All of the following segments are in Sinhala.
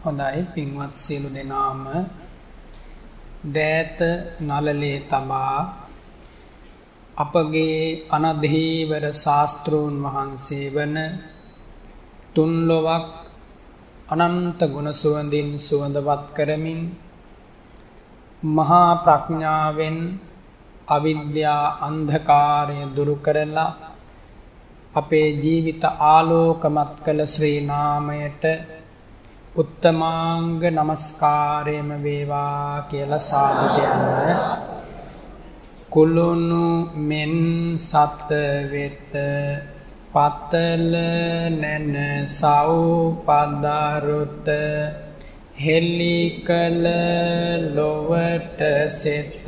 හොඳයි පින්වත් සියලු දෙනාම දෑත නළලේ තබා අපගේ අනධීවර ශාස්ත්‍රූන් වහන්සේ වන තුන්ලොවක් අනන්ත ගුණ සුවඳින් සුවඳවත් කරමින් මහා ප්‍රඥාවෙන් අවිද්‍යා අන්ධකාරය දුරු කරලා අපේ ජීවිත ආලෝකමත් කළ ශ්‍රී නාමයට උත්තමාංග නමස්කාරයම වේවා කියලා සාදු කියන්න. කුළුණු මෙන් සත වෙත පතල නැන සව්පදරුත හෙලි කල ලොවට සෙත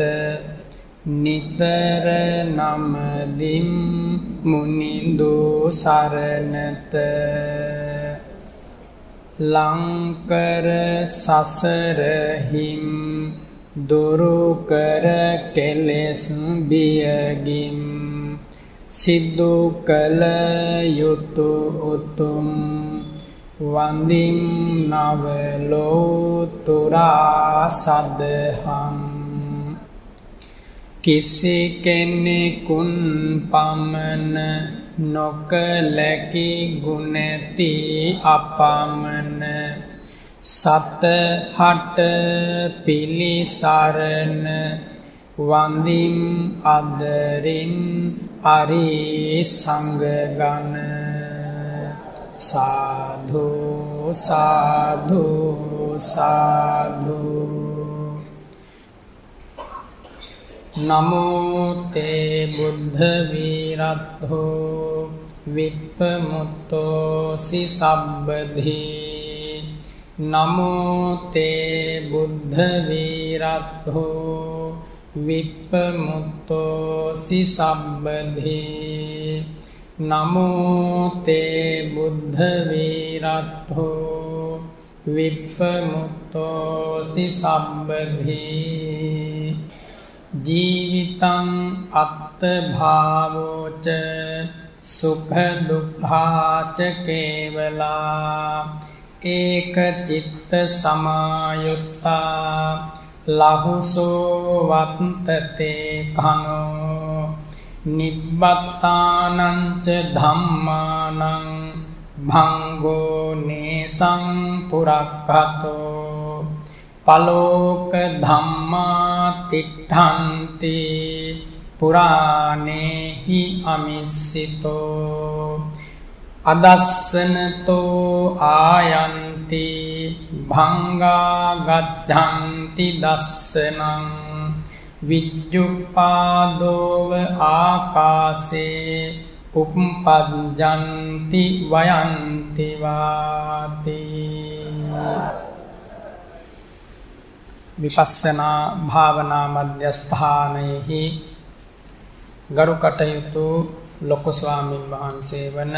නිතර නමදිම් මුනිඳු සරණත ලංකර සසරහිම් දුරුකර කෙලෙස් බියගිම් සිදු කළ යුතු උතුම් වන්දිම් නවලෝතුරා සදහම් කිසි කෙනෙකුන් පමණ නොකලකි ගුණති අපමණ සතහට පිලිසරණ වන්දිම් අදරින් අරි සංඝගණ සාධු සාධු සාධු නමෝ තේ බුද්ධ වීරත්තෝ විප්පමුත්තෝ සිසබ්බධී නමෝ තේ බුද්ධ වීරත්තෝ විප්පමුත්තෝ සිසබ්බධී නමෝ තේ බුද්ධ වීරත්තෝ විප්පමුත්තෝ සිසබ්බධී ජීවිතං අත්ථ භාවෝච සුඛ දුක්ඛාච කේවලා ඒක චිත්ත සමායුත්තා ලහුසෝ වත්තතේ කනෝ නිබ්බත්තානං ච ධම්මානං භංගෝ නේසං පුරක්ඛතෝ පලෝක ධම්මා තිට්ඨන්ති පුරාණේහි අමිස්සිතෝ අදස්සනතෝ ආයන්ති භංගා ගද්ධන්ති දස්සනං විජ්ජුපාදෝව ආකාසේ උප්පජ්ජන්ති වයන්ති වාති විපස්සනා භාවනා මධ්‍යස්ථානයෙහි ගරු කටයුතු ලොකු ස්වාමීන් වහන්සේ වන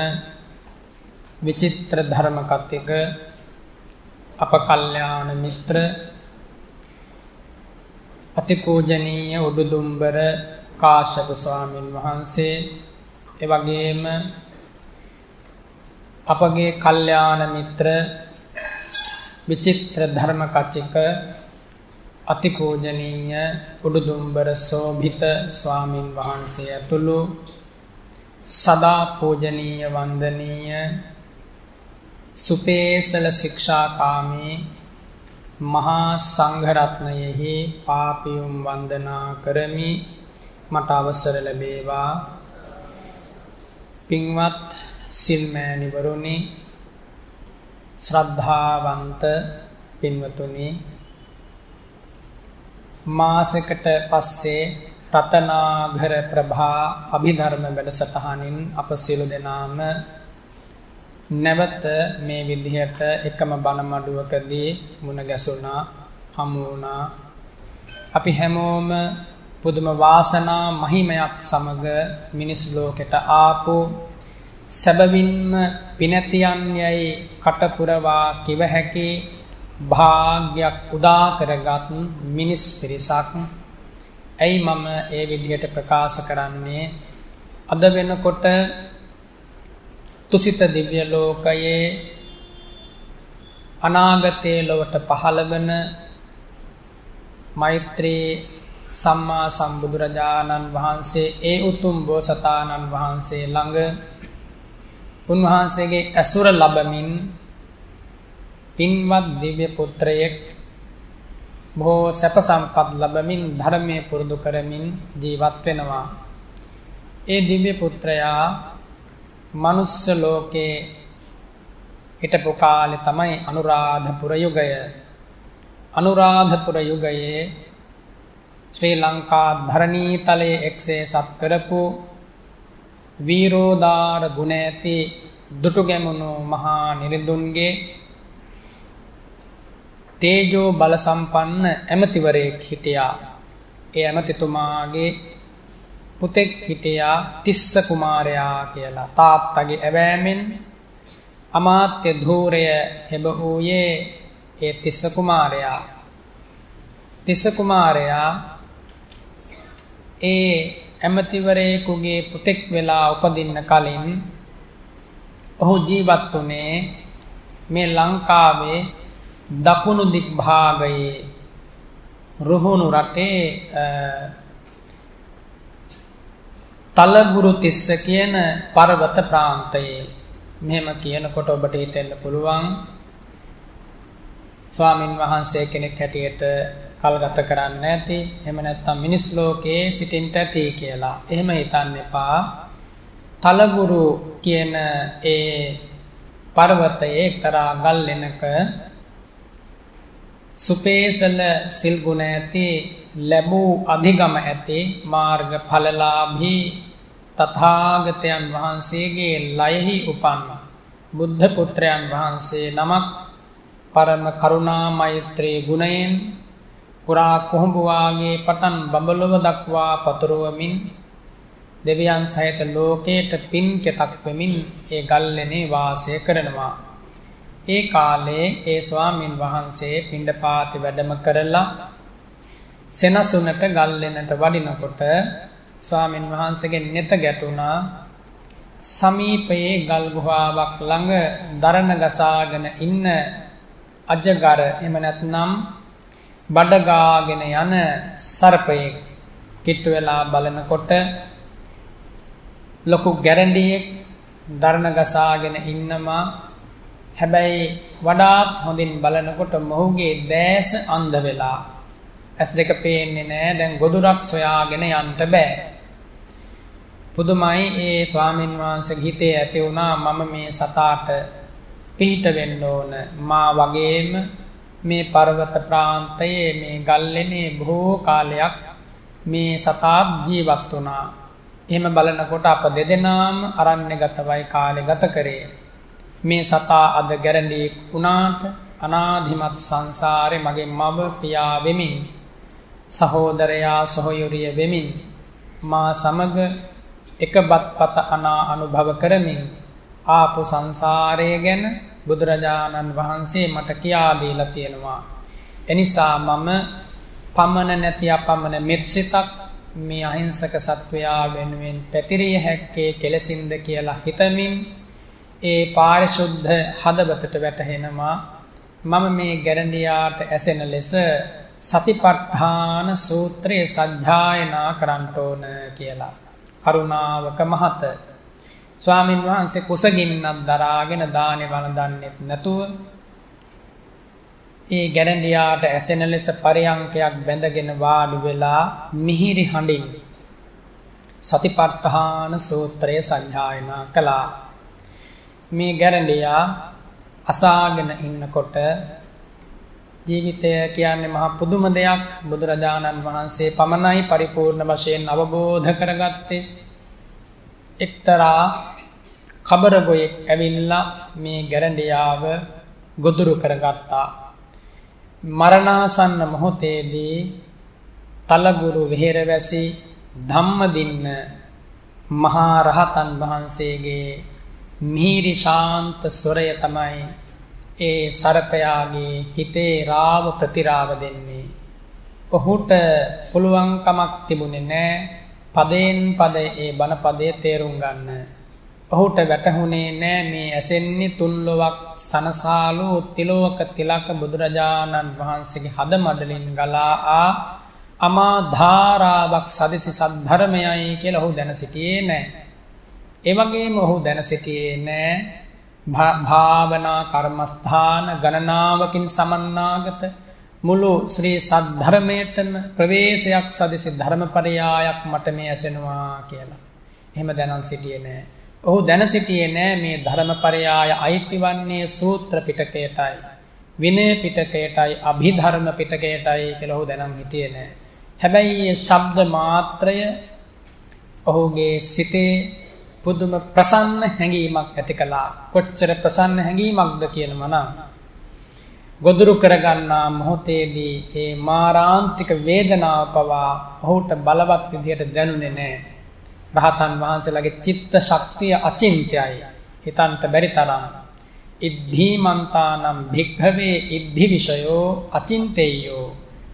විචිත්‍ර ධර්ම කතික අප කල්යාණ මිත්‍ර අතිපූජනීය උඩුදුම්බර කාශ්‍යප ස්වාමීන් වහන්සේ එවැගේම අපගේ කල්යාණ මිත්‍ර විචිත්‍ර ධර්ම කතික අතිපූජනීය උඩුදුම්බර සෝභිත ස්වාමීන් වහන්සේ ඇතුළු සදා පූජනීය වන්දනීය සුපේසල ශික්ෂාකාමී මහා සංඝරත්නයෙහි පාපියුම් වන්දනා කරමි. මට අවසර ලැබේවා. පින්වත් සිල්මෑණිවරුනි, ශ්‍රද්ධාවන්ත පින්වතුනි, මාසයකට පස්සේ රතනාඝර ප්‍රභා අභිධර්ම වැඩසටහනින් අප සියලු දෙනාම නැවත මේ විදිහට එකම බණ මඩුවකදී මුණ ගැසුණා, හමු වුණා. අපි හැමෝම පුදුම වාසනා මහිමයක් සමග මිනිස් ලෝකෙට ආපු සැබවින්ම පිනතියන් යයි කටපුරවා කිව හැකි භාග්‍යයක් උදා කරගත් මිනිස් පිරිසක්. ඇයි මම ඒ විදිහට ප්‍රකාශ කරන්නේ? අද වෙනකොට තුසිත දිව්‍ය ලෝකයේ අනාගතයේ ලොවට පහළ වන මෛත්‍රී සම්මා සම්බුදුරජාණන් වහන්සේ ඒ උතුම් බෝසතාණන් වහන්සේ ළඟ උන්වහන්සේගේ ඇසුර ලබමින් පින්වත් දිව්‍ය පුත්‍රයෙක් බොහෝ සැප සම්පත් ලබමින් ධර්මයේ පුරුදු කරමින් ජීවත් වෙනවා. ඒ දිව්‍ය පුත්‍රයා මනුස්ස ලෝකේ හිටපු කාලේ තමයි අනුරාධපුර යුගය. අනුරාධපුර යුගයේ ශ්‍රී ලංකා ධරණීතලයේ එක්සේ සත් කරපු වීරෝදාර ගුණ ඇති දුටුගැමුණු මහා නිරිඳුන්ගේ තේජෝ බල සම්පන්න ඇමතිවරයෙක් හිටියා. ඒ ඇමතිතුමාගේ පුතෙක් හිටියා තිස්ස කුමාරයා කියලා. තාත්තගේ ඇවෑමෙන් අමාත්‍ය ධූරය හෙබ වූයේ ඒ තිස්ස කුමාරයා. තිස්ස කුමාරයා ඒ ඇමතිවරයෙකුගේ පුතෙක් වෙලා උපදින්න කලින් ඔහු ජීවත් වුණේ මේ ලංකාවේ දකුණු දික් භාගයේ රුහුණු රටේ තලගුරු තිස්ස කියන පර්වත ප්‍රාන්තයේ. මෙහෙම කියනකොට ඔබට හිතෙන්න පුළුවන් ස්වාමින් වහන්සේ කෙනෙක් හැටියට කල්ගත කරන්න ඇති, එහෙම නැත්නම් මිනිස් ලෝකයේ සිටින්න ඇති කියලා. එහෙම හිතන්න එපා. තලගුරු කියන ඒ පර්වතයේ එක්තරා ගල් ලෙනක සුපේසල සිල් ගුණ ඇති, ලැබූ අධිගම ඇති, මාර්ග ඵලලාභී තථාගතයන් වහන්සේගේ ලයෙහි උපන්න බුද්ධ පුත්‍රයන් වහන්සේ නමක් පරම කරුණා මෛත්‍රී ගුණයෙන් කුරා කුහුඹු වාගේ පටන් බඹලොව දක්වා පතුරවමින් දෙවියන් සහිත ලෝකයට පින් කෙතක් වෙමින් ඒ ගල්ලෙනේ වාසය කරනවා. ඒ කාලේ ඒ ස්වාමින් වහන්සේ පිණ්ඩපාතේ වැඩම කරලා සෙනසුනට ගල්ලෙනට වඩිනකොට ස්වාමින් වහන්සේගේ නෙත ගැටුණා. සමීපයේ ගල් ගුහාවක් ළඟ දරණ ගසාගෙන ඉන්න අජගර, එහෙම නැත්නම් බඩගාගෙන යන සර්පයෙක් කිට්ටු වෙලා බලනකොට ලොකු ගැරඬියෙක් දරණ ගසාගෙන ඉන්නවා. හැබැයි වඩාත් හොඳින් බලනකොට මොහුගේ දැස අන්ධ වෙලා ඇස් දෙක පේන්නේ නැහැ. දැන් ගොදුරක් සොයාගෙන යන්න බෑ. පුදුමයි. ඒ ස්වාමින් වහන්සේගේ හිතේ ඇති වුණා මම මේ සතාට පිහිට වෙන්න ඕන. මා වගේම මේ පර්වත ප්‍රාන්තයේ මේ ගල්ලෙනේ බොහෝ කාලයක් මේ සතා ජීවත් වුණා. එහෙම බලනකොට අප දෙදෙනාම අරණ්‍යගතවයි කාලය ගත කරේ. මේ සතා අද ගැරඬියෙක් වුණාට අනාදිමත් සංසාරේ මගේ මව පියා වෙමින්, සහෝදරයා සහෝයුරිය වෙමින් මා සමග එකබත්පත අනුභව කරමින් ආපු සංසාරය ගැන බුදුරජාණන් වහන්සේ මට කියා දීලා තියෙනවා. එනිසා මම පමණ නැති අපමණ මෙත්සිතක් මේ අහිංසක සත්වයා වෙනුවෙන් පැතිරිය හැක්කේ කෙලසින්ද කියලා හිතමින් ඒ පාරිශුද්ධ හදවතට වැටහෙනවා මම මේ ගැරඬියාට ඇසෙන ලෙස සතිපට්ඨාන සූත්‍රය සජ්ජායනා කරන්න ඕන කියලා. කරුණාවක මහත ස්වාමින් වහන්සේ කුසගින්නක් දරාගෙන දානේ වළඳන්නෙත් නැතුව ඒ ගැරඬියාට ඇසෙන ලෙස පරියංකයක් බැඳගෙන වාඩි වෙලා මිහිරි හඬින් සතිපට්ඨාන සූත්‍රය සජ්ජායනා කළා. මේ ගැරඬියා අසාගෙන ඉන්නකොට ජීවිතය කියන්නේ මහා පුදුම දෙයක්. බුදුරජාණන් වහන්සේ පමණයි පරිපූර්ණ වශයෙන් අවබෝධ කරගත්තේ. එක්තරා කබරගොයෙක් ඇවිල්ලා මේ ගැරඬියාව ගොදුරු කරගත්තා. මරණාසන්න මොහොතේදී තලගුරු විහෙරවැසි ධම්මදින්න මහා රහතන් වහන්සේගේ මිහිරි ශාන්ත ස්වරය තමයි ඒ සර්පයාගේ හිතේ රාව ප්‍රතිරාව දෙන්නේ. ඔහුට පුළුවන්කමක් තිබුණේ නැහැ පදයෙන් පද ඒ බණ පදයේ තේරුම් ගන්න. ඔහුට වැටහුණේ නෑ මේ ඇසෙන්නේ තුන්ලොවක් සනසාලු තිලෝක තිලක බුදුරජාණන් වහන්සේගේ හද මඩලින් ගලා ආ අමා ධාරාවක් සදිසි සද්ධර්මයයි කියලා ඔහු දැන සිටියේ නෑ. ඒ වගේම ඔහු දැන සිටියේ නෑ භාවනා කර්මස්ථාන ගණනාවකින් සමන්නාගත මුළු ශ්‍රී සද්ධර්මයටම ප්‍රවේශයක් සදිසි ධර්මපරයායක් මට මේ ඇසෙනවා කියලා. එහෙම දැනන් සිටියේ නෑ. ඔහු දැන සිටියේ නෑ මේ ධර්මපරයාය අයිති වන්නේ සූත්‍ර පිටකයටයි විනය පිටකයටයි අභිධර්ම පිටකයටයි කියලා ඔහු දැනන් හිටියේ නෑ. හැබැයි මේ ශබ්ද මාත්‍රය ඔහුගේ සිතේ පුදුම ප්‍රසන්න හැඟීමක් ඇති කළා. කොච්චර ප්‍රසන්න හැඟීමක්ද කියනවා නම් ගොදුරු කරගන්නා මොහොතේදී ඒ මාරාන්තික වේදනාව පවා ඔහුට බලවත් විදියට දැනුනේ නැහැ. රහතන් වහන්සේලාගේ චිත්ත ශක්තිය අචින්ත්‍යයි. හිතන්ට බැරි තරම්. ඉද්ධීමන්තානම් භික්ඛවේ ඉද්ධි විෂයෝ අචින්තේයෝ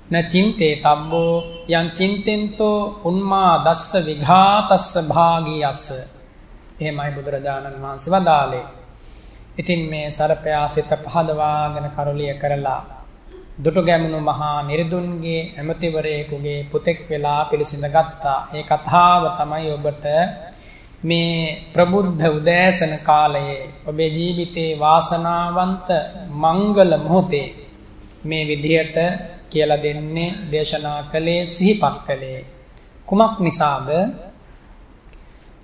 න චින්තේ තබ්බෝ යං චින්තෙන්තෝ උන්මා දස්ස විඝාතස්ස භාගියස්ස. එහෙමයි බුදුරජාණන් වහන්සේ වදාළේ. ඉතින් මේ සරපයා සිත පහදවාගෙන කරුලිය කරලා දුටු ගැමුණු මහා නිර්දුන්ගේ ඇමතිවරයෙකුගේ පුතෙක් වෙලා පිළිසිඳ ගත්තා. ඒ කතාව තමයි ඔබට මේ ප්‍රබුද්ධ උදෑසන කාලයේ ඔබේ ජීවිතේ වාසනාවන්ත මංගල මොහොතේ මේ විදියට කියලා දෙන්නේ දේශනා කළේ සිහිපත් කළේ කුමක් නිසාද?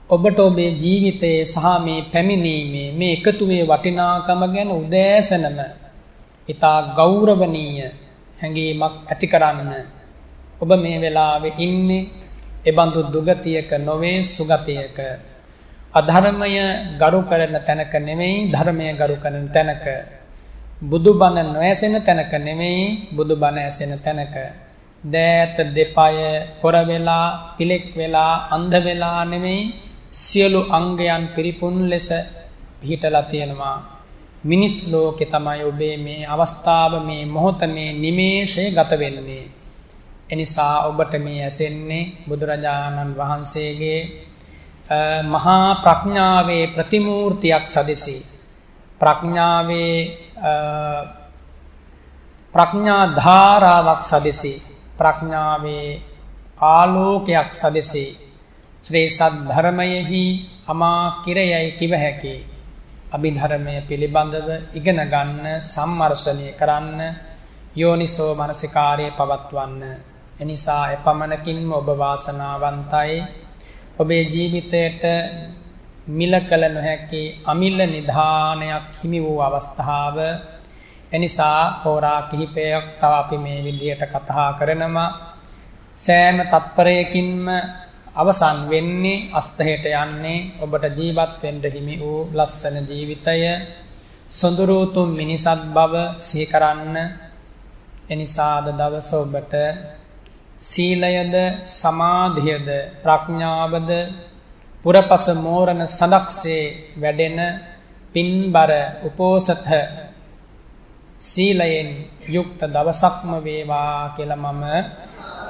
ඔබට ඔබේ ජීවිතයේ සහ මේ පැමිණීමේ මේ එකතුවේ වටිනාකම ගැන උදෑසනම ඉතා ගෞරවනීය හැඟීමක් ඇති කරන්න ඔබ මේ වෙලාවේ ඉන්නේ එබඳු දුගතියක නොවේ සුගතියක. අධර්මය ගරු කරන තැනක නෙමෙයි ධර්මය ගරු කරන තැනක. බුදුබණ නොඇසෙන තැනක නෙමෙයි බුදුබණ ඇසෙන තැනක. දෑත දෙපය කොර වෙලා පිලෙක් වෙලා අන්ධ වෙලා නෙමෙයි සියලු අංගයන් පිරිපුන් ලෙස පිහිටලා තියෙනවා. මිනිස් ලෝකේ තමයි ඔබේ මේ අවස්ථාව මේ මොහොත මේ නිමේෂය ගත වෙන්නේ. එනිසා ඔබට මේ ඇසෙන්නේ බුදුරජාණන් වහන්සේගේ මහා ප්‍රඥාවේ ප්‍රතිමූර්තියක් සදිසි. ප්‍රඥාවේ ප්‍රඥා ධාරාවක් සදිසි. ප්‍රඥාවේ ආලෝකයක් සදිසි. ශ්‍රී සද්ධර්මයෙහි අමා කිරයයි කිව හැකි. අභිධර්මය පිළිබඳව ඉගෙන ගන්න සම්මර්ෂණය කරන්න යෝනිසෝ මනසිකාරය පවත්වන්න. එනිසා එපමණකින්ම ඔබ වාසනාවන්තයි. ඔබේ ජීවිතයට මිල කළ නොහැකි අමිල නිධානයක් හිමි වූ අවස්ථාව. එනිසා හෝරා කිහිපයක් තව අපි මේ විදියට කතා කරනවා. සෑම තත්පරයකින්ම අවසන් වෙන්නේ අස්තහයට යන්නේ ඔබට ජීවත් වෙන්න හිමි වූ ලස්සන ජීවිතය සොඳුරු තුම් මිනිසත් බව සිහි කරන්න. එනිසා අද දවස ඔබට සීලයද සමාධියද ප්‍රඥාවද පුරපස මෝරණ සඳක්සේ වැඩෙන පින්බර උපෝසත සීලයෙන් යුක්ත දවසක්ම වේවා කියලා මම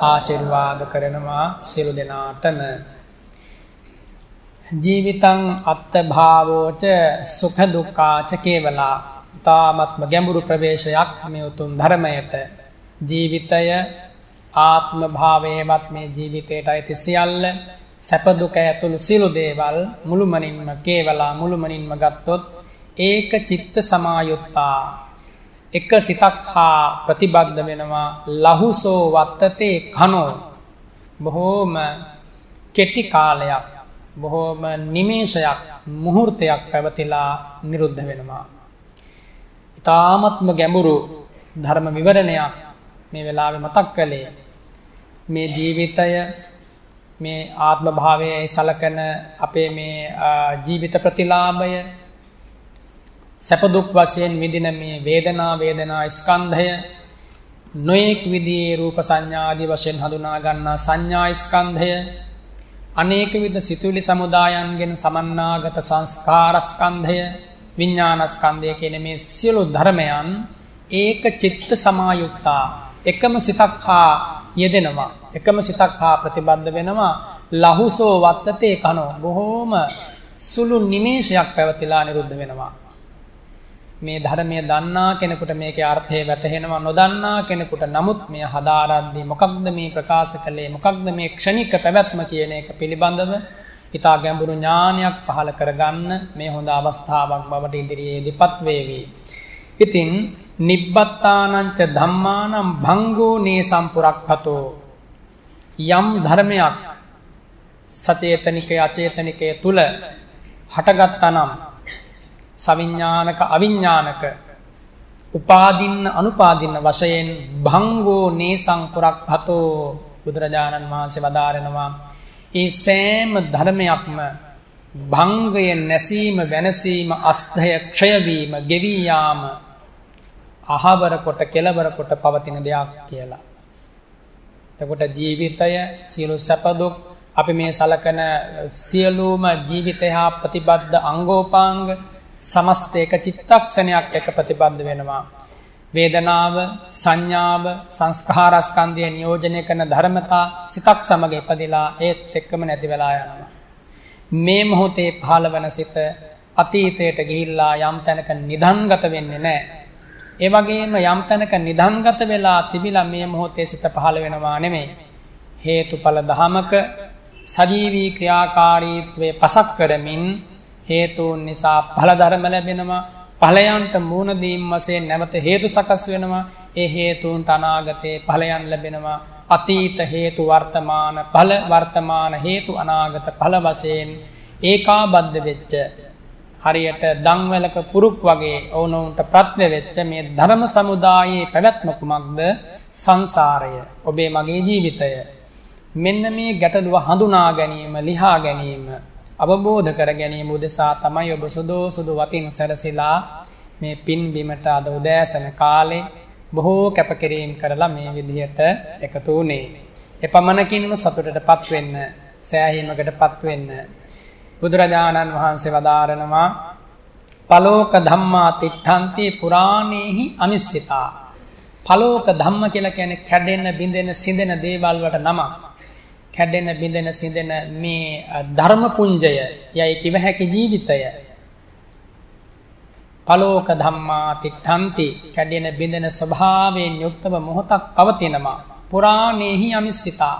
ආශිර්වාද කරනවා සියලු දෙනාටම. ජීවිතං අත්ථභාවෝච සුඛ දුක්ඛාච කේවලා. තාමත්ම ගැඹුරු ප්‍රවේශයක් මේ උතුම් ධර්මයට. ජීවිතය ආත්ම භාවයේවත් මේ ජීවිතයට අයිති සියල්ල සැප දුක ඇතුළු සියලු දේවල් මුළුමනින්ම කේවලා මුළුමනින්ම ගත්තොත් ඒක චිත්ත සමායුත්තා එක සිතක් හා ප්‍රතිබද්ධ වෙනවා. ලහුසෝ වත්තතේ කනෝ. බොහෝම කෙටි කාලයක් බොහෝම නිමේෂයක් මුහුර්තයක් පැවතිලා නිරුද්ධ වෙනවා. ඉතාමත්ම ගැඹුරු ධර්ම විවරණයක් මේ වෙලාවේ මතක් කළේ. මේ ජීවිතය මේ ආත්ම භාවයේ සලකන අපේ මේ ජීවිත ප්‍රතිලාභය සැප දුක් වශයෙන් විඳින මේ වේදනා ස්කන්ධය නොයෙක් විදිහේ රූප සංඥා ආදී වශයෙන් හඳුනා ගන්නා සංඥා ස්කන්ධය අනේක විද සිතුවිලි සමුදායන්ගෙන් සමන්නාගත සංස්කාර ස්කන්ධය විඥාන ස්කන්ධය කියන මේ සියලු ධර්මයන් ඒක චිත්ත සමායුක්තා එකම සිතක් හා යෙදෙනවා. එකම සිතක් හා ප්‍රතිබද්ධ වෙනවා. ලහුසෝ වත්තතේ කනෝ. බොහෝම සුළු නිමේෂයක් පැවතිලා නිරුද්ධ වෙනවා. මේ ධර්මය දන්නා කෙනෙකුට මේකේ අර්ථය වැටහෙනවා. නොදන්නා කෙනෙකුට නමුත් මේ හදාරද්දී මොකක්ද මේ ප්‍රකාශ කළේ, මොකක්ද මේ ක්ෂණික පැවැත්ම කියන එක පිළිබඳව ඊට ගැඹුරු ඥානයක් පහළ කරගන්න මේ හොඳ අවස්ථාවක් බවට ඉදිරියේදීපත් වේවි. ඉතින් නිබ්බත්තානං ච ධම්මානම් භංගෝ නේ සම්පුරක්ඛතෝ, යම් ධර්මයක් සචේතනිකේ අචේතනිකේ තුල හටගත්තානම් සවිඥානික අවිඥානික උපාදින්න අනුපාදින්න වශයෙන් භංගෝ නේ සම්පුරක්ඛතෝ, බුදුරජාණන් වහන්සේ වදාරනවා ඒ සෑම ධර්මයක්ම භංගය නැසීම, වෙනසීම, අස්තය ක්ෂය වීම, ගෙවි යාම අහවර කොට කෙලවර කොට පවතින දෙයක් කියලා. එතකොට ජීවිතය සියලු සැප දුක් අපි මේ සලකන සියලුම ජීවිතය හා ප්‍රතිබද්ධ අංගෝපාංග සමස්ත එක චිත්තක්ෂණයක් එක ප්‍රතිබද්ධ වෙනවා. වේදනාව, සංඥාව, සංස්කාරස්කන්ධය නියෝජනය කරන ධර්මතා සිතක් සමග ඉපදිලා ඒත් එක්කම නැති වෙලා යනවා. මේ මොහොතේ පහළ වෙන සිත අතීතයට ගිහිල්ලා යම් තැනක නිධන්ගත වෙන්නේ නැහැ. ඒ වගේම යම් තැනක නිධන්ගත වෙලා තිබිලා මේ මොහොතේ සිත පහළ වෙනවා නෙමෙයි. හේතුඵල ධමක සජීවී ක්‍රියාකාරීත්වයේ පසක් කරමින් හේතුන් නිසා ඵල ධර්ම ලැබෙනවා. ඵලයන්ට මූණ දීම වශයෙන් නැවත හේතු සකස් වෙනවා. ඒ හේතුන්ට අනාගතේ ඵලයන් ලැබෙනවා. අතීත හේතු වර්තමාන ඵල, වර්තමාන හේතු අනාගත ඵල වශයෙන් ඒකාබද්ධ වෙච්ච හරියට දන්වැලක පුරුක් වගේ ඕනොන්ට ප්‍රත්‍ය වෙච්ච මේ ධර්ම සමුදායේ පැවැත්ම කුමක්ද? සංසාරය, ඔබේ මගේ ජීවිතය. මෙන්න මේ ගැටලුව හඳුනා ගැනීම, ලිහා ගැනීම, අවබෝධ කර ගැනීම උදෙසා තමයි ඔබ සුදු වතින් සැරසිලා මේ පින් බිමට අද උදෑසන කාලේ බොහෝ කැපකිරීම කරලා මේ විදිහට එකතු වුණේ. එපමණකින්ම සතුටටපත් වෙන්න, සෑහීමකටපත් වෙන්න. බුදුරජාණන් වහන්සේ වදාරනවා පලෝක ධම්මා තිට්ඨන්ති පුරාණේහි අනිශ්චිතා. පලෝක ධම්ම කියලා කියන්නේ කැඩෙන, බිඳෙන, සිඳෙන දේවල් වලට නමක්. කැඩෙන, බිඳෙන, සිඳෙන මේ ධර්ම පුඤ්ජය යයි කිව හැකි ජීවිතය. පලෝක ධම්මා තිට්ඨන්ති, කැඩෙන බිඳෙන ස්වභාවයෙන් යුක්තව මොහොතක් පවතිනවා. පුරාණේහි අනිශ්චිතා,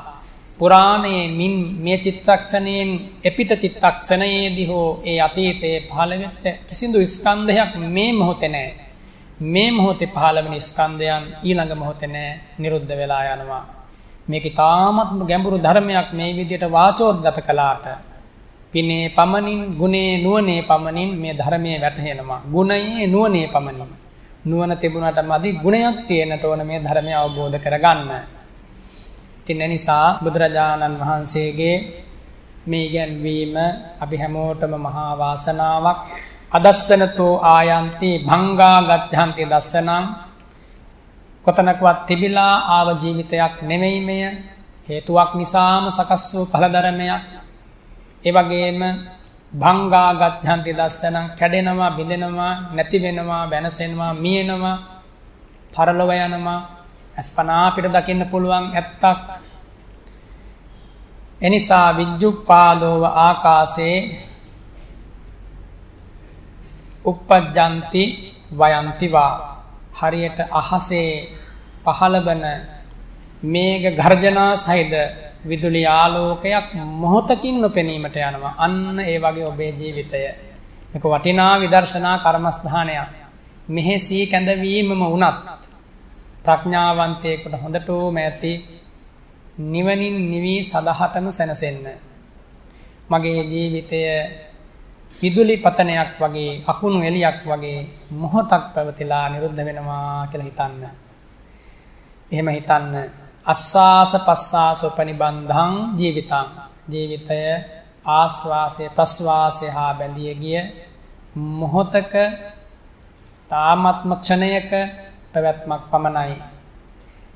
පුරාණයේ මින් මේ චිත්තක්ෂණයෙන් එපිට චිත්තක්ෂණයේදී හෝ ඒ අතීතයේ පහළ වෙච්ච කිසිදු ස්කන්ධයක් මේ මොහොතේ නැහැ. මේ මොහොතේ පහළ වෙන ස්කන්ධයන් ඊළඟ මොහොතේ නැහැ, නිරුද්ධ වෙලා යනවා. මේක තාමත්ම ගැඹුරු ධර්මයක්. මේ විදිහට වාචෝද්ගත කළාට පිනේ පමණින්, ගුණේ නුවණේ පමණින් මේ ධර්මයේ වැටහෙනවා. ගුණයේ නුවණේ පමණින්. නුවණ තිබුණාට මදි, ගුණයක් තියෙනට ඕන මේ ධර්මය අවබෝධ කරගන්න. ඉතින් නිසා බුදුරජාණන් වහන්සේගේ මේ ඉගැන්වීම අපි හැමෝටම මහා වාසනාවක්. අදස්සනතෝ ආයන්ති භංගා ගච්ඡanti දස්සනං, කොතනකවත් තිබිලා ආව ජීවිතයක් නෙමෙයි මෙය. හේතුවක් නිසාම සකස් වූ ඵල ධර්මයක්. ඒ වගේම භංගා ගච්ඡanti දස්සනං, කැඩෙනවා, බිඳෙනවා, නැති වෙනවා, වෙනසෙනවා, මියෙනවා, පරලොව යනවා. අස්පනා පිට දකින්න පුළුවන් ඇත්තක්. එනිසා විජ්ජුප්පාදෝව ආකාසේ උප්පජ්ජಂತಿ වයන්ති වා, හරියට අහසේ පහළවන මේඝ ගර්ජනා සහිත විදුලි ආලෝකයක් මොහොතකින් නොපෙනීමට යනවා. අන්න ඒ වගේ ඔබේ ජීවිතය. මේක වටිනා විදර්ශනා කර්මස්ථානයක්. මෙහි සී කැඳවීමම වුණත් ප්‍රඥාවන්තයෙකුට හොඳටම ඇති නිවනින් නිවි සදහටම සැනසෙන්න. මගේ ජීවිතය විදුලි පතනයක් වගේ, අකුණු එලියක් වගේ මොහොතක් පැවතිලා නිරුද්ධ වෙනවා කියලා හිතන්න. එහෙම හිතන්න. අස්සාස පස්සාස උපනිබන්ධං ජීවිතං, ජීවිතය ආස්වාසය ප්‍රස්වාසය හා බැඳී ගිය මොහොතක, තාමත්ම ක්ෂණයක පැවැත්මක් පමණයි.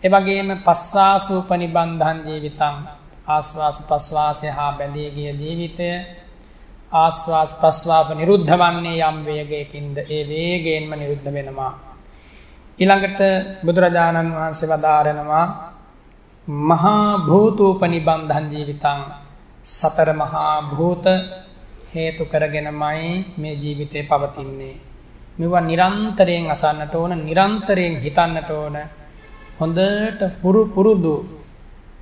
ඒ වගේම පස්සාසූපනිබන්ධං ජීවිතං, ආස්වාස ප්‍රස්වාසය හා බැඳී ගිය ජීවිතය ආස්වාස් ප්‍රස්වාස නිරුද්ධ වන්නේ යම් වේගයකින්ද ඒ වේගයෙන්ම නිරුද්ධ වෙනවා. ඊළඟට බුදුරජාණන් වහන්සේ වදාරනවා මහා භූතූපනිබන්ධං ජීවිතං, සතර මහා භූත හේතු කරගෙනමයි මේ ජීවිතේ පවතින්නේ. මේවා නිරන්තරයෙන් අසන්නට ඕන, නිරන්තරයෙන් හිතන්නට ඕන. හොඳට පුරුදු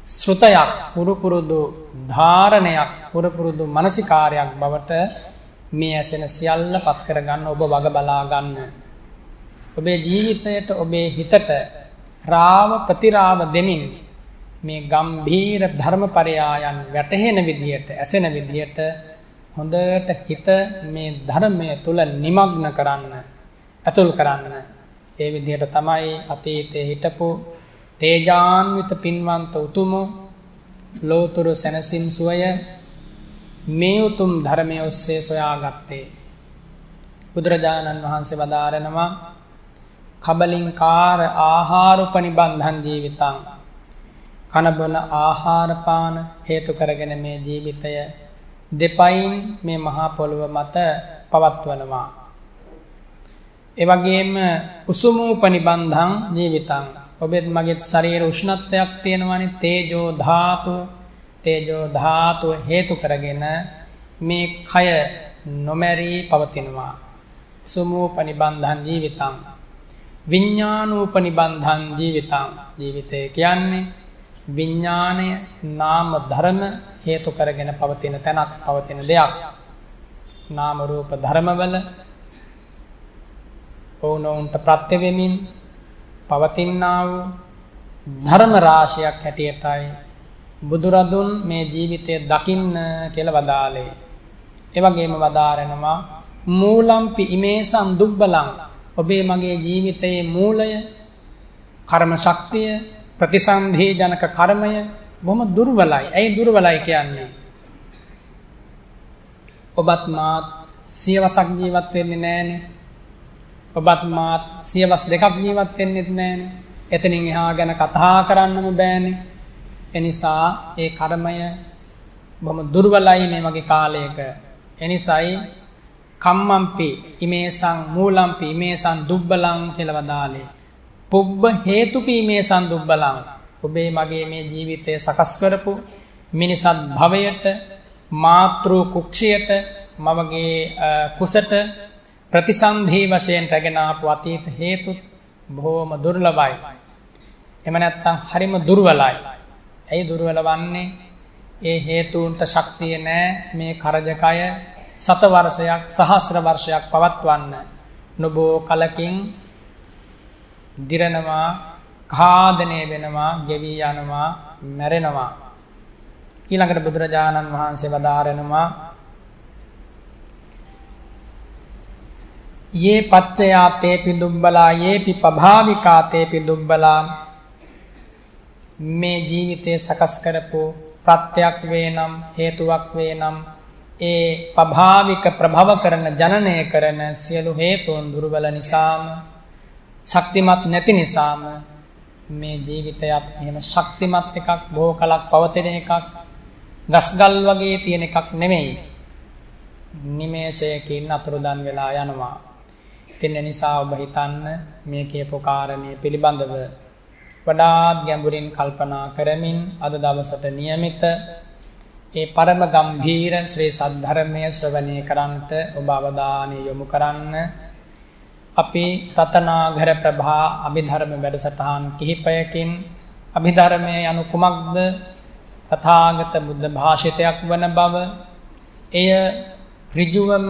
ශ්‍රුතයක්, පුරුදු ධාරණයක්, පුරුදු මානසිකාරයක් බවට මේ ඇසෙන සියල්ල පත් කරගන්න ඔබ වග බලා ගන්න. ඔබේ ජීවිතයට, ඔබේ හිතට රාව ප්‍රතිරාව දෙමින් මේ ගම්භීර ධර්මපරයායන් වැටහෙන විදියට, ඇසෙන විදියට හොඳට හිත මේ ධර්මය තුල නිමග්න කරන්න, අතුල් කරන්න. ඒ විදිහට තමයි අතීතයේ හිටපු තේජාන්විත පින්වන්ත උතුම ලෝතුරු සැනසීම් සුවය මේ උතුම් ධර්මයේ ඔස්සේ සොයාගත්තේ. බුදුරජාණන් වහන්සේ වදාරනවා කබලින්කාර ආහාරපනිබන්ධන් ජීවිතං. කනබන ආහාර පාන හේතු කරගෙන මේ ජීවිතය දෙපයින් මේ මහා පොළොව මත පවත්වනවා. ඒ වගේම උසුමූපනිබන්ධං ජීවිතං. ඔබෙත් මගෙත් ශරීර උෂ්ණත්වයක් තියෙනවානේ, තේජෝ ධාතුව හේතු කරගෙන මේ කය නොමැරී පවතිනවා. උසුමූපනිබන්ධං ජීවිතං. විඥානූපනිබන්ධං ජීවිතං. ජීවිතය කියන්නේ විඥාණය නාම ධර්ම හේතු කරගෙන පවතින තැනක්, පවතින දෙයක්. නාම රූප ධර්මවල ඕනෝන්ට ප්‍රත්‍ය වෙමින් පවතිනා වූ ධර්ම රාශියක් හැටියටයි බුදුරදුන් මේ ජීවිතය දකින්න කියලා වදාළේ. ඒ වගේම වදාරනවා මූලම්පි ඉමේසං දුබ්බලං. ඔබේ මගේ ජීවිතයේ මූලය, කර්ම ශක්තිය, ප්‍රතිසන්ධී ජනක කර්මය බොහොම දුර්වලයි. ඇයි දුර්වලයි කියන්නේ? ඔබත් මාත් සියවසක් ජීවත් වෙන්නේ නැහනේ. ඔබත් මාත් සියවස් දෙකක් ජීවත් වෙන්නෙත් නැහනේ. එතනින් එහා ගැන කතා කරන්නම බෑනේ. එනිසා ඒ කර්මය බොහොම දුර්වලයි මේ වගේ කාලයක. එනිසායි කම්මම්පි ඉමේසං මූලම්පි ඉමේසං දුබ්බලං කියලා වදාළේ. පුබ්බ හේතුපි ඉමේසං දුබ්බලං. ඔබේ මගේ මේ ජීවිතය සකස් කරපු මිනිසත් භවයට, මාතෘ කුක්ෂයට, මවගේ කුසට ප්‍රතිසන්ධී වශයෙන් රැගෙන ආපු අතීත හේතු බොහොම දුර්ලභයි. එහෙම නැත්නම් හරිම දුර්වලයි. ඇයි දුර්වල වන්නේ? ඒ හේතුන්ට ශක්තිය නැහැ මේ කරජකය සත වර්ෂයක්, සහස්‍ර වර්ෂයක් පවත්වන්න. නොබෝ කලකින් දිරනවා, ඝාතනය වෙනවා, ගෙවි යනවා, මැරෙනවා. ඊළඟට බුදුරජාණන් වහන්සේ වදාරනවා යේ පච්චයා තේපි දුබ්බලා යේපි පභාවිකා තේපි දුබ්බලා. මේ ජීවිතය සකස් කරපු ප්‍රත්‍යක් වේනම්, හේතුවක් වේනම්, ඒ පභාවික ප්‍රභව කරන, ජනනය කරන සියලු හේතුන් දුර්වල නිසාම, ශක්තිමත් නැති නිසාම මේ ජීවිතයත් එහෙම ශක්තිමත් එකක්, බොහෝ කලක් පවතින එකක්, ගස්ගල් වගේ තියෙන එකක් නෙමෙයි. නිමේෂයකින් අතුරුදන් වෙලා යනවා. ඉතින් ඒ නිසා ඔබ හිතන්න මේ කියපු කාරණේ පිළිබඳව වඩාත් ගැඹුරින් කල්පනා කරමින් අද දවසට નિયમિત ඒ පරම ගම්භීර ශ්‍රී සද්ධර්මයේ ශ්‍රවණය කරන්ට ඔබ අවධානය යොමු කරන්න. අපි රතනාඝර ප්‍රභා අභිධර්ම වැඩසටහන් කිහිපයකින් අභිධර්මයේ යනු කුමක්ද, තථාගත බුද්ධ භාෂිතයක් වන බව, එය ඍජුවම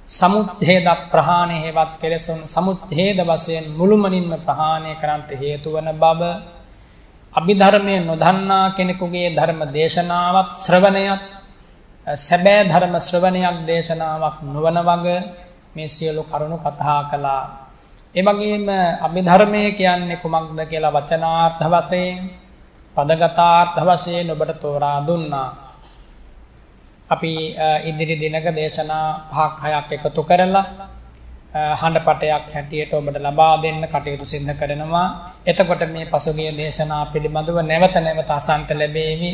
සමුච්ඡේද ප්‍රහාණය හේවත් කෙලෙසුන් සමුච්ඡේද වශයෙන් මුළුමනින්ම ප්‍රහාණය කරන්නට හේතු වන බව, අභිධර්මයේ නොදන්නා කෙනෙකුගේ ධර්ම දේශනාවක් ශ්‍රවණයක් සැබෑ ධර්ම ශ්‍රවණයක් දේශනාවක් නොවන වග මේ සියලු කරුණු කතා කළා. ඒ වගේම අභිධර්මය කියන්නේ කුමක්ද කියලා වචනාර්ථ වශයෙන්, පදගතාර්ථ වශයෙන් ඔබට තෝරා දුන්නා. අපි ඉදිරි දිනක දේශනා 5-6ක් එකතු කරලා හඬපටයක් හැටියට ඔබට ලබා දෙන්න කටයුතු සිදු කරනවා. එතකොට මේ පසුගිය දේශනා පිළිබඳව නැවත නැවත අසන්ත ලැබෙවි.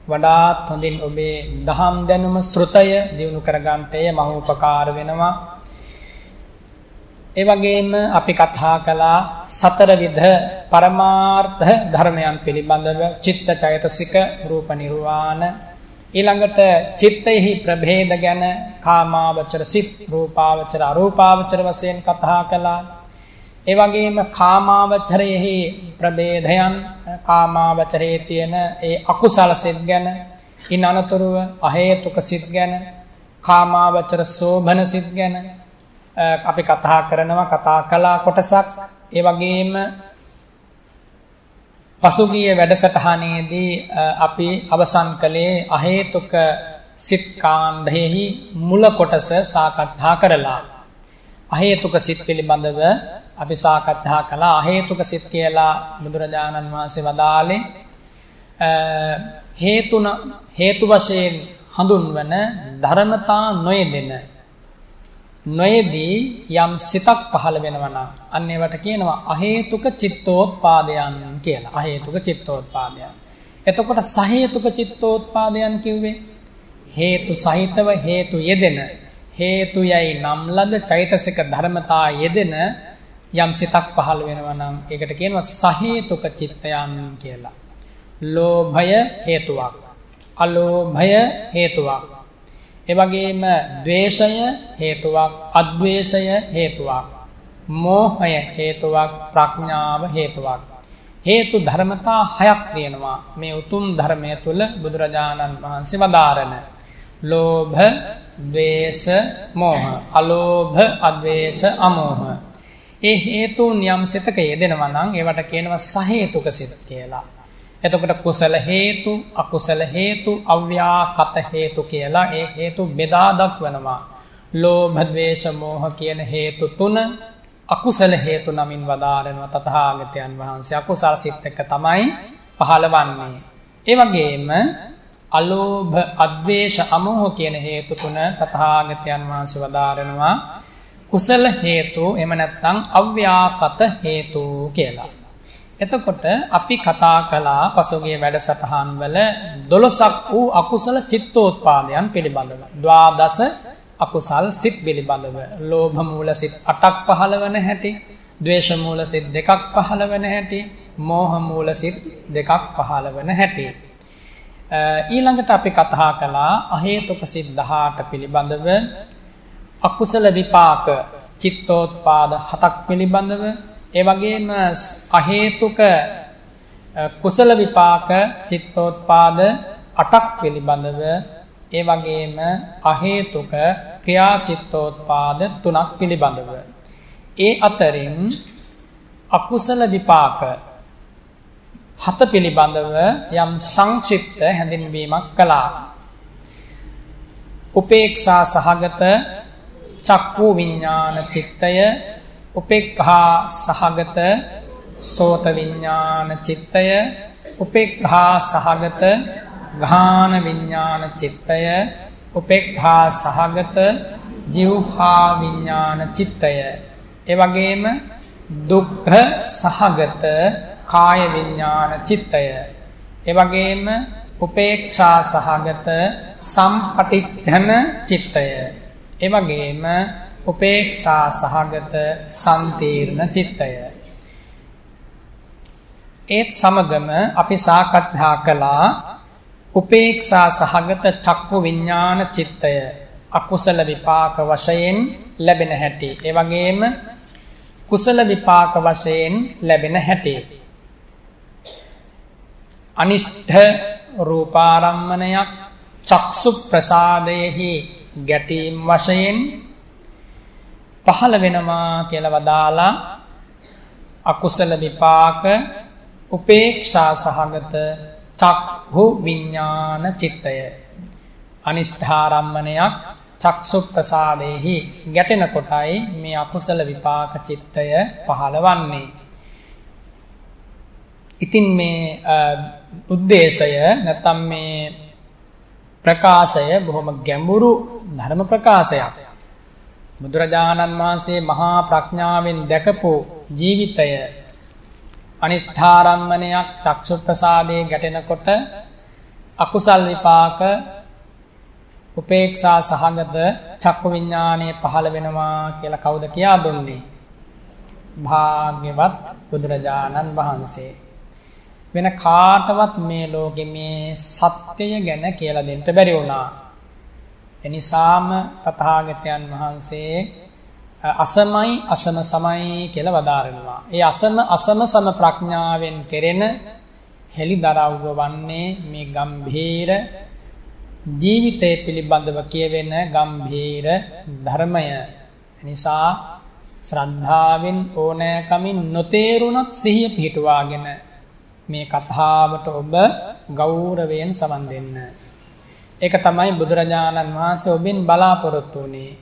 වඩාත් හොඳින් ඔබේ දහම් දැනුම ශ්‍රුතය දියුණු කරගන්නට මහෝපකාර වෙනවා. ඒ වගේම අපි කතා කළා සතර විධ පරමාර්ථ ධර්මයන් පිළිබඳව, චිත්ත චෛතසික, රූප නිර්වාණ, ඊළඟට චිත්තෙහි ප්‍රභේද ගැන කාමාවචර සිත්, රූපාවචර, අරූපාවචර වශයෙන් කතා කළා. ඒ වගේම කාමාවචරයෙහි ප්‍රභේදයන්, කාමාවචරයේ තියෙන ඒ අකුසල සිත් ගැන, ඉන් අනතුරුව අහේතුක සිත් ගැන, කාමාවචර සෝභන සිත් ගැන අපි කතා කළා කොටසක්. ඒ වගේම පසුගිය වැඩසටහනේදී අපි අවසන් කළේ අහේතුක සිත් කාණ්ඩයෙහි මුල කොටස සාකච්ඡා කරලා. අහේතුක සිත් පිළිබඳව අපි සාකච්ඡා කළා. අහේතුක සිත් කියලා බුදුරජාණන් වහන්සේ වදාළේ හේතු වශයෙන් හඳුන්වන ධර්මතා නොයෙදී යම් සිතක් පහළ වෙනවා නම් අන්න ඒවට කියනවා අහේතුක චිත්තෝත්පාදයන් කියලා. අහේතුක චිත්තෝත්පාදයන්. එතකොට සහේතුක චිත්තෝත්පාදයන් කිව්වේ හේතු සහිතව හේතු යෙදෙන, හේතු යයි නම් ලද චෛතසික ධර්මතා යෙදෙන යම් සිතක් පහළ වෙනවා නම් ඒකට කියනවා සහේතුක චිත්තයන් කියලා. ලෝභය හේතුවක්, අලෝභය හේතුවක්, එවැගේම ද්වේෂය හේතුවක්, අද්වේෂය හේතුවක්, මෝහය හේතුවක්, ප්‍රඥාව හේතුවක්. හේතු ධර්මතා 6ක් තියෙනවා මේ උතුම් ධර්මය තුල බුදුරජාණන් වහන්සේ වදාරන. ලෝභ, ද්වේෂ, මෝහ. අලෝභ, අද්වේෂ, අමෝහ. ඒ හේතුන් යම් සිතක යෙදෙනවා නම් ඒවට කියනවා සහේතුක සිත කියලා. එතකොට කුසල හේතු, අකුසල හේතු, අව්‍යාකත හේතු කියලා ඒ හේතු බෙදා දක්වනවා. ලෝභ, ද්වේෂ, මෝහ කියන හේතු තුන අකුසල හේතු නමින් වදාරනවා තථාගතයන් වහන්සේ. අකුසල සිත් එක තමයි පහළවන්නේ. ඒ වගේම අලෝභ, අද්වේෂ, අමෝහ කියන හේතු තුන තථාගතයන් වහන්සේ වදාරනවා කුසල හේතු, එහෙම නැත්නම් අව්‍යාකත හේතු කියලා. එතකොට අපි කතා කළා පසුගිය වැඩසටහන් වල 12ක් වූ අකුසල චිත්තෝත්පාදයන් පිළිබඳව. 12 අකුසල් සිත් පිළිබඳව. ලෝභ මූල සිත් 8ක් පහළ වෙන හැටි, ද්වේෂ මූල සිත් 2ක් පහළ වෙන හැටි, මෝහ මූල සිත් 2ක් පහළ වෙන හැටි. ඊළඟට අපි කතා කළා අහේතුක සිත් 18 පිළිබඳව, අකුසල විපාක චිත්තෝත්පාද 7ක් පිළිබඳව, ඒ වගේම අහේතුක කුසල විපාක චිත්තෝත්පාද 8ක් පිළිබඳව, ඒ වගේම අහේතුක ක්‍රියා චිත්තෝත්පාද 3ක් පිළිබඳව. ඒ අතරින් අකුසල විපාක 7 පිළිබඳව යම් සංක්ෂිප්ත හැඳින්වීමක් කළා. උපේක්ෂා සහගත චක්කු විඥාන චිත්තය, උපේක්ඛා සහගත සෝත විඥාන චිත්තය, උපේක්ඛා සහගත ගාහන විඥාන චිත්තය, උපේක්ඛා සහගත જીවහා විඥාන චිත්තය. ඒ වගේම දුක්ඛ සහගත කාය විඥාන චිත්තය. ඒ වගේම උපේක්ෂා සහගත සම්පටිච්ඡන චිත්තය. ඒ වගේම උපේක්ෂා සහගත සම්තීර්ණ චිත්තය. ඒත් සමගම අපි සාකච්ඡා කළා උපේක්ෂා සහගත චක්කු විඥාන චිත්තය අකුසල විපාක වශයෙන් ලැබෙන හැටි. ඒ වගේම කුසල විපාක වශයෙන් ලැබෙන හැටි. අනිෂ්ඨ රූපාරම්මණයක් චක්සු ප්‍රසාදයෙහි ගැටීම් වශයෙන් පහළ වෙනවා කියලා වදාලා අකුසල විපාක උපේක්ෂා සහගත චක්ඛු විඥාන චිත්තය. අනිෂ්ඨාරම්මණයක් චක්සු ප්‍රසාදයෙහි ගැටෙන කොටයි මේ අකුසල විපාක චිත්තය පහළවන්නේ. ඉතින් මේ උද්දේශය නැත්නම් මේ ප්‍රකාශය බොහොම ගැඹුරු ධර්ම ප්‍රකාශයක්. බුදුරජාණන් වහන්සේ මහා ප්‍රඥාවෙන් දැකපු ජීවිතය අනිෂ්ඨාරම්මණයක් චක්ෂු ප්‍රසාදයේ ගැටෙනකොට අකුසල් විපාක උපේක්ෂා සහගත චක්කු විඥානයේ පහළ වෙනවා කියලා කවුද කියා දුන්නේ? භාග්‍යවත් බුදුරජාණන් වහන්සේ. වෙන කාටවත් මේ ලෝකෙ මේ සත්‍යය ගැන කියලා දෙන්න බැරි වුණා. එනිසාම තථාගතයන් වහන්සේ අසමයි අසම සමයි කියලා වදාරනවා. ඒ අසම සම ප්‍රඥාවෙන් කෙරෙන හෙළිදරව්ව වන්නේ මේ ගම්භීර ජීවිතය පිළිබඳව කියවෙන ගම්භීර ධර්මය. නිසා ශ්‍රද්ධාවෙන් ඕනෑකමින් නොතේරුණත් සිහිය පිහිටුවාගෙන මේ කතාවට ඔබ ගෞරවයෙන් සවන් දෙන්න. ඒක තමයි බුදුරජාණන් වහන්සේ ඔබෙන් බලාපොරොත්තු වුණේ.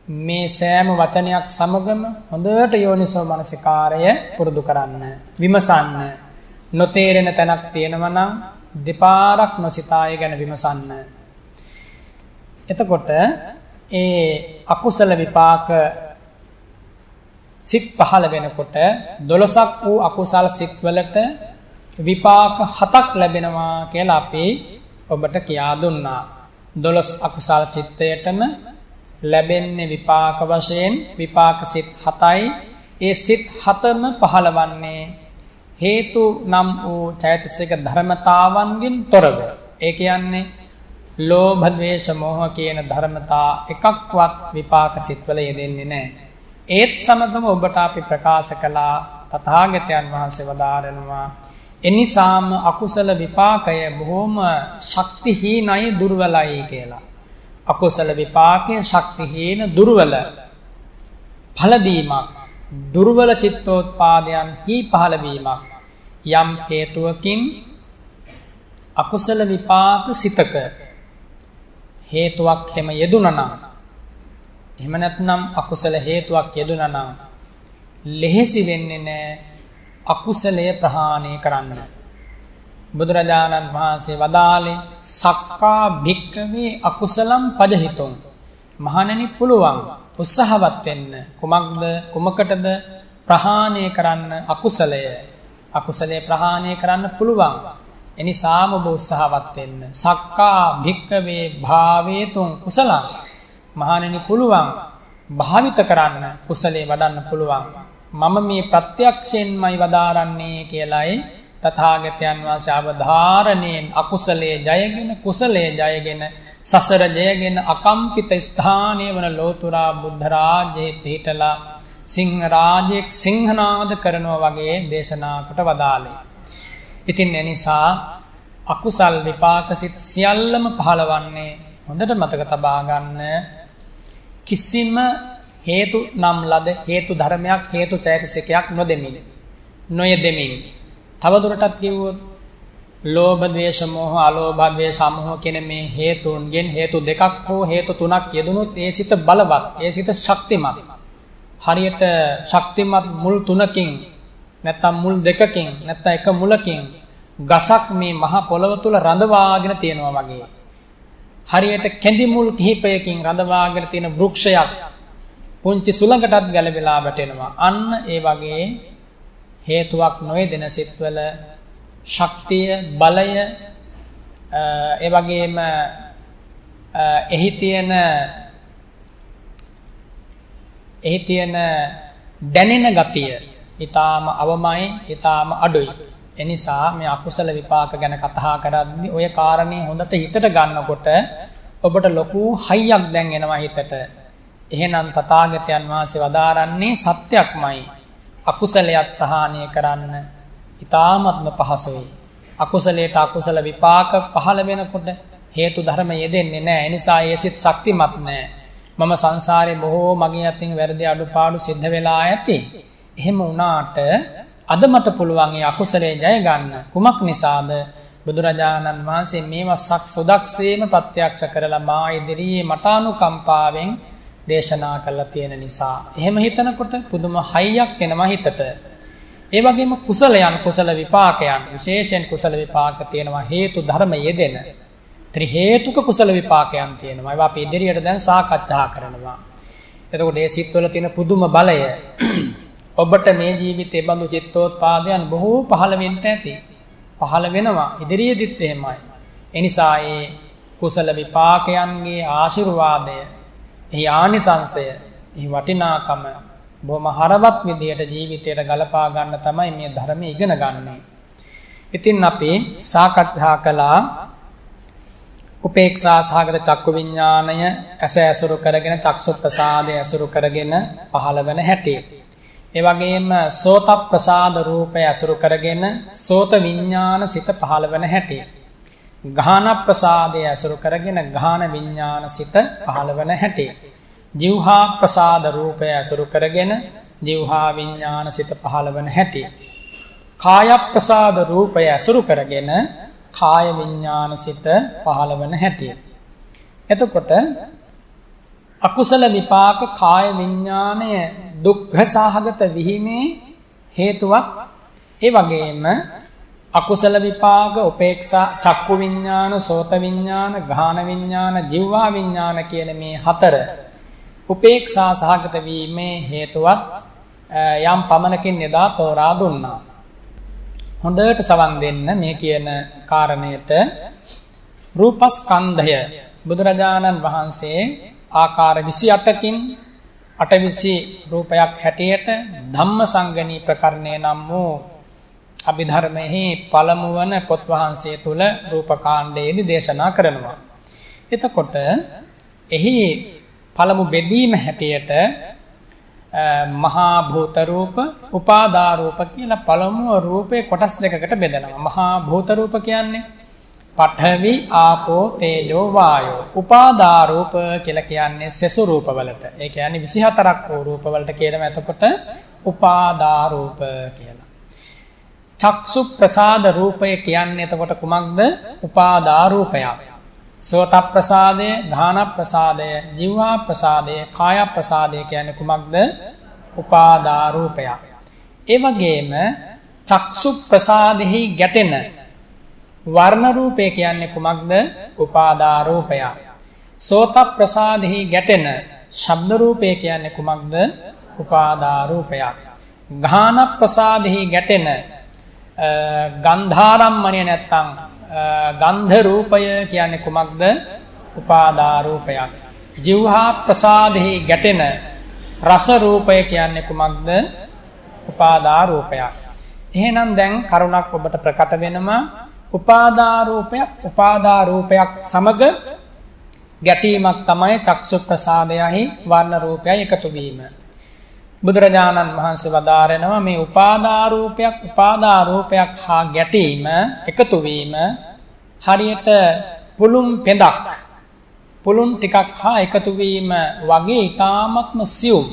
මේ සෑම වචනයක් සමගම හොඳට යෝනිසෝ මනසිකාරය පුරුදු කරන්න, විමසන්න. නොතේරෙන තැනක් තියෙනවා නම් දෙපාරක් නොසිතාය ගැන විමසන්න. එතකොට ඒ අකුසල විපාක සිත් පහළ වෙනකොට 12ක් වූ අකුසල සිත් වලට විපාක 7ක් ලැබෙනවා කියලා අපි ඔබට කියා දුන්නා. 12 අකුසල චිත්තයටම ලැබෙන්නේ විපාක වශයෙන් විපාක සිත් 7යි. ඒ සිත් 7ම පහළවන්නේ හේතු නම් වූ චෛතසික ධර්මතාවන්ගෙන් තොරව. ඒ කියන්නේ ලෝභ ද්වේෂ මෝහ කියන ධර්මතා එකක්වත් විපාක සිත්වල යෙදෙන්නේ නැහැ. ඒත් සමගම ඔබට අපි ප්‍රකාශ කළා තථාගතයන් වහන්සේ වදාරනවා එනිසාම අකුසල විපාකය බොහොම ශක්තිහීනයි දුර්වලයි කියලා. අකුසල විපාකයේ ශක්තිහීන දුර්වල ඵලදීමක්, දුර්වල චිත්තෝත්පාදයන් හි පහළ වීමක්. යම් හේතුවකින් අකුසල විපාක සිතක හේතුවක් හැම යෙදුණා නම්, එහෙම නැත්නම් අකුසල හේතුවක් යෙදුණා නම් ලෙහෙසි වෙන්නේ නැහැ අකුසලය ප්‍රහාණය කරන්න. බුදුරජාණන් වහන්සේ වදාළේ සක්කා භික්කවේ අකුසලම් පජහිතුම්. මහණෙනි පුළුවන් උත්සාහවත් වෙන්න. කුමක්ද කුමකටද? ප්‍රහාණය කරන්න අකුසලය. අකුසලය ප්‍රහාණය කරන්න පුළුවන්. එනිසාම ඔබ උත්සාහවත් වෙන්න. සක්කා භික්කවේ භාවේතුම් කුසලං. මහණෙනි පුළුවන් භාවිත කරන්න, කුසලේ වඩන්න පුළුවන්. මම මේ ප්‍රත්‍යක්ෂයෙන්මයි වදාරන්නේ කියලායි තථාගතයන් වහන්සේ අවධාරණයෙන් අකුසලයේ ජයගෙන කුසලයේ ජයගෙන සසර ජයගෙන අකම්පිත ස්ථානයේ වන ලෝතුරා බුද්ධ රාජ්‍යයේ පිහිටලා සිංහ රාජෙක් සිංහනාද කරනවා වගේ දේශනා කොට වදාළේ. ඉතින් එනිසා අකුසල් විපාක සිත් සියල්ලම පහළවන්නේ හොඳට මතක තබා ගන්න කිසිම හේතු නම් ලද හේතු ධර්මයක් හේතු චෛතසිකයක් නොයෙදෙමින් තවදුරටත් කිව්වොත් ලෝභ ද්වේෂ මෝහ අලෝභ ද්වේෂ සමෝහ කියන මේ හේතුන්ගෙන් හේතු දෙකක් හෝ හේතු තුනක් යෙදුනොත් ඒ සිත බලවත්, ඒ සිත ශක්තිමත්. හරියට ශක්තිමත් මුල් තුනකින් නැත්නම් මුල් දෙකකින් නැත්නම් එක මුලකින් ගසක් මේ මහ පොළව තුල රඳවාගෙන තියෙනවා වගේ. හරියට කැඳි මුල් කිහිපයකින් රඳවාගෙන තියෙන වෘක්ෂයක් පුංචි සුළඟටත් ගැලවිලා වැටෙනවා. අන්න ඒ වගේ හේතුවක් නොයෙදෙන සිත්වල ශක්තිය, බලය, ඒ වගේම එහි තියෙන දැනෙන ගතිය ඊටාම අවමයි, ඊටාම අඩුයි. එනිසා මේ අකුසල විපාක ගැන කතා කරද්දී ඔය කාරණේ හොඳට හිතට ගන්නකොට ඔබට ලොකු හයියක් දැන් එනවා හිතට. එහෙනම් තථාගතයන් වහන්සේ වදාරන්නේ සත්‍යක්මයි. අකුසලයක් ප්‍රහාණය කරන්න ඊ타ත්ම පහසුයි. අකුසලයට අකුසල විපාක පහළ වෙනකොට හේතු ධර්ම යෙදෙන්නේ නැහැ. ඒ නිසා ඒ සිත් ශක්තිමත් නැහැ. මම සංසාරේ බොහෝ මගේ අතින් වැරදි අඩුපාඩු සිද්ධ වෙලා ඇති. එහෙම වුණාට අද මට පුළුවන් ඒ අකුසලයේ ජය ගන්න. කුමක් නිසාද? බුදුරජාණන් වහන්සේ මේවා සොදක්සේම ප්‍රත්‍යක්ෂ කරලා මා ඉදිරියේ මට අනුකම්පාවෙන් දේශනා කළා තියෙන නිසා. එහෙම හිතනකොට පුදුම හයියක් එනවා හිතට. ඒ වගේම කුසලයන්, කුසල විපාකයන්, විශේෂයෙන් කුසල විපාක තියෙනවා හේතු ධර්ම යෙදෙන. ත්‍රි හේතුක කුසල විපාකයන් තියෙනවා. ඒවා අපි ඉදිරියට දැන් සාකච්ඡා කරනවා. එතකොට මේ සිත්වල තියෙන පුදුම බලය ඔබට මේ ජීවිතේ බඳු චිත්තෝත්පාදයන් බොහෝ පහළ වෙන්න ඇති. පහළ වෙනවා ඉදිරියේදීත් එහෙමයි. එනිසා ඒ කුසල විපාකයන්ගේ ආශිර්වාදය, එහි ආනිසංසය, එහි වටිනාකම බොහොම හරවත් විදියට ජීවිතයට ගලපා ගන්න තමයි මේ ධර්මයේ ඉගෙන ගන්නෙ. ඉතින් අපි සාකච්ඡා කළා උපේක්ෂා සහගත චක්කු විඥාණය ඇස ඇසුරු කරගෙන චක්සු ප්‍රසාදය ඇසුරු කරගෙන පහළ වෙන හැටි. ඒ වගේම සෝත ප්‍රසාද රූපය ඇසුරු කරගෙන සෝත විඥාන සිත පහළ වෙන හැටි. ගාහන ප්‍රසාදය ඇසුරු කරගෙන ගාහන විඥාන සිත පහළ වෙන හැටි. જીවහා ප්‍රසාද රූපය ඇසුරු කරගෙන જીවහා විඥාන සිත පහළ වෙන හැටි. කාය ප්‍රසාද රූපය ඇසුරු කරගෙන කාය විඥාන සිත පහළ වෙන හැටි. එතකොට අකුසල විපාක කාය විඥානය දුක්ඛ සහගත වීමේ හේතුවක්. ඒ වගේම අකුසල විපාක උපේක්ෂා චක්කු විඥාන සෝත විඥාන ගාහන විඥාන જીවහා විඥාන කියන මේ හතර උපේක්ෂා සහගත වීමේ හේතුවක් යම් පමණකින් එදා තෝරා දුන්නා. හොඳට සවන් දෙන්න මේ කියන කාරණයට. රූපස්කන්ධය බුදුරජාණන් වහන්සේ ආකාර 28කින් 820 රූපයක් හැටියට ධම්මසංගණී ප්‍රකරණය නම් වූ අභිධර්මයේ පළමු වන පොත් වහන්සේ තුල රූපකාණ්ඩයේදී දේශනා කරනවා. එතකොට එහි පළමු බෙදීම හැටියට මහා භූත රූප උපාදා රූප කියලා පළමුව රූපේ කොටස් දෙකකට බෙදනවා. මහා භූත රූප කියන්නේ පඨවි ආපෝ තේජෝ වායෝ. උපාදා රූප කියලා කියන්නේ සෙසු රූප වලට. ඒ කියන්නේ 24ක් වූ රූප වලට කියනවා. එතකොට උපාදා රූප කියලා. චක්සු ප්‍රසාද රූපය කියන්නේ එතකොට කුමක්ද? උපාදා රූපයක්. සෝත ප්‍රසාදය, ධාන ප්‍රසාදය, જીවහා ප්‍රසාදය, කාය ප්‍රසාදය කියන්නේ කුමක්ද? උපාදා රූපයක්. ඒ වගේම චක්සු ප්‍රසාදෙහි ගැටෙන වර්ණ රූපය කියන්නේ කුමක්ද? උපාදා රූපයක්. සෝත ප්‍රසාදෙහි ගැටෙන ශබ්ද රූපය කියන්නේ කුමක්ද? උපාදා රූපයක්. ගාහන ප්‍රසාදෙහි ගැටෙන ගන්ධාරම්මණය නැත්තම් ගන්ධ රූපය කියන්නේ කුමක්ද? උපාදා රූපයක්. જીවහා ප්‍රසාදෙහි ගැටෙන රස රූපය කියන්නේ කුමක්ද? උපාදා රූපයක්. එහෙනම් දැන් කරුණක් ඔබට ප්‍රකට වෙනවා. උපාදා රූපයක් සමග ගැටීමක් තමයි චක්සු ප්‍රසාදයයි වර්ණ රූපයයි එකතු වීම. බුදුරජාණන් වහන්සේ වදාරනවා මේ උපාදා රූපයක් හා ගැටීම එකතු වීම හරියට පුළුන් ටිකක් හා එකතු වීම වගේ ඊ타ත්ම සියුම්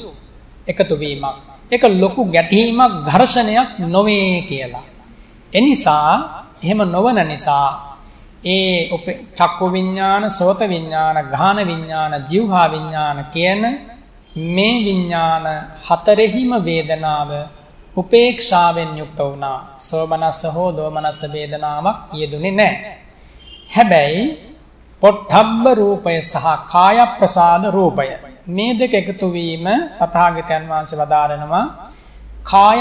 එකතු වීමක්. ඒක ලොකු ගැටීමක් ඝර්ෂණයක් නොවේ කියලා. එනිසා එහෙම නොවන නිසා ඒ චක්කු විඥාන, සෝත විඥාන, ගාහන විඥාන, જીවහා විඥාන කියන මේ විඥාන හතරෙහිම වේදනාව උපේක්ෂාවෙන් යුක්ත වුණා. සෝමනස්ස හෝ දෝමනස්ස වේදනාවක් යෙදුනේ නැහැ. හැබැයි පොට්ටබ්බ රූපය සහ කාය ප්‍රසාද රූපය මේ දෙක එකතු වීම තථාගතයන් වහන්සේ වදාරනවා කාය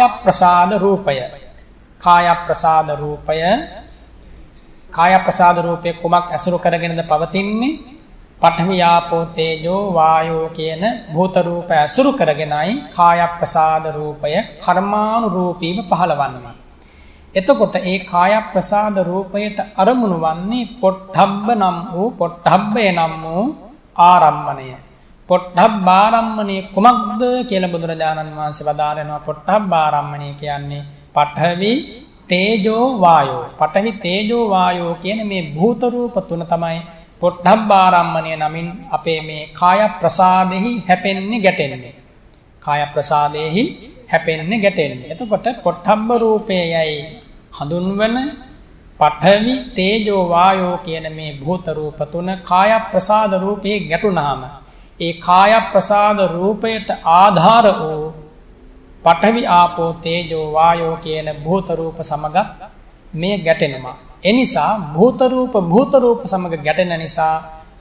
ප්‍රසාද රූපය කුමක් ඇසුරු කරගෙනද පවතින්නේ? පඨවි ආපෝ තේජෝ වායෝ කියන භූත රූප ඇසුරු කරගෙනයි කාය ප්‍රසාද රූපය කර්මානුරූපීව පහළවන්නේ. එතකොට ඒ කාය ප්‍රසාද රූපයට අරමුණු වන්නේ පොට්ටබ්බය නම් වූ ආරම්මණය. පොට්ටබ්බාරම්මණය කුමක්ද කියලා බුදුරජාණන් වහන්සේ වදාරනවා. පොට්ටබ්බාරම්මණය කියන්නේ පඨවි තේජෝ වායෝ. පඨවි තේජෝ වායෝ කියන මේ භූත රූප තුන තමයි පොට්ටබ්බාරම්මණය නමින් අපේ මේ කාය ප්‍රසාදෙහි හැපෙන්නේ ගැටෙන්නේ. කාය ප්‍රසාදෙහි හැපෙන්නේ ගැටෙන්නේ. එතකොට පොට්ටබ්බ රූපයයි හඳුන්වන පඨවි තේජෝ වායෝ කියන මේ භූත රූප තුන කාය ප්‍රසාද රූපේ ගැටුණාම ඒ කාය ප්‍රසාද රූපයට ආධාර වූ පඨවි ආපෝ තේජෝ වායෝ කියන භූත රූප සමග මේ ගැටෙනවා. එනිසා භූත රූප සමග ගැටෙන නිසා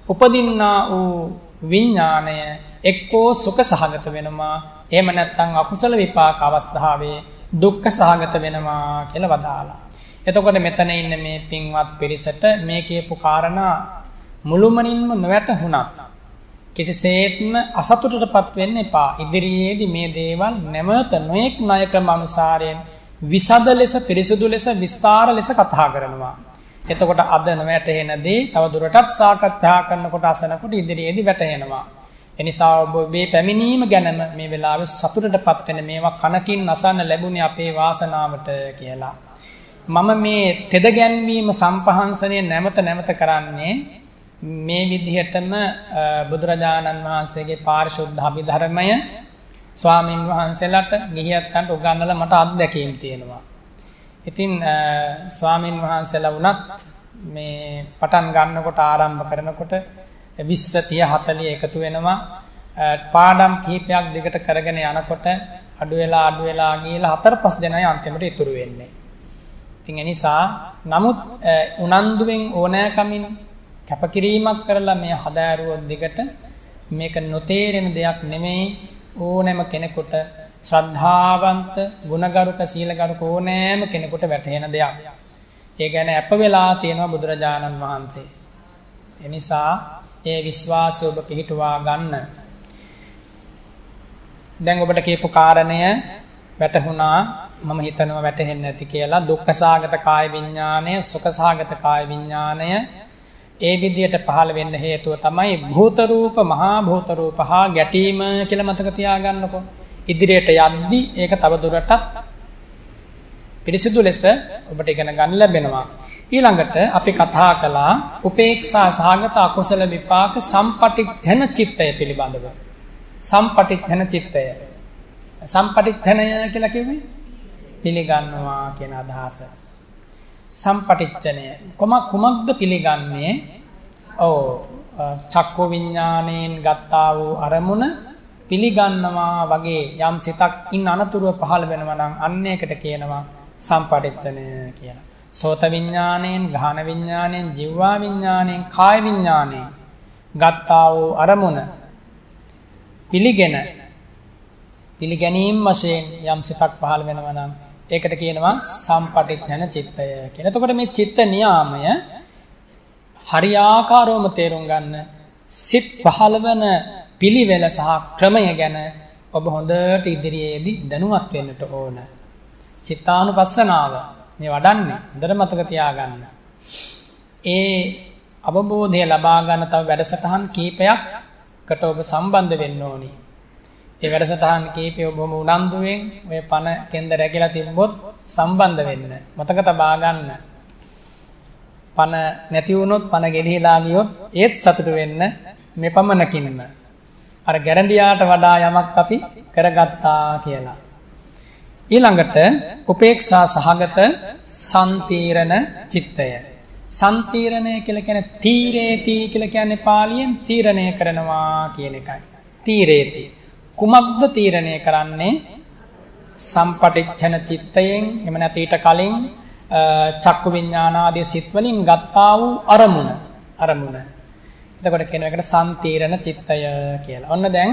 උපදින්නා වූ විඥාණය එක්කෝ සුඛ සහගත වෙනවා. එහෙම නැත්නම් අකුසල විපාක අවස්ථාවේ දුක්ඛ සහගත වෙනවා කියලා වදාලා. එතකොට මෙතන ඉන්න මේ පින්වත් පිරිසට මේ කියපු කාරණා මුළුමනින්ම නොවැටහුණත් කිසිසේත්ම අසතුටටපත් වෙන්න එපා. ඉදිරියේදී මේ දේවල් නැවත නොඑක් ණය ක්‍රම අනුසාරයෙන් විසද ලෙස පිරිසුදු ලෙස විස්තර ලෙස කතා කරනවා. එතකොට අද නොවැටහෙන දේ තව දුරටත් සාකච්ඡා කරනකොට අසනකොට ඉදිරියේදී වැටහෙනවා. එනිසා ඔබ මේ පැමිණීම ගැනම මේ වෙලාවේ සතුටටපත් වෙන මේවා කනකින් අසන්න ලැබුණේ අපේ වාසනාවට කියලා. මම මේ තෙද ගැන්වීම සම්පහන්සනය නැවත කරන්නේ මේ විදිහටම බුදුරජාණන් වහන්සේගේ පාරිශුද්ධ අභිධර්මය ස්වාමින් වහන්සේලාට ගිහියන්ට උගන්වලා මට අත්දැකීම් තියෙනවා. ඉතින් ස්වාමින් වහන්සේලා වුණත් මේ පටන් ගන්නකොට ආරම්භ කරනකොට 20 30 40 එකතු වෙනවා. පාඩම් කිහිපයක් දිගට කරගෙන යනකොට අඩු වෙලා ගිහලා 4-5 දෙනයි අන්තිමට ඉතුරු වෙන්නේ. ඉතින් ඒ නිසා නමුත් උනන්දුවෙන් ඕනෑකමින් කැපකිරීමක් කරලා මේ හදාරුවොත් දිගට මේක නොතේරෙන දෙයක් නෙමෙයි. ඕනෑම කෙනෙකුට ශ්‍රද්ධාවන්ත ගුණගරුක සීලගරුක ඕනෑම කෙනෙකුට වැටහෙන දෙයක්. ඒ ගැන අප වෙලා තියෙනවා බුදුරජාණන් වහන්සේ. ඒ නිසා ඒ විශ්වාසය ඔබ පිහිටුවා ගන්න. දැන් ඔබට කියපු කාරණය වැටහුණා. මම හිතනවා වැටහෙන්නේ නැති කියලා. දුක්ඛසහගත කාය විඥානය, සුඛසහගත කාය විඥානය ඒ විදියට පහළ වෙන්න හේතුව තමයි භූත රූප, මහා භූත රූප හා ගැටීම කියලා මතක තියාගන්නකො. ඉදිරියට යද්දී ඒක තව දුරටත් පිරිසිදු ලෙස ඔබට ඉගෙන ගන්න ලැබෙනවා. ඊළඟට අපි කතා කළා උපේක්ෂා සහගත අකුසල විපාක සම්පටිච්ඡන චිත්තය පිළිබඳව. සම්පටිච්ඡන චිත්තය. සම්පටිච්ඡනය කියලා කිව්වේ පිළිගන්නවා කියන අදහස. සම්පටිච්ඡනය කුමක්ද පිළිගන්නේ? චක්කු විඥාණයෙන් ගත්තා වූ අරමුණ පිළිගන්නවා වගේ යම් සිතක් ඉන් අනතුරුව පහළ වෙනවා නම් අන්න ඒකට කියනවා සම්පටිච්ඡනය කියලා. සෝත විඥාණයෙන්, ගාහන විඥාණයෙන්, ජීවා විඥාණයෙන්, කාය විඥාණයෙන් ගත්තා වූ අරමුණ පිළිගැනීම වශයෙන් යම් සිතක් පහළ වෙනවා නම් ඒකට කියනවා සම්පටිච්ඡන චිත්තය කියලා. එතකොට මේ චිත්ත නියාමය හරියාකාරවම තේරුම් ගන්න සිත් පහළවන පිළිවෙල සහ ක්‍රමය ගැන ඔබ හොඳට ඉදිරියේදී දැනුවත් වෙන්නට ඕන. චිත්තානුපස්සනාව මේ වඩන්නේ හොඳට මතක තියාගන්න. ඒ අවබෝධය ලබා ගන්න තව වැඩසටහන් කීපයක්කට ඔබ සම්බන්ධ වෙන්න ඕනි. ඒ වැඩසටහන් කීපය ඔබම උනන්දුවෙන් ඔය පණ කෙන්ද රැකිලා තිබ්බොත් සම්බන්ධ වෙන්න. මතක තබා ගන්න. පණ නැති වුණොත් පණ ගෙලිහිලා ගියොත් ඒත් සතුටු වෙන්න මෙපමණකින්ම. අර ගැරන්ඩියාට වඩා යමක් අපි කරගත්තා කියලා. ඊළඟට උපේක්ෂා සහගත සම්තීරණ චිත්තය. සම්තීරණය කියලා කියන්නේ තීරේති කියලා කියන්නේ පාලියෙන් තීරණය කරනවා කියන එකයි. තීරේති කුමක්ද තීරණය කරන්නේ? සම්පටිච්ඡන චිත්තයෙන් එම නැති ඊට කලින් චක්කු විඥානාදී සිත් වලින් ගත්තා වූ අරමුණ. එතකොට කියන එකට සම්තීරණ චිත්තය කියලා. ඔන්න දැන්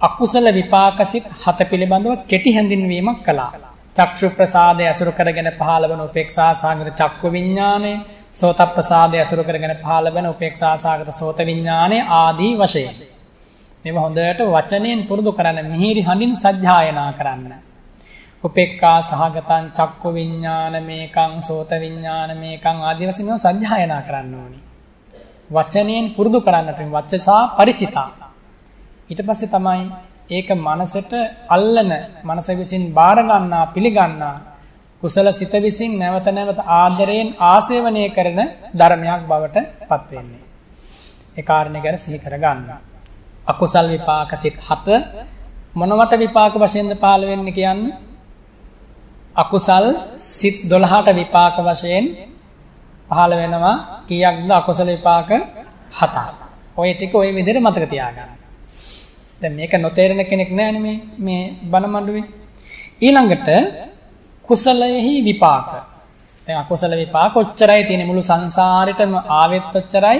අකුසල විපාක සිත් 7 පිළිබඳව කෙටි හැඳින්වීමක් කළා. චක්ෂු ප්‍රසාදය අසුරු කරගෙන පහළ වන උපේක්ෂා සාගත චක්කු විඥානය, සෝත ප්‍රසාදය අසුරු කරගෙන පහළ වන උපේක්ෂා සාගත සෝත විඥානය ආදී වශයෙන්. මේව හොඳට වචනයෙන් පුරුදු කරන්න, මිහිරි හඬින් සජ්ජායනා කරන්න. උපේක්ඛා සහගතං චක්කු විඥාන මේකං සෝත විඥාන මේකං ආදී වශයෙන් මේව සජ්ජායනා කරන්න ඕනි. වචනයෙන් පුරුදු කරන්නට වචසා පරිචිතා. ඊට පස්සේ තමයි ඒක මනසට අල්ලන, මනස විසින් බාර ගන්නා, පිළිගන්නා කුසල සිත විසින් නැවත නැවත ආදරයෙන් ආසේවනය කරන ධර්මයක් බවට පත් වෙන්නේ. ඒ කාරණේ ගැන සිහි කර ගන්න. අකුසල් විපාක සිත් 7 මොනවට විපාක වශයෙන්ද පහළ වෙන්නේ කියන්නේ? අකුසල් සිත් 12ට විපාක වශයෙන් පහළ වෙනවා. කීයක්ද අකුසල විපාක? 7ක්. ඔය ටික ඔය විදිහට මතක තියාගන්න. දැන් මේක නොතේරෙන කෙනෙක් නැහැ මේ බණ මඬුවේ. ඊළඟට කුසලයෙහි විපාක. දැන් අකුසල විපාක ඔච්චරයි තියෙන්නේ, මුළු සංසාරෙටම ආවෙත් ඔච්චරයි,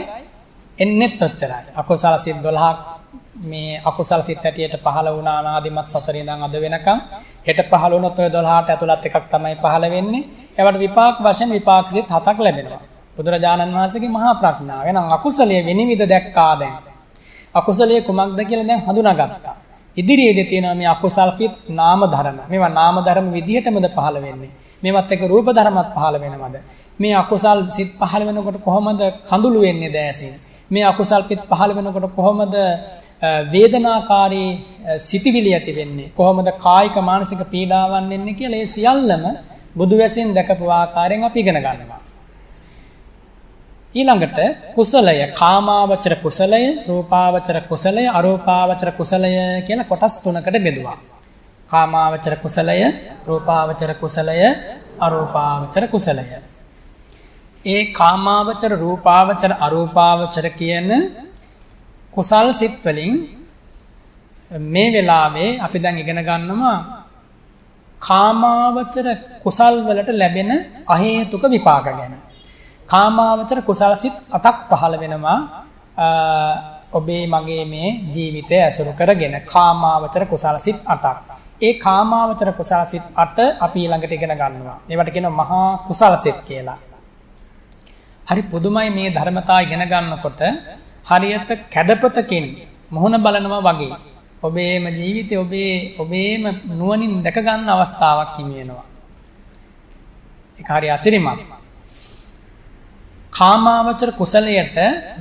එන්නෙත් ඔච්චරයි. අකුසල සිත් 12ක් මේ අකුසල සිත් ඇටියට පහළ වුණා ආනාදිමත් සසරේ ඉඳන් අද වෙනකම්. හෙට පහළ වුණොත් ඔය 12ට ඇතුළත් එකක් තමයි පහළ වෙන්නේ. ඒවට විපාක වශයෙන් විපාක සිත් 7ක් ලැබෙනවා. බුදුරජාණන් වහන්සේගේ මහා ප්‍රඥාව. එහෙනම් අකුසලයේ විනිවිද දැක්කා දැන්. අකුසලයේ කුමක්ද කියලා දැන් හඳුනාගත්තා. ඉදිරියේදී තියෙනවා මේ අකුසල් කිත් නාම ධර්ම. මේවා නාම ධර්ම විදිහටමද පහළ වෙන්නේ. මේවත් එක්ක රූප ධර්මත් පහළ වෙනවද? මේ අකුසල් සිත් පහළ වෙනකොට කොහොමද කඳුළු වෙන්නේ දැසින්? මේ අකුසල් පිට පහළ වෙනකොට කොහොමද වේදනාකාරී සිතිවිලි ඇති වෙන්නේ? කොහොමද කායික මානසික පීඩාවන් එන්නේ කියලා ඒ සියල්ලම බුදු වැසෙන් දැකපු ආකාරයෙන් අපි ඉගෙන ගන්නවා. ඊළඟට කුසලය, කාමාවචර කුසලය, රූපාවචර කුසලය, අරූපාවචර කුසලය කියලා කොටස් තුනකට බෙදුවා. කාමාවචර කුසලය, රූපාවචර කුසලය, අරූපාවචර කුසලය. ඒ කාමාවචර, රූපාවචර, අරූපාවචර කියන කුසල් සිත් වලින් මේ වෙලාවේ අපි දැන් ඉගෙන ගන්නවා කාමාවචර කුසල් වලට ලැබෙන අහේතුක විපාක ගැන. කාමාවචර කුසල් සිත් 8ක් පහළ වෙනවා ඔබේ මගේ මේ ජීවිතය ඇසුරු කරගෙන. කාමාවචර කුසල් සිත් 8ක්. ඒ කාමාවචර කුසල් සිත් 8 අපි ළඟට ඉගෙන ගන්නවා. ඒවට කියනවා මහා කුසල් සිත් කියලා. හරි පුදුමයි මේ ධර්මතා ඉගෙන ගන්නකොට හරියට කැඩපතකින් මොහොන බලනවා වගේ ඔබේම ජීවිතේ ඔබේම නුවණින් දැක ගන්න අවස්ථාවක් හිමි වෙනවා. ඒක හරි අසිරිමත්. කාමාවචර කුසලයට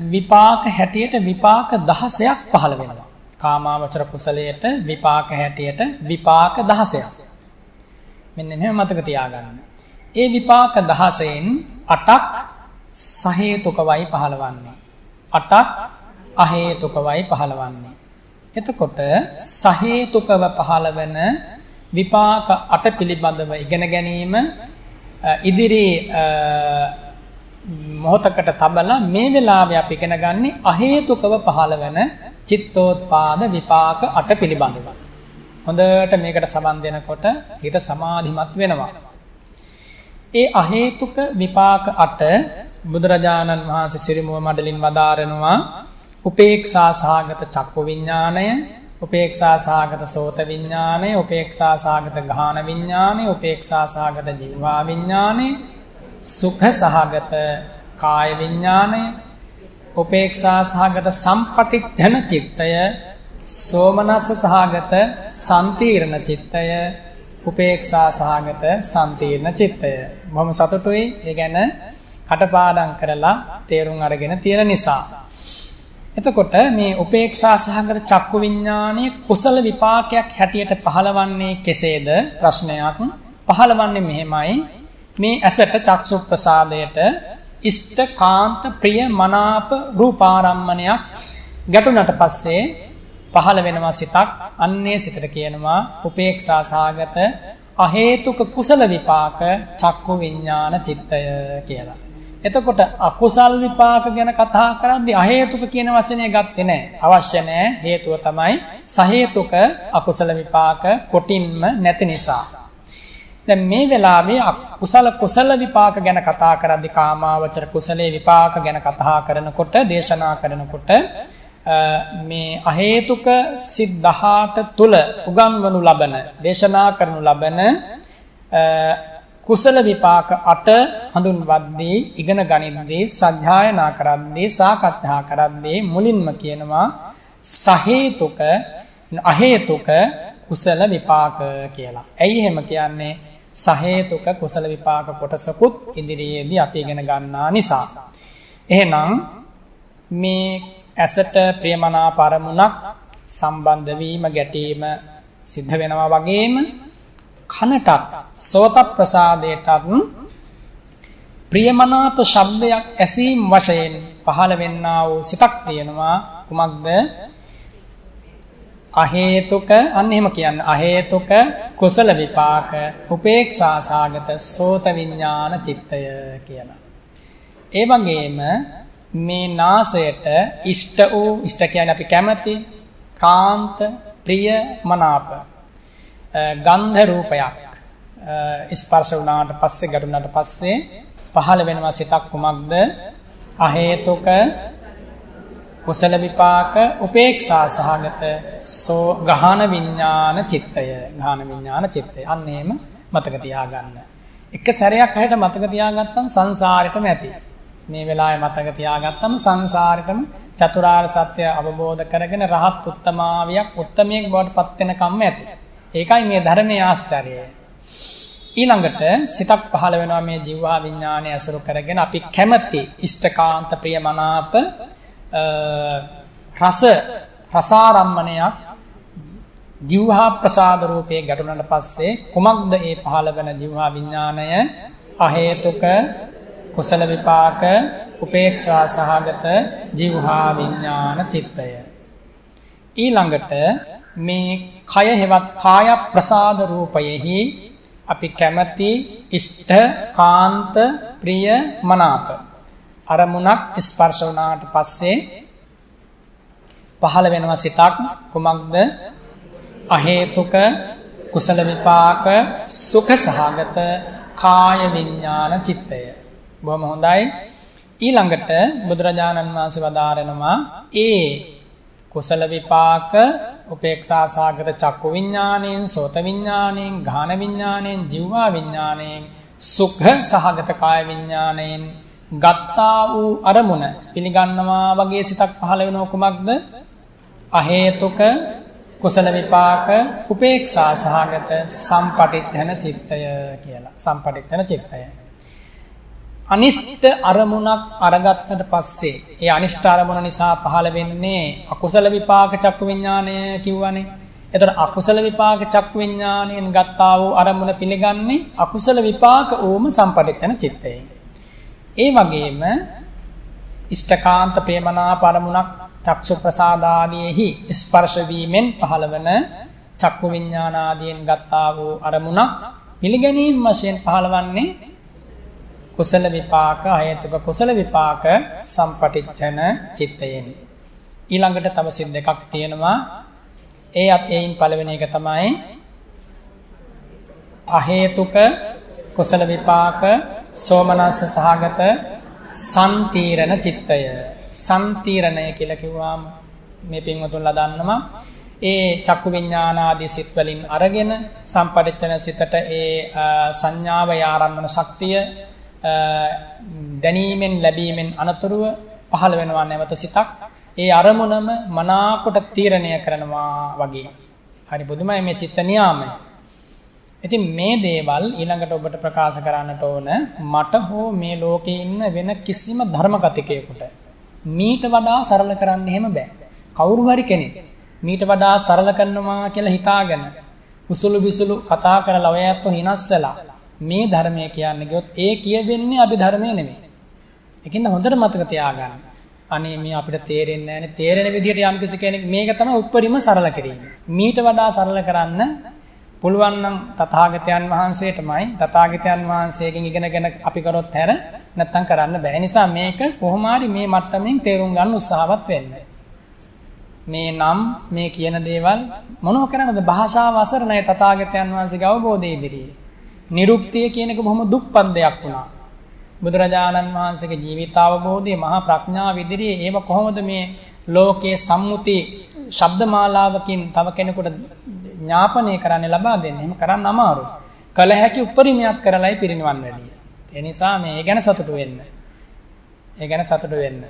විපාක හැටියට විපාක 16ක් පහළ වෙනවා. කාමාවචර කුසලයට විපාක හැටියට විපාක 16ක්. මෙන්න මෙහෙම මතක තියාගන්න. ඒ විපාක 16න් 8ක් සහේතුකවයි පහළවන්නේ. 8ක් අහේතුකවයි පහළවන්නේ. එතකොට සහේතුකව පහළ වෙන විපාක 8 පිළිබඳව ඉගෙන ගැනීම ඉදිරි මොහොතකට තබලා මේ වෙලාවේ අපි ඉගෙන ගන්නේ අහේතුකව පහළ වෙන චිත්තෝත්පාද විපාක 8 පිළිබඳව. හොඳට මේකට සමන් දෙනකොට හිත සමාධිමත් වෙනවා. ඒ අහේතුක විපාක 8 බුදුරජාණන් වහන්සේ සිරිමුව මඩලින් වදාරනවා උපේක්ෂා සහගත චක්කු විඥාණය, උපේක්ෂා සහගත සෝත විඥාණය, උපේක්ෂා සහගත ගාහන විඥාණය, උපේක්ෂා සහගත ජීවා විඥාණය, සුඛ සහගත කාය විඥාණය, උපේක්ෂා සහගත සම්පටිච්ඡන චිත්තය, සෝමනස්ස සහගත සම්තිර්ණ චිත්තය, උපේක්ෂා සහගත සම්තිර්ණ චිත්තය. බොහොම සතුටුයි ඒ ගැන කටපාඩම් කරලා තේරුම් අරගෙන තියෙන නිසා. එතකොට මේ උපේක්ෂා සහගත චක්කු විඥානයේ කුසල විපාකයක් හැටියට පහළවන්නේ කෙසේද ප්‍රශ්නයක්. පහළවන්නේ මෙහෙමයි. මේ ඇසට චක්සු ප්‍රසාදයට ඉෂ්ඨ කාන්ත ප්‍රිය මනාප රූපාරම්මණයක් ගැටුණට පස්සේ පහළ වෙනවා සිතක්. අන්නේ සිතට කියනවා උපේක්ෂා සහගත අහේතුක කුසල විපාක චක්කු විඥාන චිත්තය කියලා. එතකොට අකුසල් විපාක ගැන කතා කරද්දී අහේතුක කියන වචනය ගත්තේ නැහැ. අවශ්‍ය නැහැ. හේතුව තමයි සහේතුක අකුසල විපාක කොටින්ම නැති නිසා. දැන් මේ වෙලාවේ කුසල විපාක ගැන කතා කරද්දී කාමාවචර කුසලයේ විපාක ගැන කතා කරනකොට දේශනා කරනකොට මේ අහේතුක සිත් 18 තුල උගන්වනු ලබන දේශනා කරනු ලබන කුසල විපාක 8 හඳුන්වද්දී ඉගෙන ගනිද්දී සත්‍යයනා කරද්දී සාකච්ඡා කරද්දී මුලින්ම කියනවා සහේතුක අහේතුක කුසල විපාක කියලා. ඇයි එහෙම කියන්නේ? සහේතුක කුසල විපාක කොටසකුත් ඉදිරියේදී අපි ඉගෙන ගන්නා නිසා. එහෙනම් මේ ඇසට ප්‍රියමනාප අරමුණක් සම්බන්ධ වීම ගැටීම සිද්ධ වෙනවා වගේම කනටත් සෝත ප්‍රසාදයටත් ප්‍රියමනාප ශබ්දයක් ඇසීම වශයෙන් පහළ වෙන්නා වූ සිතක් තියෙනවා. කුමක්ද? අහේතුක අන්න එහෙම කියන්නේ අහේතුක කුසල විපාක උපේක්ෂා සාගත සෝත විඥාන චිත්තය කියලා. ඒ වගේම මේ නාසයට ඉෂ්ට වූ ඉෂ්ට කියන්නේ අපි කැමති කාන්ත ප්‍රිය මනාප ගන්ධ රූපයක් ස්පර්ශ වුණාට පස්සේ ගැටුණාට පස්සේ පහළ වෙනවා සිතක්. කුමක්ද? අහේතුක කුසල විපාක උපේක්ෂා සහගත ගාහන විඥාන චිත්තය. ගාහන විඥාන චිත්තය. අන්න එහෙම මතක තියාගන්න. එක සැරයක් හැට මතක තියාගත්තම සංසාරෙටම ඇති. මේ වෙලාවේ මතක තියාගත්තම සංසාරෙටම චතුරාර්ය සත්‍ය අවබෝධ කරගෙන රහත් උත්තමාවියක් උත්තමයෙක් බවට පත් වෙනකම්ම ඇති. ඒකයි මේ ධර්මයේ ආශ්චර්යය. ඊළඟට සිතක් පහළ වෙනවා මේ ජීවහා විඥානය ඇසුරු කරගෙන අපි කැමති ඉෂ්ඨකාන්ත ප්‍රියමනාප රසාරම්මණයක් ජීවහා ප්‍රසාද රූපේ ගැටුණාට පස්සේ කුමක්ද ඒ පහළ වෙන ජීවහා විඥානය? අහේතුක කුසල විපාක උපේක්ෂා සහගත ජීවහා විඥාන චිත්තය. ඊළඟට මේ කය හෙවත් කාය ප්‍රසාද රූපයෙහි අපි කැමති ඉෂ්ඨ කාන්ත ප්‍රිය මනාප අරමුණක් ස්පර්ශ වුණාට පස්සේ පහළ වෙනවා සිතක්. කුමක්ද? අහේතුක කුසල විපාක සුඛ සහගත කාය විඥාන චිත්තය. බොහොම හොඳයි. ඊළඟට බුදුරජාණන් වහන්සේ වදාරනවා ඒ කුසල විපාක උපේක්ෂා සහගත චක්කු විඥාණයෙන්, සෝත විඥාණයෙන්, ගාහන විඥාණයෙන්, ජීවා විඥාණයෙන්, සුඛ සහගත කාය විඥාණයෙන් ගත්තා වූ අරමුණ පිළිගන්නවා වගේ සිතක් පහළ වෙනව කුමක්ද? අහේතුක කුසල විපාක උපේක්ෂා සහගත සම්පටිච්ඡන චිත්තය කියලා. සම්පටිච්ඡන චිත්තය. අනිෂ්ඨ අරමුණක් අරගත්තට පස්සේ ඒ අනිෂ්ඨ අරමුණ නිසා පහළ වෙන්නේ අකුසල විපාක චක්කු විඥානය කිව්වනේ. එතකොට අකුසල විපාක චක්කු විඥානයෙන් ගත්තා වූ අරමුණ පිළිගන්නේ අකුසල විපාක ඕම සම්පටිච්ඡන චිත්තයෙන්. ඒ වගේම ඉෂ්ඨකාන්ත ප්‍රේමනාප අරමුණක් චක්ෂු ප්‍රසාදාදීෙහි ස්පර්ශ වීමෙන් පහළවන චක්කු විඥාන ආදීන් ගත්තා වූ අරමුණක් පිළිගැනීම වශයෙන් පහළවන්නේ කුසල විපාක අහේතුක කුසල විපාක සම්පටිච්ඡන චිත්තයෙන්. ඊළඟට තව සිත් දෙකක් තියෙනවා. ඒයින් පළවෙනි එක තමයි අහේතුක කුසල විපාක සෝමනස්ස සහගත සම්තීරණ චිත්තය. සම්තීරණය කියලා කිව්වාම මේ පින්වතුන්ලා දන්නවා ඒ චක්කු විඥාන ආදී සිත් වලින් අරගෙන සම්පටිච්ඡන සිතට ඒ සංඥාව ආරම්භන ශක්තිය දැනීමෙන් ලැබීමෙන් අනතුරුව පහළ වෙනවා නැවත සිතක්. ඒ අරමුණම මනාකොට තීරණය කරනවා වගේ. හරි බුදුමයි මේ චිත්ත නියාමය. ඉතින් මේ දේවල් ඊළඟට ඔබට ප්‍රකාශ කරන්නට ඕන මට හෝ මේ ලෝකේ ඉන්න වෙන කිසිම ධර්ම කතිකයෙකුට මීට වඩා සරල කරන්න එහෙම බෑ. කවුරු හරි කෙනෙක් මීට වඩා සරල කරනවා කියලා හිතාගෙන උසුළු විසුළු කතා කරලා ඔයයන්ට හිනස්සලා මේ ධර්මය කියන්නේ ගියොත් ඒ කියවෙන්නේ අපි ධර්මයේ නෙමෙයි. ඒකින්ද හොඳට මතක තියාගන්න. අනේ මේ අපිට තේරෙන්නේ නැහැනේ. තේරෙන විදිහට යම් කිසි කෙනෙක් මේක තමයි උප්පරිම සරල කිරීම. මීට වඩා සරල කරන්න පුළුවන් නම් තථාගතයන් වහන්සේටමයි තථාගතයන් වහන්සේගෙන් ඉගෙනගෙන අපි කරොත් හැර නැත්තම් කරන්න බෑ. නිසා මේක කොහොම හරි මේ මට්ටමින් තේරුම් ගන්න උත්සාහවත් වෙන්න. මේ නම් මේ කියන දේවල් මොනව කරන්නද? භාෂාව අසරණයි තථාගතයන් වහන්සේගේ අවබෝධය ඉදිරියේ. නිරුක්තිය කියන එක බොහොම දුක්පත් දෙයක් වුණා. බුදුරජාණන් වහන්සේගේ ජීවිතාවබෝධයේ මහා ප්‍රඥාව ඉදිරියේ ඒව කොහොමද මේ ලෝකයේ සම්මුති ශබ්දමාලාවකින් තව කෙනෙකුට ඥාපනය කරන්න ලබා දෙන්නේ? එහෙම කරන්න අමාරුයි. කල හැකි උපරිමයක් කරලායි පිරිනිවන් වැඩි. ඒ නිසා මේ ගැන සතුටු වෙන්න. ඒ ගැන සතුටු වෙන්න.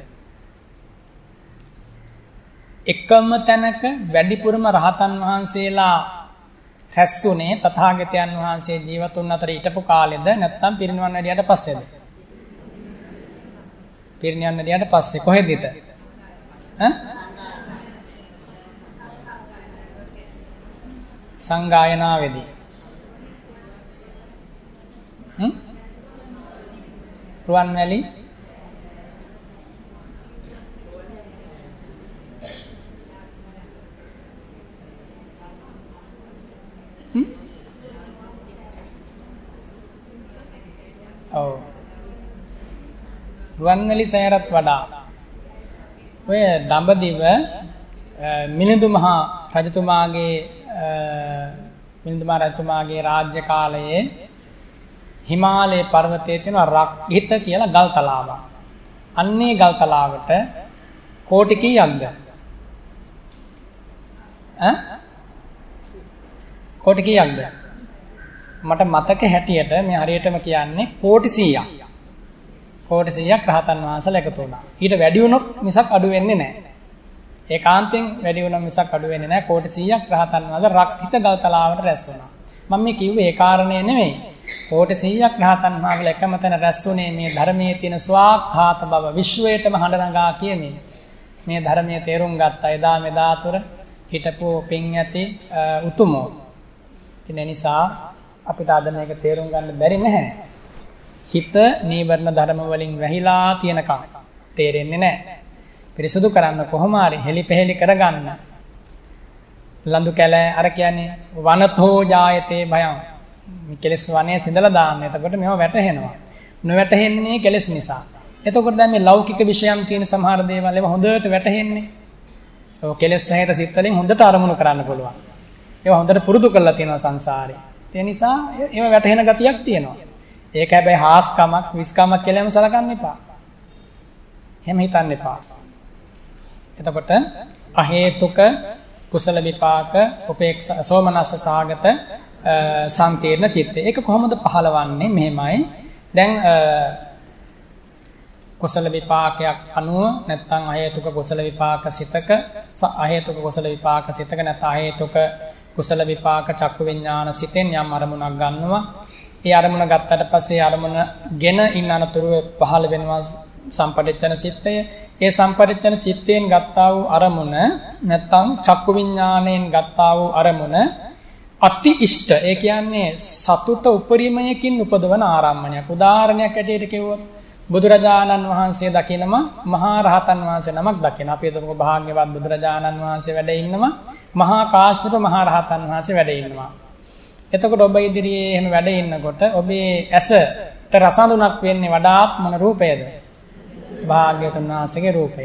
එකම තැනක වැඩිපුරම රහතන් වහන්සේලා හැස්සුනේ තථාගතයන් වහන්සේ ජීවතුන් අතර හිටපු කාලෙද නැත්නම් පිරිනිවන් වැඩියට පස්සේද? පිරිනිවන් වැඩියට පස්සේ. කොහෙදද? සංගායනාවේදී. රුවන්වැලි ඔව් රුවන්වැලි සෑරත් වඩා ඔය දඹදිව මිලිඳු මහ රජතුමාගේ රාජ්‍ය කාලයේ හිමාලය පර්වතයේ තියෙන රක්හිත කියලා ගල් තලාවක්. අන්නේ ගල් තලාවට කෝටි කීයක්ද? කෝටි කීයක්ද? මට මතක හැටියට මේ හරියටම කියන්නේ කෝටි 100ක්. කෝටි 100ක් රහතන් වහන්සේලා එකතු වුණා. ඊට වැඩි වුණොත් මිසක් අඩු වෙන්නේ නැහැ. ඒකාන්තයෙන් වැඩි වුණොත් මිසක් අඩු වෙන්නේ නැහැ. කෝටි 100ක් රහතන් වහන්සේලා රක්කිත ගල්තලාවට රැස් වුණා. මම මේ කිව්වේ ඒ කාරණේ නෙමෙයි. කෝටි 100ක් රහතන් වහන්සේලා එකම තැන රැස් වුණේ මේ ධර්මයේ තියෙන ස්වාක්ඛාත බව විශ්වයටම හඬ නගා කියමින්. මේ ධර්මයේ තේරුම් ගත්ත එදා මෙදා තුර හිටපු පින් ඇති උතුමෝ. ඒ නිසා අපිට අද මේක තේරුම් ගන්න බැරි නැහැ. හිත නීවරණ ධර්ම වලින් වැහිලා තියෙනකම් තේරෙන්නේ නැහැ. පිරිසුදු කරන්න කොහොම හරි හෙලිපෙහෙලි කරගන්න. ලඳු කැලෑ අර කියන්නේ වනතෝ ජායතේ භයං. කෙලස් වනේ සිඳලා දාන්න. එතකොට මේව වැටහෙනවා. නොවැටහෙන්නේ කෙලස් නිසා. එතකොට දැන් මේ ලෞකික විෂයන් තියෙන සමහර දේවල් ඒවා හොඳට වැටහෙන්නේ. ඔය කෙලස් සහිත සිත් වලින් හොඳට අරමුණු කරන්න පුළුවන්. ඒවා හොඳට පුරුදු කරලා තියෙනවා සංසාරේ. ඒ නිසා ඒව වැටහෙන ගතියක් තියෙනවා. ඒක හැබැයි හාස්කමක් විස්කමක් කියලාම සලකන්න එපා. එහෙම හිතන්න එපා. එතකොට අහේතුක කුසල විපාක උපේක්ෂා සෝමනස්ස සාගත සංකීර්ණ චිත්තය. ඒක කොහොමද පහළවන්නේ? මෙහෙමයි. දැන් කුසල විපාකයක් අනුව නැත්නම් අහේතුක කුසල විපාක සිතක අහේතුක කුසල විපාක සිතක නැත්නම් අහේතුක කුසල විපාක චක්කු විඥාන සිතෙන් යම් අරමුණක් ගන්නවා. ඒ අරමුණ ගත්තට පස්සේ අරමුණ ගෙන ඉන්න අනතුරු පහළ වෙනවා සම්පටිච්ඡන චිත්තය. ඒ සම්පටිච්ඡන චිත්තයෙන් ගත්තා වූ අරමුණ නැත්නම් චක්කු විඥාණයෙන් ගත්තා වූ අරමුණ අති ඉෂ්ට. ඒ කියන්නේ සතුට උපරිමයකින් උපදවන ආරම්මණයක්. උදාහරණයක් ඇටියට කිව්වොත් බුදුරජාණන් වහන්සේ දකිනම මහා රහතන් වහන්සේ නමක් දකින. අපි හිතමුකෝ භාග්‍යවත් බුදුරජාණන් වහන්සේ වැඩ ඉන්නවා. මහා කාශ්‍යප මහා රහතන් වහන්සේ වැඩ ඉන්නවා. එතකොට ඔබ ඉදිරියේ එහෙම වැඩ ඉන්නකොට ඔබේ ඇසට රසඳුනක් වෙන්නේ වඩාත් මොන රූපයද? භාග්‍යවතුන් වහන්සේගේ රූපය.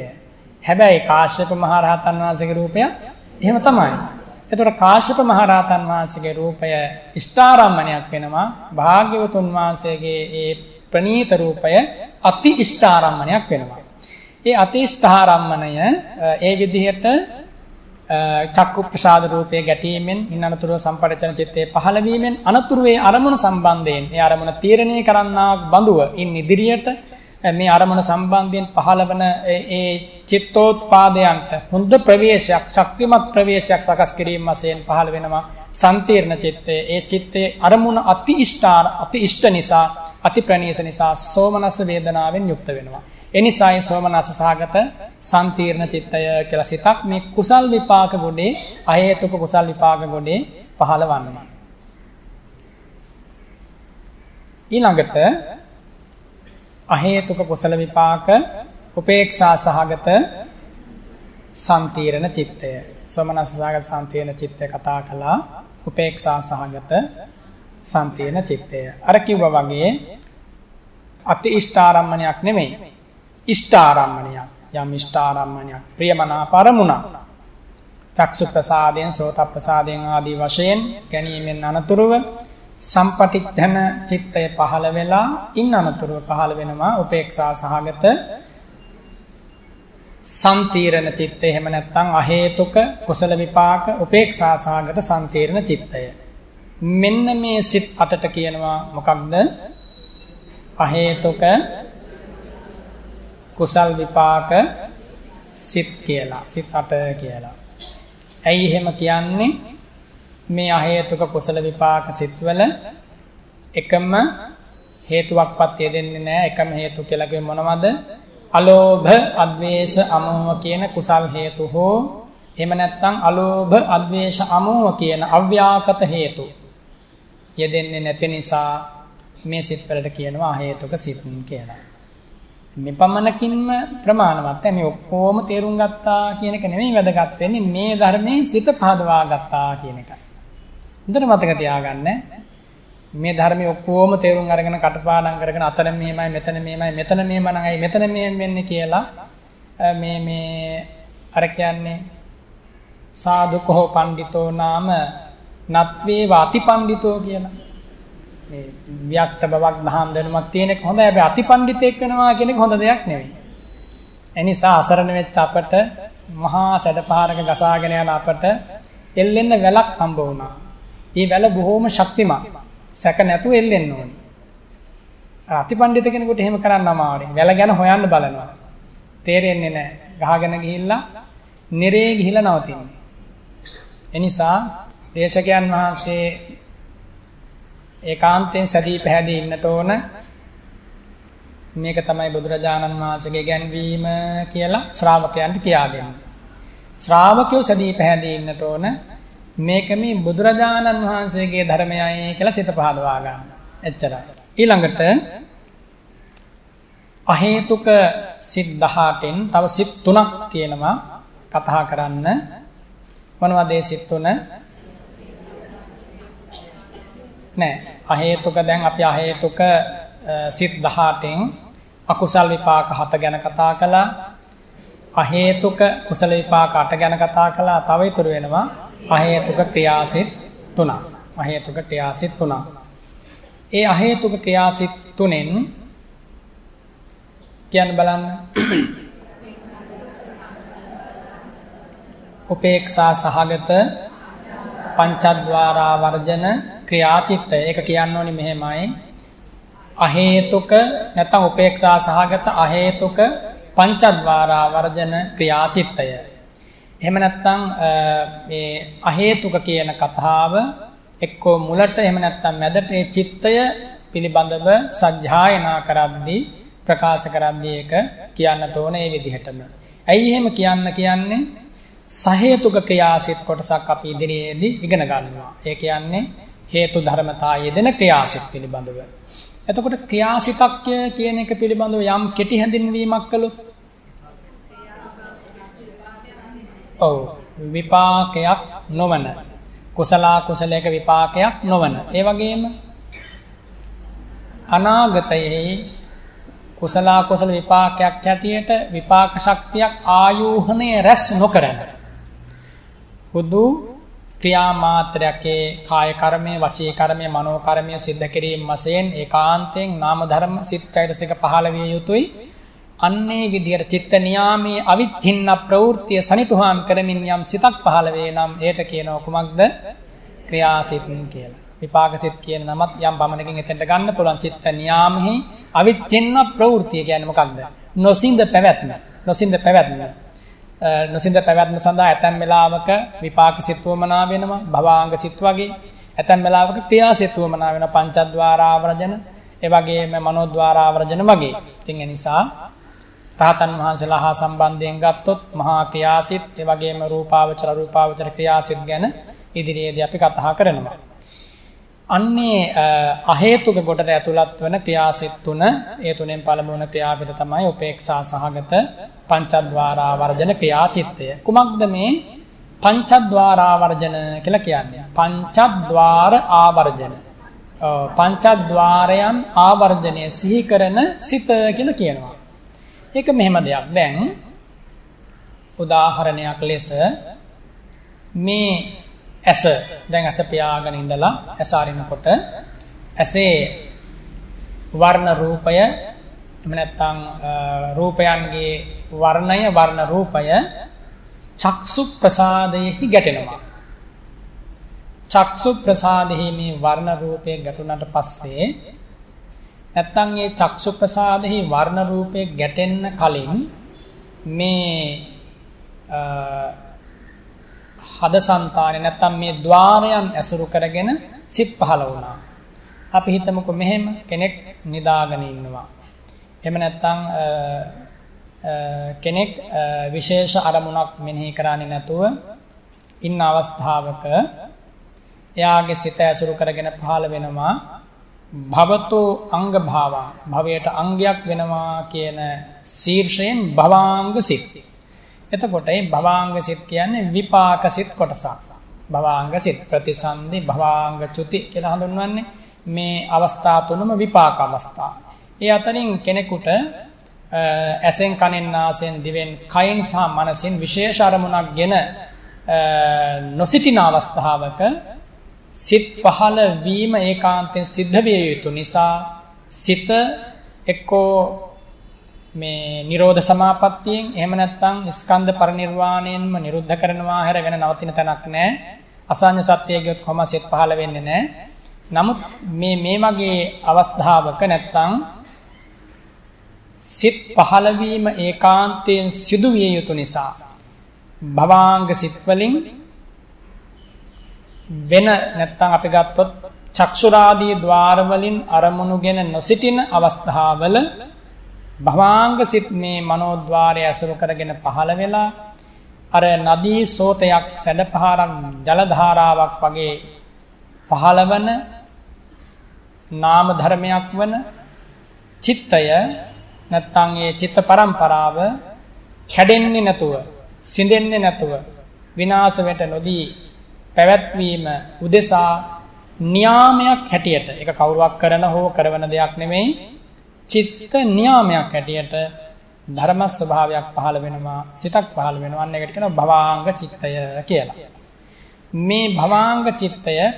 හැබැයි කාශ්‍යප මහ රහතන් වහන්සේගේ රූපය එහෙම තමයි. එතකොට කාශ්‍යප මහ රහතන් වහන්සේගේ රූපය ඉෂ්ඨාරම්මණයක් වෙනවා. භාග්‍යවතුන් වහන්සේගේ ඒ ප්‍රණීත රූපය අති ඉෂ්ඨාරම්මණයක් වෙනවා. ඒ අති ඉෂ්ඨාරම්මණය ඒ විදිහට චක්කු ප්‍රසාද රූපයේ ගැටීමෙන් ඉන් අනතුරුව සම්පරිච්ඡන චිත්තයේ පහළ වීමෙන් අනතුරුව ඒ අරමුණ සම්බන්ධයෙන් ඒ අරමුණ තීරණය කරන්නා බඳුව ඉන් ඉදිරියට මේ අරමුණ සම්බන්ධයෙන් පහළවන ඒ චිත්තෝත්පාදයන්ට හොඳ ප්‍රවේශයක් ශක්තිමත් ප්‍රවේශයක් සකස් කිරීම වශයෙන් පහළ වෙනවා සංකීර්ණ චිත්තය. ඒ චිත්තයේ අරමුණ අති ඉෂ්ට නිසා අති ප්‍රණීත නිසා සෝමනස්ස වේදනාවෙන් යුක්ත වෙනවා. එනිසායි සෝමනස්ස සාගත සංකීර්ණ චිත්තය කියලා සිතක් මේ කුසල් විපාක ගොඩේ අහේතුක කුසල් විපාක ගොඩේ පහළවන්නේ. ඊළඟට අහේතුක කුසල විපාක උපේක්ෂා සහගත සංකීර්ණ චිත්තය. සෝමනස්ස සහගත සංකීර්ණ චිත්තය කතා කළා. උපේක්ෂා සහගත සංකීර්ණ චිත්තය. අර කිව්වා වගේ අති ඉෂ්ඨාරම්මණයක් නෙමෙයි. ඉෂ්ඨාරම්මණයක්. යම් ඉෂ්ඨාරම්මණයක් ප්‍රියමනාප අරමුණක්. චක්සු ප්‍රසාදයෙන් සෝත ප්‍රසාදයෙන් ආදී වශයෙන් ගැනීමෙන් අනතුරුව සම්පටිච්ඡන චිත්තය පහළ වෙලා ඉන් අනතුරුව පහළ වෙනවා උපේක්ෂා සහගත සංකීර්ණ චිත්තය. එහෙම නැත්නම් අහේතුක කුසල විපාක උපේක්ෂා සහගත සංකීර්ණ චිත්තය. මෙන්න මේ සිත් අටට කියනවා මොකක්ද? අහේතුක කුසල් විපාක සිත් කියලා. සිත් අට කියලා. ඇයි එහෙම කියන්නේ? මේ අහේතුක කුසල විපාක සිත්වල එකම හේතුවක්වත් යෙදෙන්නේ නැහැ. එකම හේතු කියලා කිව්වෙ මොනවද? අලෝභ, අද්වේෂ, අමෝහ කියන කුසල් හේතු හෝ එහෙම නැත්නම් අලෝභ, අද්වේෂ, අමෝහ කියන අව්‍යාකත හේතු යෙදෙන්නේ නැති නිසා මේ සිත්වලට කියනවා අහේතුක සිත් කියලා. මේ පමණකින්ම ප්‍රමාණවත්. මේ ඔක්කොම තේරුම් ගත්තා කියන එක නෙමෙයි වැදගත් වෙන්නේ. මේ ධර්මයේ සිත පහදවා ගත්තා කියන එකයි. හොඳට මතක තියාගන්න. මේ ධර්මයේ ඔක්කොම තේරුම් අරගෙන කටපාඩම් කරගෙන අතන මෙහෙමයි මෙතන මෙහෙමයි මෙතන මෙහෙම නංගයි මෙතන මෙහෙම වෙන්නේ කියලා මේ අර කියන්නේ සාදුකෝ පණ්ඩිතෝ නාම නත්වේ වාති පණ්ඩිතෝ කියලා. මේ ව්‍යක්ත බවක් දහම් දැනුමක් තියෙන එක හොඳයි. හැබැයි අති පණ්ඩිතෙක් වෙනවා කියන එක හොඳ දෙයක් නෙවෙයි. ඒ නිසා අසරණ වෙච්ච අපට මහා සැඩපහරක ගසාගෙන යන අපට එල්ලෙන්න වැලක් හම්බ වුණා. මේ වැල බොහොම ශක්තිමත්. සැක නැතුව එල්ලෙන්න ඕනේ. අතිපණ්ඩිත කෙනෙකුට එහෙම කරන්න අමාරුයි. වැල ගැන හොයන්න බලනවා. තේරෙන්නේ නැහැ. ගහගෙන ගිහිල්ලා නිරේ ගිහිල්ලා නවතින්නේ. එනිසා දේශකයන් වහන්සේ ඒකාන්තයෙන් සැදී පැහැදී ඉන්නට ඕන. මේක තමයි බුදුරජාණන් වහන්සේගේ ගැන්වීම කියලා ශ්‍රාවකයන්ට කියා දෙන්නේ. ශ්‍රාවකයෝ සැදී පැහැදී ඉන්නට ඕන. මේක මේ බුදුරජාණන් වහන්සේගේ ධර්මයයි කියලා සිත පහදවා ගන්න. එච්චරයි. ඊළඟට අහේතුක සිත් 18න් තව සිත් 3ක් තියෙනවා කතා කරන්න. මොනවද ඒ සිත් 3? නෑ අහේතුක දැන් අපි අහේතුක සිත් 18න් අකුසල් විපාක 7 ගැන කතා කළා. අහේතුක කුසල විපාක 8 ගැන කතා කළා. තව ඉතුරු වෙනවා අහේතුක ක්‍රියාසිත 3. අහේතුක ක්‍රියාසිත 3. ඒ අහේතුක ක්‍රියාසිත 3න් කියන්න බලන්න. උපේක්ෂා සහගත පංචද්වාරා වර්ජන ක්‍රියාචිත්තය. ඒක කියන්න ඕනි මෙහෙමයි. අහේතුක නැත්නම් උපේක්ෂා සහගත අහේතුක පංචද්වාරා වර්ජන ක්‍රියාචිත්තය. එහෙම නැත්නම් මේ අහේතුක කියන කතාව එක්කෝ මුලට එහෙම නැත්නම් මැදට ඒ චිත්තය පිළිබඳව සජ්ජායනා කරද්දී ප්‍රකාශ කරද්දී ඒක කියන්නට ඕන ඒ විදිහටම. ඇයි එහෙම කියන්නේ? සහේතුක ක්‍රියාසිත කොටසක් අපි ඉදිරියේදී ඉගෙන ගන්නවා. ඒ කියන්නේ හේතු ධර්මතා යෙදෙන ක්‍රියාසිත පිළිබඳව. එතකොට ක්‍රියාසිතක්ය කියන එක පිළිබඳව යම් කෙටි හැඳින්වීමක් කළොත් ඔව් විපාකයක් නොවන කුසල කුසලයක විපාකයක් නොවන ඒ වගේම අනාගතයේ කුසල කුසල විපාකයක් හැටියට විපාක ශක්තියක් ආයෝහණය රැස් නොකරන හුදු ක්‍රියා මාත්‍රයකේ කාය කර්මය වචී කර්මය මනෝ කර්මය සිද්ධ කිරීම වශයෙන් ඒකාන්තයෙන් නාම ධර්ම සිත් චෛතසික 15 විය යුතුයි. අන්නේ විදියට චිත්ත නියාමයේ අවිච්ඡින්න ප්‍රවෘත්තිය සනිටුහාන් කරමින් යම් සිතක් 15 වේ නම් ඒට කියනවා කුමක්ද? ක්‍රියාසිත කියලා. විපාක සිත් කියන නමත් යම් බමනකින් එතෙන්ට ගන්න පුළුවන්. චිත්ත නියාමෙහි අවිච්ඡින්න ප්‍රවෘත්තිය කියන්නේ මොකක්ද? නොසින්ද පැවැත්ම. නොසින්ද පැවැත්ම සඳහා ඇතැම් වෙලාවක විපාක සිත් වමනා වෙනවා භවාංග සිත් වගේ. ඇතැම් වෙලාවක ක්‍රියා සිත් වමනා වෙනවා පංචද්වාරා වර්ජන, ඒ වගේම මනෝද්වාරා වර්ජන වගේ. ඉතින් ඒ නිසා රහතන් වහන්සේලා හා සම්බන්ධයෙන් ගත්තොත් මහා ක්‍රියාසිත, ඒ වගේම රූපාවචර අරූපාවචර ක්‍රියාසිත ගැන ඉදිරියේදී අපි කතා කරනවා. අන්නේ අහේතුක කොටට ඇතුළත් වන ක්‍රියාසිත 3, ඒ තුනෙන් පළමු වන ක්‍රියාපිට තමයි උපේක්ෂා සහගත පංචද්වාරා වර්ජන ක්‍රියාචිත්තය. කුමක්ද මේ පංචද්වාරා වර්ජන කියලා කියන්නේ? පංචද්වාර ආවර්ජන. පංචද්වාරයන් ආවර්ජනය සිහි කරන සිත කියලා කියනවා. ඒක මෙහෙම දෙයක්. දැන් උදාහරණයක් ලෙස මේ ඇස දැන් ඇස පියාගෙන ඉඳලා ඇස අරිනකොට ඇසේ වර්ණ රූපය එහෙම නැත්නම් රූපයන්ගේ වර්ණය වර්ණ රූපය චක්සු ප්‍රසාදයෙහි ගැටෙනවා. චක්සු ප්‍රසාදෙහි මේ වර්ණ රූපය ගැටුණාට පස්සේ නැත්නම් මේ චක්සු ප්‍රසාදෙහි වර්ණ රූපය ගැටෙන්න කලින් මේ හදසංතානේ නැත්නම් මේ ద్వාරයන් ඇසුරු කරගෙන සිත් පහළ වුණා. අපි හිතමුකෝ මෙහෙම කෙනෙක් නිදාගෙන ඉන්නවා. එහෙම නැත්නම් කෙනෙක් විශේෂ අරමුණක් මෙනෙහි කරන්නේ නැතුව ඉන්න අවස්ථාවක එයාගේ සිත ඇසුරු කරගෙන පහළ වෙනවා භවතෝ අංග භාවං, භවයට අංගයක් වෙනවා කියන ශීර්ෂයෙන් භවාංග සිත්. එතකොට මේ භවාංග සිත් කියන්නේ විපාක සිත් කොටසක්. භවාංග සිත් ප්‍රතිසන්දි භවාංග චුති කියලා හඳුන්වන්නේ මේ අවස්ථා තුනම විපාක අවස්ථා. ඒ අතරින් කෙනෙකුට ඇසෙන් කනෙන් නාසයෙන් දිවෙන් කයින් සහ මනසින් විශේෂ අරමුණක් ගෙන නොසිටින අවස්ථාවක සිත් පහළ වීම ඒකාන්තයෙන් සිද්ධ විය යුතු නිසා සිත එක්කෝ මේ නිරෝධ සමාපත්තියෙන් එහෙම නැත්නම් ස්කන්ධ පරිනිර්වාණයෙන්ම නිරුද්ධ කරනවා හැර වෙන නවතින තැනක් නැහැ. අසඤ්ඤ සත්‍යයේ ගියොත් කොහොම සිත් පහළ වෙන්නේ නැහැ. නමුත් මේ වගේ අවස්ථාවක නැත්නම් සිත් පහළවීම ඒකාන්තයෙන් සිදු විය යුතු නිසා භවාංග සිත් වලින් වෙන නැත්තම් අපි ගත්තොත් චක්ෂුරාදී ద్వාර වලින් අරමුණුගෙන නොසිටින අවස්ථාවල භවාංග සිත් මේ මනෝද්වාරය ඇසුරු කරගෙන පහළ වෙලා අර නදී සෝතයක් සැඩපහරක් ජල ධාරාවක් වගේ පහළවන නාම ධර්මයක් වන චිත්තය නැත්තම් ඒ චිත්ත පරම්පරාව කැඩෙන්නේ නැතුව සිඳෙන්නේ නැතුව විනාශ වෙට නොදී පැවැත්වීම උදෙසා නියාමයක් හැටියට ඒක කවුරුවක් කරන හෝ කරවන දෙයක් නෙමෙයි චිත්ත නියාමයක් හැටියට ධර්ම ස්වභාවයක් පහළ වෙනවා සිතක් පහළ වෙනවා අන්න ඒකට කියනවා භවාංග චිත්තය කියලා. මේ භවාංග චිත්තය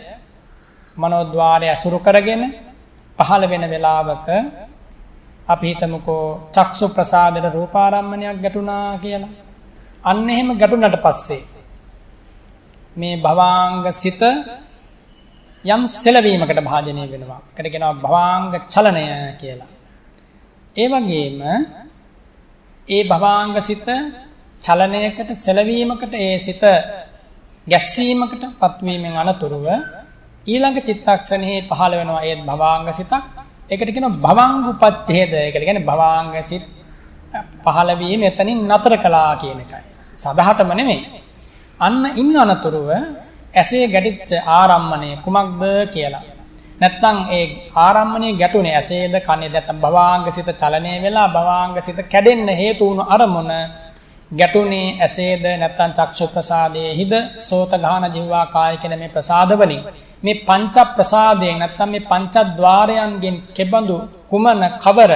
මනෝද්වාරය අසුරු කරගෙන පහළ වෙන වෙලාවක අපි හිතමුකෝ චක්සු ප්‍රසාදයට රූපාරම්මණයක් ගැටුණා කියලා. අන්න එහෙම ගැටුණට පස්සේ මේ භවාංග සිත යම් සෙලවීමකට භාජනය වෙනවා. ඒකට කියනවා භවාංග චලනය කියලා. ඒ වගේම ඒ භවාංග සිත චලනයකට සෙලවීමකට ඒ සිත ගැස්සීමකට පත්වීමෙන් අනතුරුව ඊළඟ චිත්තක්ෂණෙහි පහළ වෙනවා ඒ භවාංග සිතක්. ඒකට කියනවා භවංග උපච්ඡේද. ඒකට කියන්නේ භවාංග සිත් පහළ වීම එතනින් නතර කළා කියන එකයි. සදහටම නෙමෙයි. අන්න ඉන්න අනතුරුව ඇසේ ගැටිච්ච ආරම්මණය කුමක්ද කියලා. නැත්තම් ඒ ආරම්මණය ගැටුනේ ඇසේද කනේද නැත්තම් භවාංග සිත චලනය වෙලා භවාංග සිත කැඩෙන්න හේතු වුණු අරමුණ ගැටුනේ ඇසේද නැත්තම් චක්ෂු ප්‍රසාදයේහිද සෝත ගාන ජීවා කාය කියන මේ ප්‍රසාද වලින් මේ පංච ප්‍රසාදයෙන් නැත්තම් මේ පංචද්වාරයන්ගෙන් කෙබඳු කුමන කවර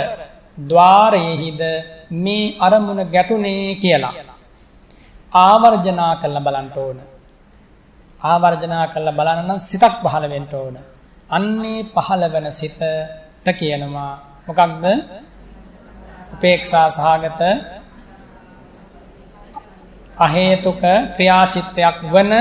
ద్వාරයේහිද මේ අරමුණ ගැටුනේ කියලා ආවර්ජනා කරලා බලන්න ඕන. ආවර්ජනා කරලා බලන්න නම් සිතක් පහළ වෙන්න ඕන. අන්නේ පහළ වෙන සිතට කියනවා මොකක්ද? උපේක්ෂා සහගත අහේතුක ක්‍රියාචිත්තයක් වන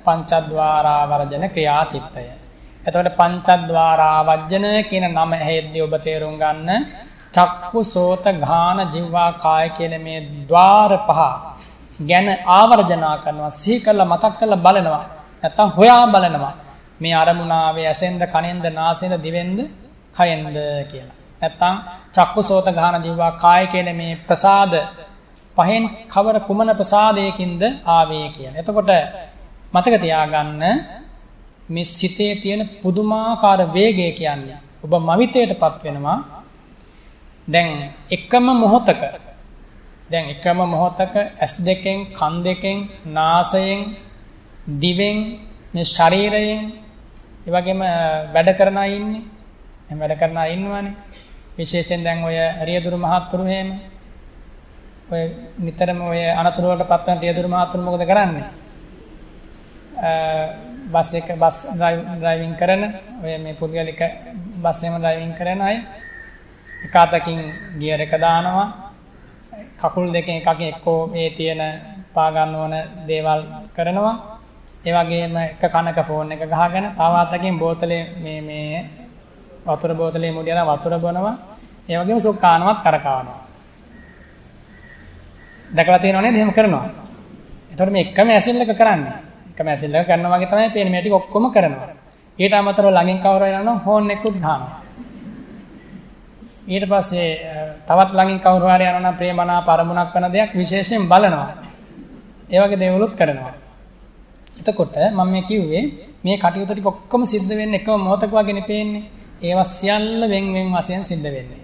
පංචද්වාරාවර්ජන ක්‍රියාචිත්තය. එතකොට පංචද්වාරාවර්ජන කියන නම ඇහෙද්දී ඔබ තේරුම් ගන්න චක්කු සෝත ගාන ජීවා කාය කියන මේ ద్వාර පහ ගැන ආවර්ජනා කරනවා. සිහි කරලා මතක් කරලා බලනවා. නැත්තම් හොයා බලනවා. මේ අරමුණාවේ ඇසෙන්ද කනෙන්ද නාසයෙන්ද දිවෙන්ද කයෙන්ද කියලා. නැත්තම් චක්කු සෝත ගාන ජීවා කාය කියන මේ ප්‍රසාද පහෙන් කවර කුමන ප්‍රසාදයකින්ද ආවේ කියන. එතකොට මතක තියාගන්න මේ සිතේ තියෙන පුදුමාකාර වේගය කියන්නේ ඔබ මවිතයටපත් වෙනවා. දැන් එකම මොහොතක ඇස් දෙකෙන් කන් දෙකෙන් නාසයෙන් දිවෙන් මේ ශරීරයෙන් ඒ වගේම වැඩ කරන අය ඉන්නේ. එහෙනම් වැඩ කරන අය ඉන්නවනේ. විශේෂයෙන් දැන් ඔය රියදුරු මහත්තුරු එහෙම ඔය නිතරම ඔය අනතුරු වලට පත් වෙන රියදුරු මහත්තුරු මොකද කරන්නේ? බස් ඩ්‍රයිවිං කරන ඔය මේ පුද්ගලික බස් එකම ඩ්‍රයිවිං කරන අය එක අතකින් ගියර් එක දානවා කකුල් දෙකෙන් එකකින් එක්කෝ මේ තියෙන පා ගන්න ඕන දේවල් කරනවා. ඒ වගේම එක කනක ෆෝන් එක ගහගෙන තව අතකින් බෝතලේ මේ වතුර බෝතලේ මුඩියලා වතුර බොනවා. ඒ වගේම සුක්කානවත් කරකවනවා. දැකලා තියෙනව නේද? එහෙම කරනවා. එතකොට මේ එකම ඇසිල්ලක කරන්නේ. එකම ඇසිල්ලක කරනවා වගේ තමයි පේන්නේ. මේ ටික ඔක්කොම කරනවා. ඊට අමතරව ළඟින් කවුරු හරි යනවා ෆෝන් එකකුත් ගහනවා. ඊට පස්සේ තවත් ළඟින් කවුරු හරි යනවා නම් ප්‍රේමනාප අරමුණක් වෙන දෙයක් විශේෂයෙන් බලනවා. ඒ වගේ දේවලුත් කරනවා. එතකොට මම මේ කිව්වේ මේ කටයුතු ටික ඔක්කොම සිද්ධ වෙන්නේ එකම මොහොතක වගේනේ පේන්නේ. ඒවා සියල්ල වෙන් වශයෙන් සිද්ධ වෙන්නේ.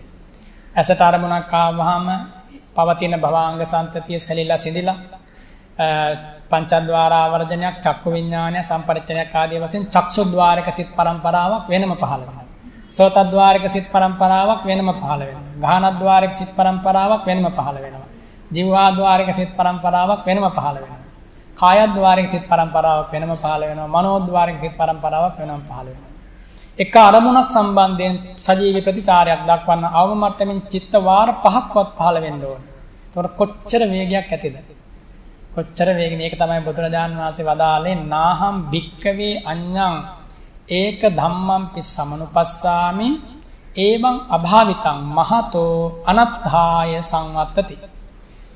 ඇසට අරමුණක් ආවහම පවතින භවාංග සංතතිය සැලිලා සිඳිලා පංචද්වාර ආවර්ජනයක් චක්කු විඥානය සම්පරිච්ඡේදයක් ආදී වශයෙන් චක්සුද්වාරක සිත් පරම්පරාවක් වෙනම පහළ වෙනවා. සෝතද්වාරක සිත් පරම්පරාවක් වෙනම පහළ වෙනවා. ගාහනද්වාරක සිත් පරම්පරාවක් වෙනම පහළ වෙනවා. ජීවාද්වාරක සිත් පරම්පරාවක් වෙනම පහළ වෙනවා. කායද්වාරක සිත් පරම්පරාවක් වෙනම පහළ වෙනවා. මනෝද්වාරක සිත් පරම්පරාවක් වෙනම පහළ වෙනවා. එක අරමුණක් සම්බන්ධයෙන් සජීවී ප්‍රතිචාරයක් දක්වන්න අවම මට්ටමින් චිත්ත වාර 5ක්වත් පහළ වෙන්න ඕනේ. ඒතකොට කොච්චර වේගයක් ඇතිද? කොච්චර වේග මේක තමයි බුදුරජාන් වහන්සේ වදාළේ නාහම් භික්කවේ අඤ්ඤං ඒක ධම්මං පිස්සමනුපස්සාමි ඒවං අභාවිතං මහතෝ අනත්ථාය සංවත්තති.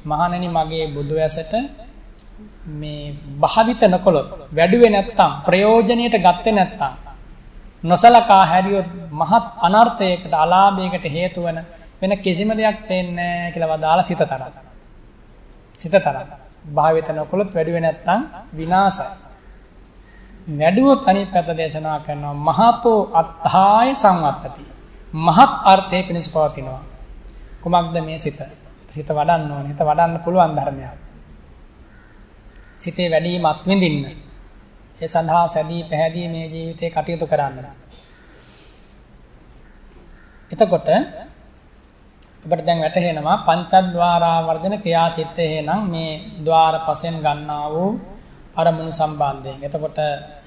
මහණෙනි මගේ බුදු ඇසට මේ භාවිත නොකළොත් වැඩුවේ නැත්තම් ප්‍රයෝජනෙට ගත්තේ නැත්තම් නොසලකා හැරියොත් මහත් අනර්ථයකට අලාභයකට හේතු වෙන වෙන කිසිම දෙයක් වෙන්නේ නැහැ කියලා වදාළ සිත තරත. සිත තරත. භාවිත නොකළොත් වැඩුවේ නැත්තම් විනාශයි. වැඩුවොත් අනිත් පැත්ත දේශනා කරනවා මහතෝ අත්ථාය සංවත්තති. මහත් අර්ථයේ පිණිස පවතිනවා. කුමක්ද මේ සිත? සිත වඩන්න ඕනේ. හිත වඩන්න පුළුවන් ධර්මයක්. සිතේ වැඩිම අත්විඳින්න. ඒ සඳහා සැදී පැහැදී මේ ජීවිතේ කටයුතු කරන්න. එතකොට ඔබට දැන් වැටහෙනවා පංචද්වාරා වර්ධන ක්‍රියාචිත්තේ නම් මේ ద్వාර පසෙන් ගන්නා වූ අරමුණු සම්බන්ධයෙන්. එතකොට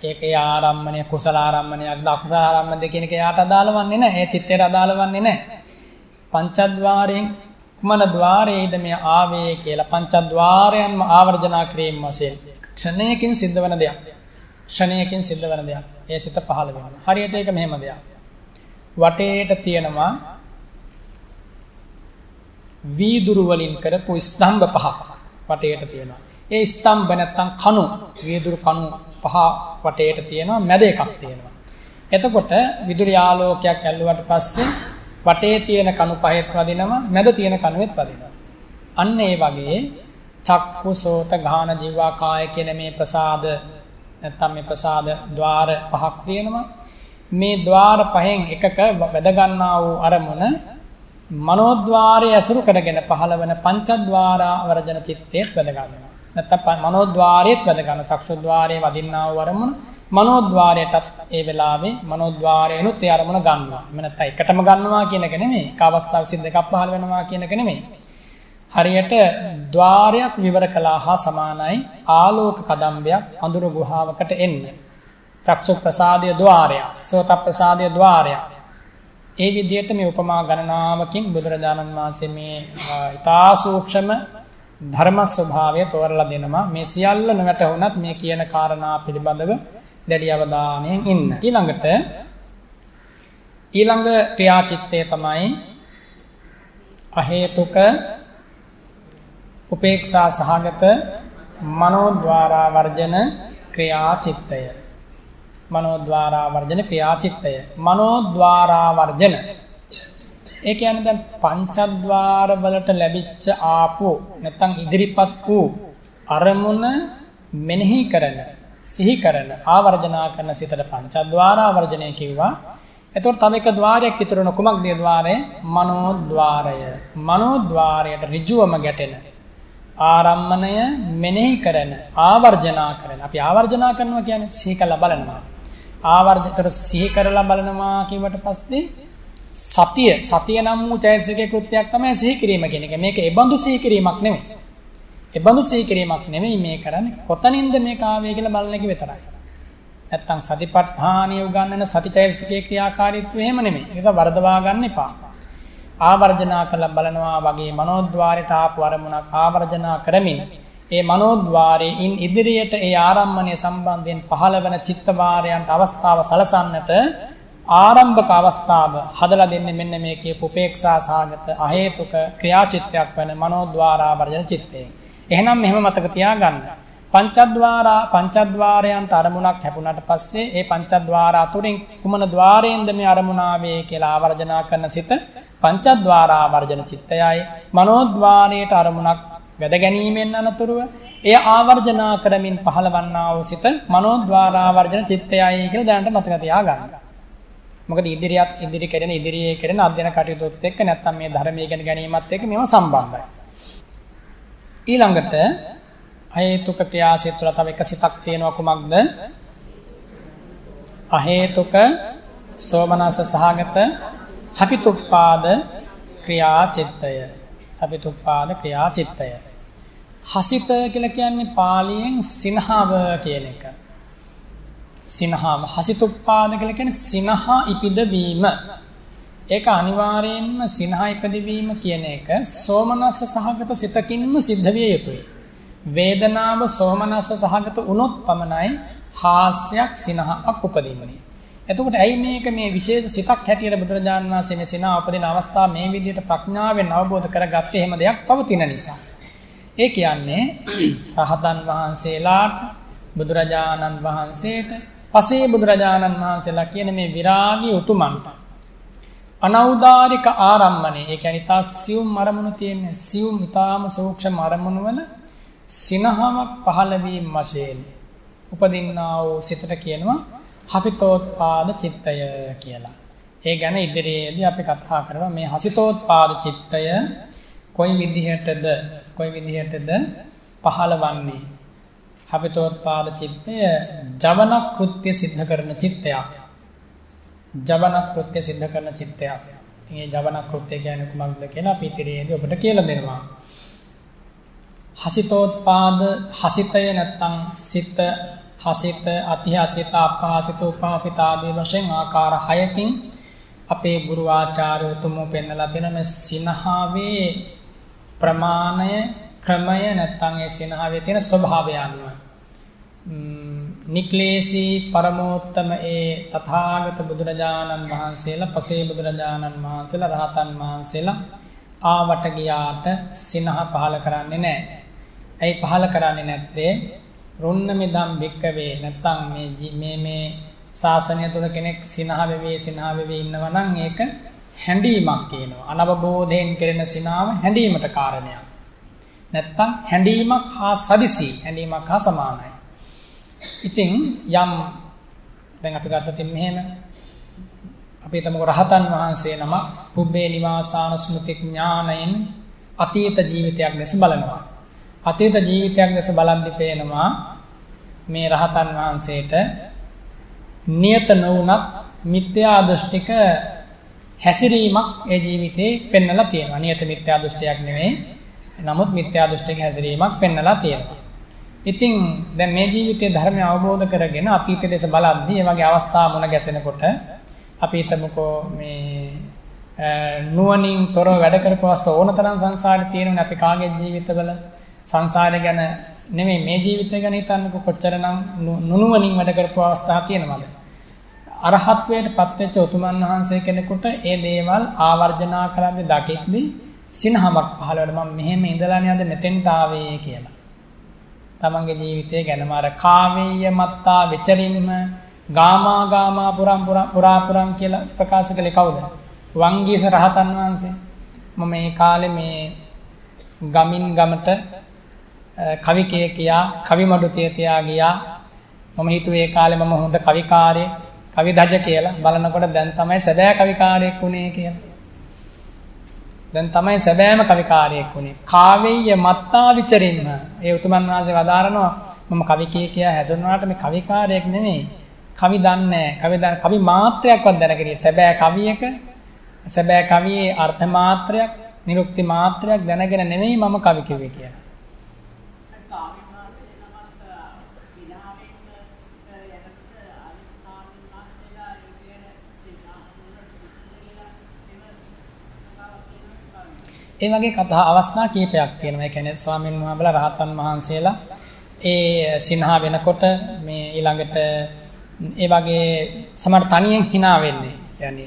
ඒකේ ආරම්මණය කුසල ආරම්මණයක්ද අකුසල ආරම්මණයද කියන එක යාට අදාළ වන්නේ නැහැ. ඒ චිත්තයට අදාළ වන්නේ නැහැ. පංචද්වාරයෙන් කුමන ద్వාරයේද මේ ආවේ කියලා පංචද්වාරයන්ම ආවර්ජනා කිරීම වශයෙන් ක්ෂණයකින් සිද්ධ වෙන දෙයක්. ක්ෂණයකින් සිද්ධ වෙන දෙයක්. ඒ සිත පහළ වෙනවා. හරියට ඒක මෙහෙම දෙයක්. වටේට තියෙනවා වීදුරු වලින් කරපු ස්තම්භ පහක් වටේට තියෙනවා. ඒ ස්තම්භ නැත්තම් කණු වීදුරු කණු පහ වටේට තියෙනවා. මැද එකක් තියෙනවා. එතකොට විදුලි ආලෝකයක් ඇල්ලුවට පස්සේ වටේ තියෙන කණු පහෙත් වදිනවා, මැද තියෙන කණුවෙත් වදිනවා. අන්න ඒ වගේ චක්කු සෝත ගාන ජීවා කාය කියන මේ ප්‍රසාද නැත්තම් මේ ප්‍රසාද ద్వාර පහක් තියෙනවා. මේ ద్వාර පහෙන් එකක වැද ගන්නා වූ අරමුණ මනෝද්වාරය ඇසුරු කරගෙන පහළ වෙන පංචද්වාරා වර්ජන චිත්තේත් වැද ගන්නවා. නැත්තම් මනෝද්වාරයේත් වැද ගන්න චක්ෂුද්වාරයේ වදින්නා වූ අරමුණ මනෝද්වාරයටත් ඒ වෙලාවේ මනෝද්වාරයනොත් ඒ අරමුණ ගන්නවා. එමෙ නැත්තම් එකටම ගන්නවා කියන එක නෙමෙයි. එක අවස්ථාවක දෙකක් පහළ වෙනවා කියන එක නෙමෙයි. හරියට ద్వාරයක් විවර කළා හා සමානයි ආලෝක කදම්බයක් අඳුර ගුහාවකට එන්න. චක්ෂු ප්‍රසාදයේ ద్వාරය, සෝත ප්‍රසාදයේ ద్వාරය. ඒ විදිහට මේ උපමා ගණනාවකින් බුදුරජාණන් වහන්සේ මේ ඊතා සූක්ෂම ධර්ම ස්වභාවය තෝරලා දෙනවා. මේ සියල්ල නොවැටුණත් මේ කියන කාරණා පිළිබඳව දැඩි අවධානයෙන් ඉන්න. ඊළඟ ක්‍රියාචිත්තය තමයි අහේතුක උපේක්ෂා සහගත මනෝද්වාරා වර්ජන ක්‍රියාචිත්තය. මනෝද්වාරා වර්ජන ක්‍රියාචිත්තය. මනෝද්වාරා වර්ජන. ඒ කියන්නේ දැන් පංචද්වාර වලට ලැබිච්ච ආපු නැත්නම් ඉදිරිපත් වූ අරමුණ මෙනෙහි කරන, සිහි කරන, ආවර්ජනා කරන සිතට පංචද්වාරා වර්ජනය කිව්වා. එතකොට තව එක ద్వාරයක් ඉතුරු වෙන කුමක්ද ඒ ద్వාරය? මනෝද්වාරය. මනෝද්වාරයට ඍජුවම ගැටෙන ආරම්මණය මෙනෙහි කරන, ආවර්ජනා කරන. අපි ආවර්ජනා කරනවා කියන්නේ සිහි කරලා බලනවා. ආවර්ජතර සිහි කරලා බලනවා කියවට පස්සේ සතිය නම් වූ චෛතසිකේ කෘත්‍යයක් තමයි සිහි කිරීම කියන එක. මේක ඒබඳු සිහි කිරීමක් නෙමෙයි. ඒබඳු සිහි කිරීමක් නෙමෙයි මේ කරන්නේ. කොතනින්ද මේක ආවේ කියලා බලන එක විතරයි. නැත්තම් සතිපට්ඨානිය උගන්වන සතිචෛතසිකේ ක්‍රියාකාරීත්වය එහෙම නෙමෙයි. ඒක වර්ධවා ගන්න එපා. ආවර්ජනා කරලා බලනවා වගේ මනෝද්වාරයට ආපු අරමුණක් ආවර්ජනා කරමින් ඒ මනෝද්වාරයෙන් ඉදිරියට ඒ ආරම්මණය සම්බන්ධයෙන් පහළ වෙන චිත්ත වාරයන්ට අවස්ථාව සලසන්නට ආරම්භක අවස්ථාව හදලා දෙන්නේ මෙන්න මේ කියපු උපේක්ෂා සාගත අහේතුක ක්‍රියාචිත්තයක් වෙන මනෝද්වාරා වර්ජන චිත්තයෙන්. එහෙනම් මෙහෙම මතක තියාගන්න. පංචද්වාරයන්ට අරමුණක් හැපුණාට පස්සේ ඒ පංචද්වාරා තුලින් කුමන ద్వාරයෙන්ද මේ අරමුණ ආවේ කියලා ආවර්ජනා කරන සිත පංචද්වාරා වර්ජන චිත්තයයි. මනෝද්වාරයට අරමුණක් වැද ගැනීමෙන් අනතුරුව එය ආවර්ජනා කරමින් පහළවන්නා වූ සිත මනෝද්වාරා වර්ජන චිත්තයයි කියලා දැනට මතක තියාගන්න. මොකද ඉදිරියේ කෙරෙන අධ්‍යයන කටයුතුත් එක්ක නැත්නම් මේ ධර්මයේ ඉගෙන ගැනීමත් එක්ක මේවා සම්බන්ධයි. ඊළඟට අහේතුක ක්‍රියාසිත තුළ තව එක සිතක් තියෙනවා. කුමක්ද? අහේතුක සෝමනස්ස සහගත හපිතුප්පාද ක්‍රියාචිත්තය. හපිතුප්පාද ක්‍රියාචිත්තය. හසිත කියලා කියන්නේ පාලියෙන් සිනහව කියන එක. සිනහව හසිතුප්පාද කියලා කියන්නේ සිනහ ඉපිදවීම. ඒක අනිවාර්යයෙන්ම සිනහ ඉපදවීම කියන එක සෝමනස්ස සහගත සිතකින්ම සිද්ධ විය යුතුයි. වේදනාව සෝමනස්ස සහගත වුණොත් පමණයි හාස්‍යයක් සිනහක් උපදින්නේ. එතකොට ඇයි මේක මේ විශේෂ සිතක් හැටියට බුදුරජාණන් වහන්සේ මේ සිනා උපදින අවස්ථාව මේ විදිහට ප්‍රඥාවෙන් අවබෝධ කරගත්තේ එහෙම දෙයක් පවතින නිසා. ඒ කියන්නේ රහතන් වහන්සේලාට බුදුරජාණන් වහන්සේට පසේ බුදුරජාණන් වහන්සේලා කියන මේ විරාගී උතුමන්ට අනෞදාරික ආරම්මණය ඒ කියන්නේ තා සියුම් අරමුණු තියෙන සියුම් ඊටාම සූක්ෂම අරමුණු වල සිනහවක් පහළ වීම වශයෙන් උපදින්නා වූ සිතට කියනවා හසිතෝත්පාද චිත්තය කියලා. ඒ ගැන ඉදිරියේදී අපි කතා කරනවා මේ හසිතෝත්පාද චිත්තය කොයි විදිහටද පහළවන්නේ. හසිතෝත්පාද චිත්තය ජවන කෘත්‍ය සිද්ධ කරන චිත්තයක්. ජවන කෘත්‍ය සිද්ධ කරන චිත්තයක්. ඉතින් මේ ජවන කෘත්‍ය කියන්නේ කුමක්ද කියලා අපි ඉදිරියේදී ඔබට කියලා දෙනවා. හසිතෝත්පාද හසිතය නැත්තම් සිත හසිත අතිහසිත අපහසිත උපහසිත ආදී වශයෙන් ආකාර 6කින් අපේ ගුරු ආචාර්ය උතුමෝ පෙන්නලා තියෙන මේ සිනහාවේ ප්‍රමාණය ක්‍රමය නැත්තම් ඒ සිනහාවේ තියෙන ස්වභාවය අනුව නික්ලේශී පරමෝත්තම ඒ තථාගත බුදුරජාණන් වහන්සේලා පසේ බුදුරජාණන් වහන්සේලා රහතන් වහන්සේලා ආවට ගියාට සිනහ පහල කරන්නේ නැහැ. ඇයි පහල කරන්නේ නැත්තේ? රුන්න මෙදම් වික්කවේ නැත්තම් මේ ශාසනය තුළ කෙනෙක් සිනහ වෙවි ඉන්නවා නම් ඒක හැඬීමක් කියනවා. අනවබෝධයෙන් කෙරෙන සිනාව හැඬීමට කාරණයක්. නැත්තම් හැඬීමක් හා සදිසි හැඬීමක් හා සමානයි. ඉතින් යම් දැන් අපි ගත්තොත් මෙහෙම අපි තමක රහතන් වහන්සේ නම පුබ්බේ නිවාසාන ස්මෘති ඥාණයෙන් අතීත ජීවිතයක් දැස බලනවා. අතීත ජීවිතයක් දැස බලද්දී පේනවා මේ රහතන් වහන්සේට නියත නොවුනත් මිත්‍යා දෘෂ්ටික හැසිරීමක් ඒ ජීවිතේ පෙන්වලා තියෙනවා. නියත මිත්‍යා දෘෂ්ටියක් නෙවෙයි. නමුත් මිත්‍යා දෘෂ්ටික හැසිරීමක් පෙන්වලා තියෙනවා. ඉතින් දැන් මේ ජීවිතයේ ධර්මය අවබෝධ කරගෙන අතීතයේ දේශ බලද්දී මේ වගේ අවස්ථා මුණ ගැසෙනකොට අපි හිතමුකෝ මේ නුවණින් තොරව වැඩ කරපු අවස්ථා ඕනතරම් සංසාරේ තියෙනවනේ. අපි කාගේ ජීවිතවල සංසාරය ගැන නෙමෙයි මේ ජීවිතය ගැන හිතන්නකො කොච්චරනම් නුනුවණින් වැඩ කරපු අවස්ථා තියෙනවද? අරහත්වයට පත්වෙච්ච උතුමන් වහන්සේ කෙනෙකුට ඒ දේවල් ආවර්ජනා කරද්දී දකිද්දී සිනහමක් පහළ වෙනවා. මම මෙහෙම ඉඳලානේ අද මෙතෙන්ට ආවේ කියලා. තමන්ගේ ජීවිතය ගැනම අර කාමීය මත්තා විචරින්ම ගාමා පුරා කියලා ප්‍රකාශ කළේ කවුද? වංගීස රහතන් වහන්සේ. මම මේ කාලේ මේ ගමින් ගමට කවි කියා කවි මඩු තියා ගියා. මම හිතුවේ ඒ කාලේ මම හොඳ කවිකාරයෙක් කවි දජ කියලා. බලනකොට දැන් තමයි සැබෑ කවිකාරයෙක් වුණේ කියලා. දැන් තමයි සැබෑම කවිකාරයෙක් වුණේ. කාවේය මත්තා විචරින්ම. ඒ උතුමන් වහන්සේ වදාරනවා මම කවි කියා හැසෙනාට මේ කවිකාරයෙක් නෙමෙයි. කවි දන්නේ කවි මාත්‍රයක්වත් දැනගෙන සැබෑ කවියක සැබෑ කවියේ අර්ථ මාත්‍රයක් නිරුක්ති මාත්‍රයක් දැනගෙන නෙමෙයි මම කවි කිව්වේ කියලා. ඒ වගේ කතා අවස්ථා කීපයක් තියෙනවා. ඒ කියන්නේ ස්වාමීන් වහන්සේලා රහතන් වහන්සේලා ඒ සිනහා වෙනකොට මේ ඊළඟට ඒ වගේ සමහර තනියෙන් hina වෙන්නේ. يعني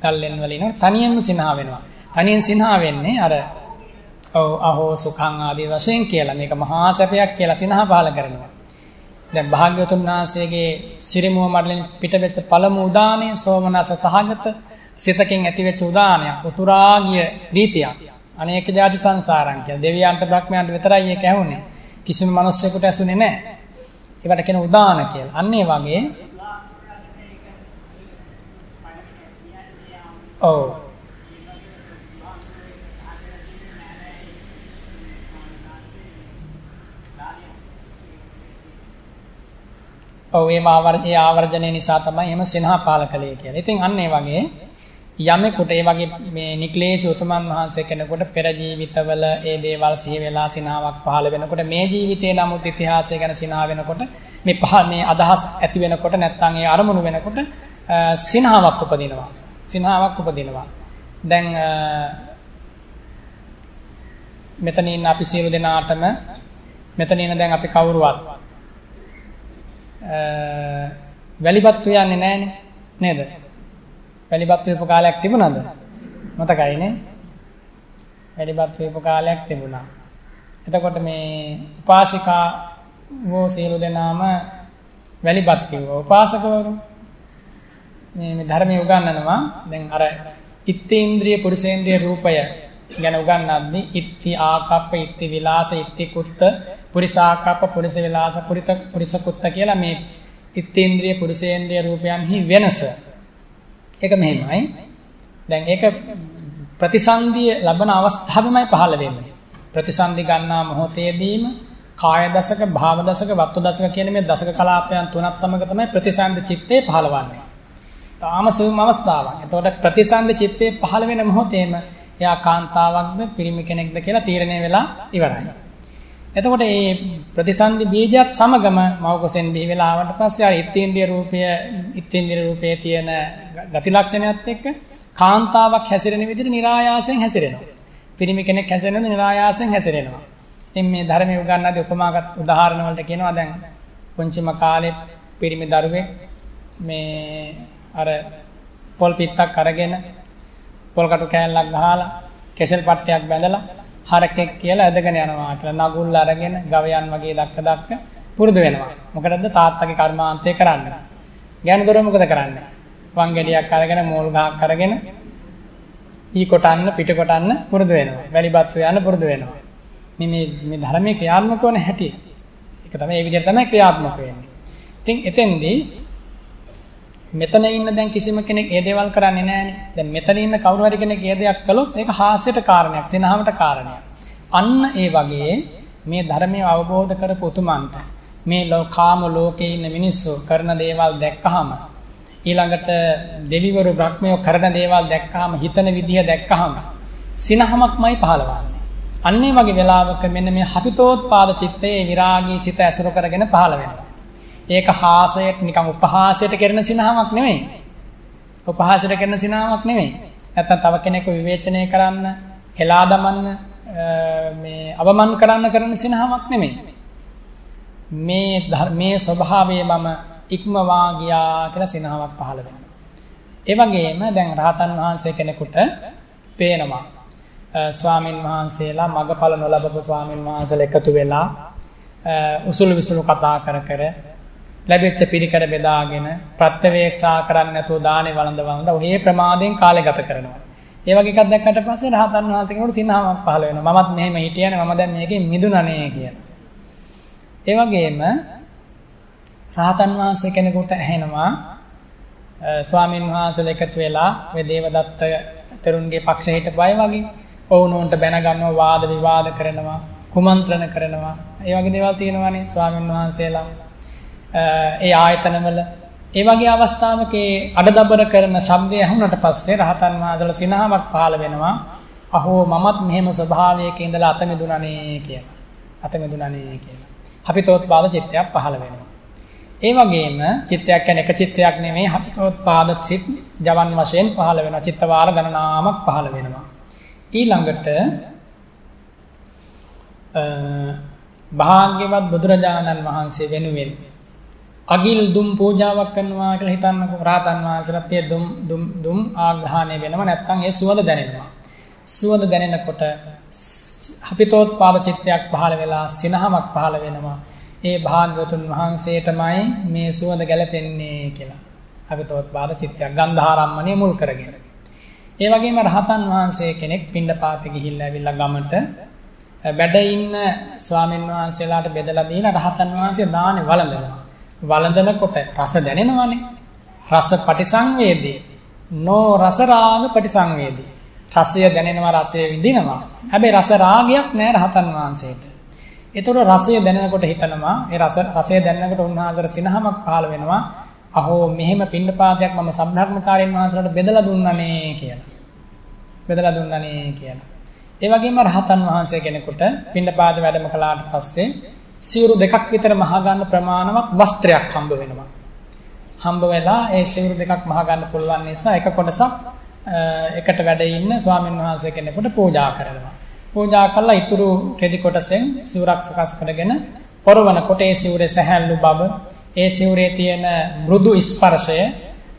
කල්ලෙන් වල ඉනකොට තනියෙන්ම සිනහා වෙනවා. තනියෙන් සිනහා වෙන්නේ අර අහෝ සුඛං ආදී වශයෙන් කියලා මේක මහා සැපයක් කියලා සිනහා පහල කරනවා. දැන් භාග්‍යවතුන් වහන්සේගේ සිරිමුව මඩලින් පිටවෙච්ච පළමු උදානය සෝමනස සහගත සිතකින් ඇතිවෙච්ච උදානයක් උතුරාගිය ප්‍රීතියක්. අනේක ජාති සංසාරං කියලා දෙවියන්ට බ්‍රහ්මයන්ට විතරයි ඒක ඇහුනේ. කිසිම මිනිස්සෙකුට ඇසුනේ නැහැ. ඒවට කියන උදාන කියලා. අන්න ඒ වගේ ඒ ආවර්ජනය නිසා තමයි එහෙම සිනහ පාල කළේ කියලා. ඉතින් අන්න ඒ වගේ යමෙකුට ඒ වගේ මේ නික්ලේශ උතුමන් වහන්සේ කෙනෙකුට පෙර ජීවිතවල ඒ දේවල් සිහි වෙලා සිනාවක් පහළ වෙනකොට මේ ජීවිතේ නමුත් ඉතිහාසය ගැන සිනා වෙනකොට මේ අදහස් ඇති වෙනකොට නැත්නම් ඒ අරමුණු වෙනකොට සිනාවක් උපදිනවා. දැන් මෙතනින් අපි සියලු දෙනාටම මෙතනින් දැන් අපි කවුරුවත් වැලිපත්තු යන්නේ නැහනේ. නේද? වැලිපත් වීපු කාලයක් තිබුණාද? මතකයිනේ. වැලිපත් වීපු කාලයක් තිබුණා. එතකොට මේ උපාසිකා වෝ සියලු දෙනාම වැලිපත් කිව්වා. උපාසකවරු මේ ධර්මයේ උගන්වනවා. දැන් අර ඉත්තේන්ද්‍රිය පුරුෂේන්ද්‍රිය රූපය ගැන උගන්වද්දී ඉත්ති ආකප්ප ඉත්ති විලාස ඉත්ති කුත්ත පුරිසාකප්ප පුරිස විලාස පුරිස කුත්ත කියලා මේ ඉත්තේන්ද්‍රිය පුරුෂේන්ද්‍රිය රූපයන්හි වෙනස. ඒක මෙහෙමයි. දැන් ඒක ප්‍රතිසන්දිය ලබන අවස්ථාවෙමයි පහළ වෙන්නේ. ප්‍රතිසන්දි ගන්නා මොහොතේදීම කාය දසක, භාව දසක, වත්තු දසක කියන මේ දසක කලාපයන් තුනත් සමග තමයි ප්‍රතිසන්දි චිත්තේ පහළවන්නේ. තාම සුවම අවස්ථාවක්. එතකොට ප්‍රතිසන්දි චිත්තේ පහළ වෙන මොහොතේම එයා කාන්තාවක්ද පිරිමි කෙනෙක්ද කියලා තීරණය වෙලා ඉවරයි. එතකොට මේ ප්‍රතිසන්දි බීජයත් සමගම මවකුසෙන් බිහි වෙලා ආවට පස්සේ ආ ඉත්තේන්ද්‍රිය රූපයේ තියෙන ගති ලක්ෂණයත් එක්ක කාන්තාවක් හැසිරෙන විදිහට નિરાයාසයෙන් හැසිරෙනවා. පිරිමි කෙනෙක් හැසිරෙනද નિરાයාසයෙන් හැසිරෙනවා. ඉතින් මේ ධර්මයේ උගන්වද්දී උපමාගත උදාහරණ වලට කියනවා දැන් පුංචිම කාලේ පිරිමි දරුවෙක් මේ අර පොල් පිටක් අරගෙන පොල් කටු කෑල්ලක් ගහලා කෙසෙල් පට්ටයක් බැඳලා හරකෙක් කියලා ඇදගෙන යනවා කියලා නගුල් අරගෙන ගවයන් වගේ දක්ක පුරුදු වෙනවා. මොකටද තාත්තගේ කර්මාන්තය කරන්න. ගෑනු දරුවෝ මොකද කරන්නේ? වංගෙඩියක් අරගෙන මෝල් ගහක් අරගෙන ඊ කොටන්න පිට කොටන්න පුරුදු වෙනවා. වැලිපත් යන පුරුදු වෙනවා. මේ ධර්මයේ ක්‍රියාත්මක වන හැටි. ඒක තමයි ඒ විදිහට තමයි ක්‍රියාත්මක වෙන්නේ. ඉතින් එතෙන්දී මෙතන ඉන්න දැන් කිසිම කෙනෙක් ඒ දේවල් කරන්නේ නැහැනේ. දැන් මෙතන ඉන්න කවුරු හරි කෙනෙක් ඒ දෙයක් කළොත් ඒක හාස්‍යයට කාරණයක්, සිනහවට කාරණයක්. අන්න ඒ වගේ මේ ධර්මය අවබෝධ කරපු උතුමන්ට මේ කාම ලෝකේ ඉන්න මිනිස්සු කරන දේවල් දැක්කහම ඊළඟට දෙවිවරු බ්‍රහ්මයෝ කරන දේවල් දැක්කහම හිතන විදිය දැක්කහම සිනහමක්මයි පහළවන්නේ. අන්න ඒ වගේ වෙලාවක මෙන්න මේ හපිතෝත්පාද චිත්තයේ විරාගී සිත ඇසුරු කරගෙන පහළ වෙනවා. ඒක හාසයට නිකන් උපහාසයට කරන සිනහමක් නෙමෙයි. උපහාසයට කරන සිනහමක් නෙමෙයි. නැත්තම් තව කෙනෙකු විවේචනය කරන්න, හෙලා දමන්න, මේ අවමන් කරන්න කරන සිනහමක් නෙමෙයි. මේ ස්වභාවයේ මම ඉක්මවා ගියා කියලා සිනහමක් පහළ වෙනවා. ඒ වගේම දැන් රහතන් වහන්සේ කෙනෙකුට පේනවා ස්වාමින් වහන්සේලා මගඵල නොලබපු ස්වාමින් වහන්සේලා එකතු වෙලා උසුළු විසුළු කතා කර ලැබෙච්ච පිළිකර බෙදාගෙන ප්‍රත්‍යවේක්ෂා කරන්නේ නැතුව දානේ වළඳ ඔහේ ප්‍රමාදයෙන් කාලය ගත කරනවා. ඒ වගේ එකක් දැක්කට පස්සේ රහතන් වහන්සේ කෙනෙකුට සිනහමක් පහළ වෙනවා. මමත් මෙහෙම හිටියනේ මම දැන් මේකෙන් මිදුණනේ කියලා. ඒ වගේම රහතන් වහන්සේ කෙනෙකුට ඇහෙනවා ස්වාමින් වහන්සේලා එකතු වෙලා ඔය දේවදත්ත තෙරුන්ගේ පක්ෂ හිටපයි වගේ ඔවුනොන්ට බැන ගන්නවා, වාද විවාද කරනවා, කුමන්ත්‍රණ කරනවා. ඒ වගේ දේවල් තියෙනවානේ ස්වාමින් වහන්සේලා ඒ ආයතනවල. ඒ වගේ අවස්ථාවක අඩදබර කරන ශබ්දය ඇහුනට පස්සේ රහතන් වහන්සේලා සිනහමක් පහළ වෙනවා. අහෝ මමත් මෙහෙම ස්වභාවයක ඉඳලා අත මිදුණනේ කියලා. අත මිදුණනේ කියලා. හපිතෝත්පාද චිත්තයක් පහළ වෙනවා. ඒ වගේම චිත්තයක් කියන්නේ එක චිත්තයක් නෙමෙයි, හපිතෝත්පාද සිත් ජවන් වශයෙන් පහළ වෙනවා. චිත්ත වාර ගණනාවක් පහළ වෙනවා. ඊළඟට භාග්‍යවත් බුදුරජාණන් වහන්සේ වෙනුවෙන් අගිල් දුම් පූජාවක් කරනවා කියලා හිතන්නකො. රහතන් වහන්සේලාත් ඒ දුම් ආග්‍රහණය වෙනවා, නැත්නම් ඒ සුවඳ දැනෙනවා. සුවඳ දැනෙනකොට හපිතෝත්පාද චිත්තයක් පහළ වෙලා සිනහමක් පහළ වෙනවා. ඒ භාග්‍යවතුන් වහන්සේටමයි මේ සුවඳ ගැලපෙන්නේ කියලා. හපිතෝත්පාද චිත්තයක් ගන්ධාරම්මණය මුල් කරගෙන. ඒ වගේම රහතන් වහන්සේ කෙනෙක් පිණ්ඩපාතේ ගිහිල්ලා ඇවිල්ලා ගමට වැඩ ඉන්න ස්වාමීන් වහන්සේලාට බෙදලා දීලා රහතන් වහන්සේ දානේ වළඳනවා. වළඳනකොට රස දැනෙනවනේ. රස පටිසංවේදී. නෝ රස රාග පටිසංවේදී. රසය දැනෙනවා, රසය විඳිනවා. හැබැයි රස රාගයක් නෑ රහතන් වහන්සේට. ඒතකොට රසය දැනෙනකොට හිතනවා, ඒ රසය දැනෙනකොට උන්වහන්සේට සිනහමක් පහළ වෙනවා. අහෝ මෙහෙම පිණ්ඩපාතයක් මම සම්බ්‍රහ්මචාරීන් වහන්සේලාට බෙදලා දුන්නානේ කියලා. බෙදලා දුන්නානේ කියලා. ඒ වගේම රහතන් වහන්සේ කෙනෙකුට පිණ්ඩපාත වැඩම කළාට පස්සේ සිවුරු දෙකක් විතර මහ ගන්න ප්‍රමාණවත් වස්ත්‍රයක් හම්බ වෙනවා. හම්බ වෙලා ඒ සිවුරු දෙකක් මහ ගන්න පුළුවන් නිසා එක කොටසක් එකට වැඩ ඉන්න ස්වාමින් වහන්සේ කෙනෙකුට පූජා කරනවා. පූජා කළා ඉතුරු රෙදි කොටසෙන් සිවුරක් සකස් කරගෙන පොරවනකොට ඒ සිවුරේ සැහැල්ලු බව, ඒ සිවුරේ තියෙන මෘදු ස්පර්ශය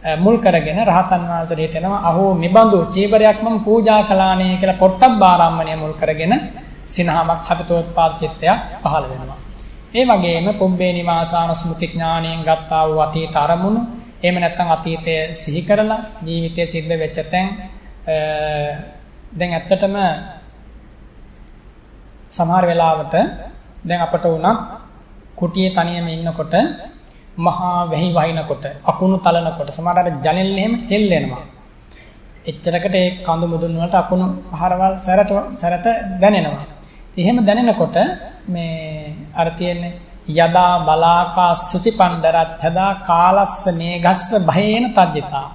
මුල් කරගෙන රහතන් වහන්සේට හිතෙනවා අහෝ මෙබඳු චීවරයක් මම පූජා කළානේ කියලා පොට්ටබ්බාරම්මණය මුල් කරගෙන සිනහමක් හපතෝත්පාද චිත්තයක් පහළ වෙනවා. ඒ වගේම පුබ්බේ නිවාසාන ස්මෘති ඥාණයෙන් ගත්තා වූ අතීත අරමුණු එහෙම නැත්නම් අතීතය සිහි කරලා ජීවිතයේ සිද්ධ වෙච්ච තැන් දැන් ඇත්තටම සමහර වෙලාවට දැන් අපට උනත් කුටියේ තනියම ඉන්නකොට මහා වෙහි වහිනකොට අකුණු තලනකොට සමහරවිට ජනෙල් එහෙම හෙල්ලෙනවා. එච්චරකට ඒ කඳු මුදුන් වලට අකුණු පහරවල් සැරට දැනෙනවා. එහෙම දැනෙනකොට මේ අර තියෙන්නේ යදා බලාකා සුචිපණ්ඩරච්ඡදා කාලස්ස මේඝස්ස භයේන තජ්ජිතා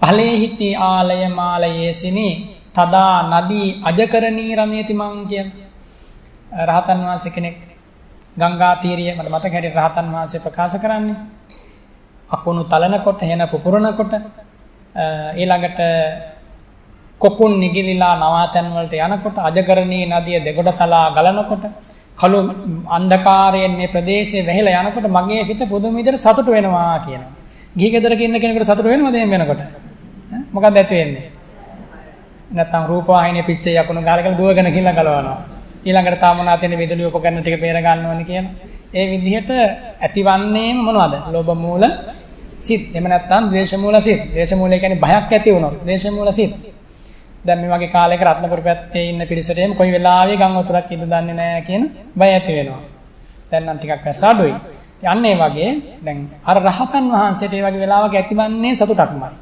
ඵලේහිති ආලය මාලයේසිනි තදා නදී අජකරණී රමේති මං කියන රහතන් වහන්සේ කෙනෙක් ගංගා තීරයේ මට මතක හැටියට රහතන් වහන්සේ ප්‍රකාශ කරන්නේ අකුණු තලනකොට එන පුපුරනකොට ඊළඟට කොකුන් නිගිලිලා නවාතැන් වලට යනකොට අජකරණී නදිය දෙගොඩ තලා ගලනකොට කළු අන්ධකාරයෙන් මේ ප්‍රදේශයේ වැහිලා යනකොට මගේ හිත පුදුම විදිහට සතුට වෙනවා කියනවා. ගිහි ගෙදරක ඉන්න කෙනෙකුට සතුට වෙනවද එහෙම වෙනකොට? මොකක්ද ඇති වෙන්නේ? නැත්තම් රූපවාහිනියේ පිච්චේ යකුණු ගාලා කියලා දුවගෙන ගිහිල්ලා ගලවනවා. ඊළඟට තාමනා තියෙන විදුලිය උපකරණ ටික බේර ගන්න ඕනේ කියන. ඒ විදිහට ඇතිවන්නේම මොනවද? ලෝභ මූල සිත්. එහෙම නැත්තම් ද්වේෂ මූල සිත්. ද්වේෂ මූල කියන්නේ බයක් ඇති වුණොත් ද්වේෂ මූල සිත්. දැන් මේ වගේ කාලයක රත්නපුර පැත්තේ ඉන්න පිරිසට එම් කොයි වෙලාවෙ ගම් වතුරක් ඉඳ දන්නේ නැහැ කියන බය ඇති වෙනවා. දැන් නම් ටිකක් වැස්ස අඩුයි. යන්න ඒ වගේ දැන් අර රහතන් වහන්සේට ඒ වගේ වෙලාවක ඇතිවන්නේ සතුටක්මයි.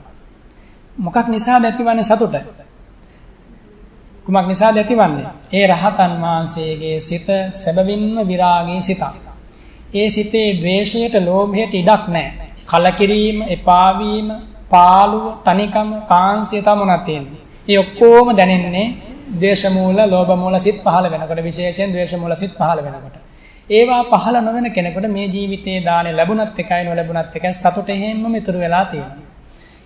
මොකක් නිසාද ඇතිවන්නේ සතුට? කුමක් නිසාද ඇතිවන්නේ? ඒ රහතන් වහන්සේගේ සිත සැබවින්ම විරාගී සිතක්. ඒ සිතේ ද්වේෂයට, ලෝභයට ඉඩක් නැහැ. කලකිරීම, එපා වීම, පාළුව, තනිකම, කාංශය තමයි තියෙන්නේ. ඒ ඔක්කොම දැනෙන්නේ ද්වේෂ මූල, ලෝභ මූල සිත් පහළ වෙනකොට, විශේෂයෙන් ද්වේෂ මූල සිත් පහළ වෙනකොට. ඒවා පහළ නොවන කෙනෙකුට මේ ජීවිතයේ දානේ ලැබුණත් එකයි නොලැබුණත් එකයි සතුට එහෙම්ම ඉතුරු වෙලා තියෙනවා.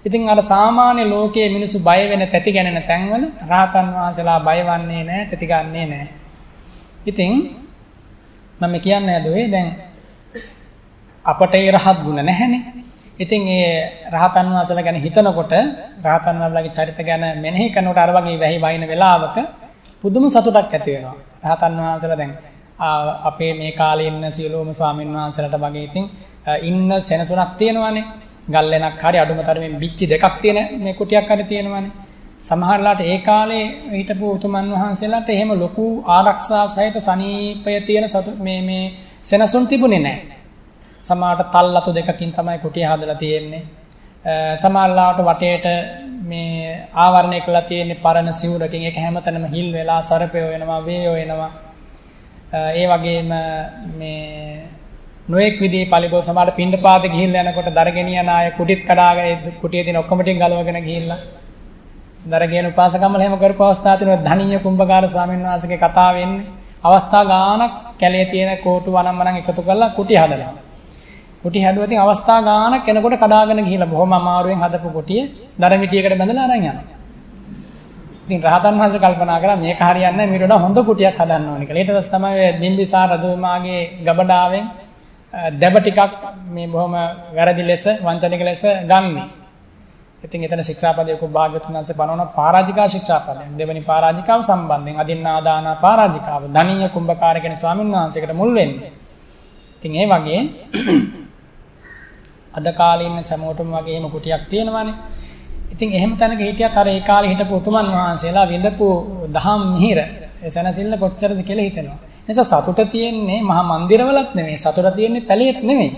ඉතින් අර සාමාන්‍ය ලෝකයේ මිනිස්සු බය වෙන තැති ගැනෙන තැන්වල රහතන් වහන්සේලා බය වන්නේ නැහැ, තැති ගන්නෙ නැහැ. ඉතින් මම කියන්නේ නේද දැන් අපට ඒ රහත් ගුණ නැහැනේ. ඉතින් ඒ රහතන් වහන්සේලා ගැන හිතනකොට රහතන් වහන්සේලාගේ චරිත ගැන මෙනෙහි කරනකොට අර වගේ වැහි වයින් වෙලාවක පුදුම සතුටක් ඇති වෙනවා. රහතන් වහන්සේලා දැන් අපේ මේ කාලේ ඉන්න සියලුම ස්වාමීන් වහන්සේලාට වගේ ඉතින් ඉන්න සෙනසුනක් තියෙනවානේ. ගල්ලෙනක් හරි අඩුම තරමින් බිච්චි දෙකක් තියෙන මේ කුටියක් හරි තියෙනවානේ. සමහරලාට ඒ කාලේ හිටපු උතුමන් වහන්සේලාට එහෙම ලොකු ආරක්ෂා සහිත සනීපය තියෙන මේ සෙනසුන් තිබුණේ නැහැ. සමහරට තල්ලතු දෙකකින් තමයි කුටිය හදලා තියෙන්නේ. සමහරලාට වටේට මේ ආවරණය කරලා තියෙන්නේ පරණ සිවුරකින්. ඒක හැමතැනම හිල් වෙලා සර්පයෝ වෙනවා, වේයෝ වෙනවා. ඒ වගේම මේ නොඑක් විදිහේ පරිගෝ සමහරට පින්ඩපාත ගිහිල්ලා යනකොට දරගෙනියන අය කුටිත් කඩාගෙන කුටියේ තියෙන ඔක්කොම ටික ගලවගෙන ගිහිල්ලා දරගෙන උපාසකම්මල හැම කරපු අවස්ථා තියෙනවා. ධනිය කුම්භකාර ස්වාමීන් වහන්සේගේ කතාව වෙන්නේ. අවස්ථා ගානක් කැලේ තියෙන කෝටු වනම්මනම් එකතු කරලා කුටි හදනවා. කුටි හැදුවා ඉතින් අවස්ථා ගානක් එනකොට කඩාගෙන ගිහිල්ලා බොහොම අමාරුවෙන් හදපු කුටිය දරමිටියකට බැඳලා අරන් යනවා. ඉතින් රහතන් වහන්සේ කල්පනා කරා මේක හරියන්නේ නැහැ, මීට වඩා හොඳ කුටියක් හදන්න ඕනේ කියලා. ඊට පස්සේ තමයි බිම්බිසාර රජතුමාගේ ගබඩාවෙන් දැබ ටිකක් මේ බොහොම වැරදි ලෙස වංචනික ලෙස ගන්නේ. ඉතින් එතන ශික්ෂාපදයක භාග්‍යවතුන් වහන්සේ පනවන පරාජිකා ශික්ෂාපදයෙන් දෙවනි පරාජිකාව සම්බන්ධයෙන් අදින්නාදාන පරාජිකාව ධනීය කුම්භකාර කියන ස්වාමීන් වහන්සේකට මුල් වෙන්නේ. ඉතින් ඒ වගේ අද කාලේ ඉන්න සමෝටම වගේ එහෙම කුටියක් තියෙනවානේ. ඉතින් එහෙම තැනක හිටියත් අර ඒ කාලේ හිටපු උතුමන් වහන්සේලා විඳපු දහම් මිහිර එසනසිල්ල කොච්චරද කියලා හිතෙනවා. නිසා සතුට තියෙන්නේ මහා මන්දිරවලත් නෙමෙයි, සතුට තියෙන්නේ පැලියෙත් නෙමෙයි.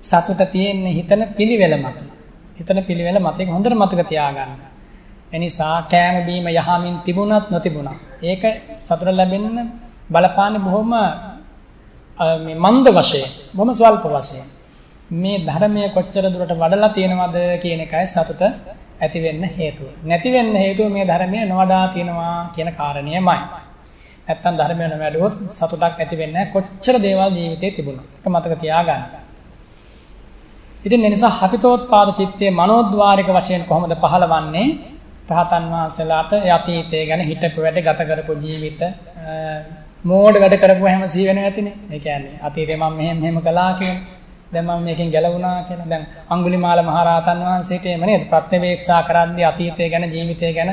සතුට තියෙන්නේ හිතන පිළිවෙල මත. හිතන පිළිවෙල මත ඒක හොඳට මතක තියාගන්න. එනිසා කෑම බීම යහමින් තිබුණත් නොතිබුණත් ඒක සතුට ලැබෙන්න බලපාන්නේ බොහොම මේ මන්ද වශයෙන්, බොහොම ස්වල්ප වශයෙන්. මේ ධර්මයේ කොච්චර දුරට වඩලා තියෙනවද කියන එකයි සතුට ඇති වෙන්න හේතුව. නැති වෙන්න හේතුව මේ ධර්මයේ නොවඩා තියෙනවා කියන කාරණයමයි. නැත්තම් ධර්මය නොවැඩුවොත් සතුටක් ඇති වෙන්නේ නැහැ. කොච්චර දේවල් ජීවිතේ තිබුණා. ඒක මතක තියාගන්න. ඉතින් ඒ නිසා හපිතෝත්පාද චිත්තයේ මනෝද්වාරික වශයෙන් කොහොමද පහළවන්නේ? රහතන් වහන්සේලාට යතීතය ගැන හිතපු වැඩ ගත කරපු ජීවිත මෝඩ වැඩ කරපු හැම සිහි වෙන ඇතිනේ. ඒ කියන්නේ අතීතේ මම මෙහෙම කළා කියන දැන් මම මේකෙන් ගැලවුණා කියලා. දැන් අඟුලිමාල මහරහතන් වහන්සේට එම නේද ප්‍රත්‍යවේක්ෂා කරද්දී අතීතය ගැන ජීවිතය ගැන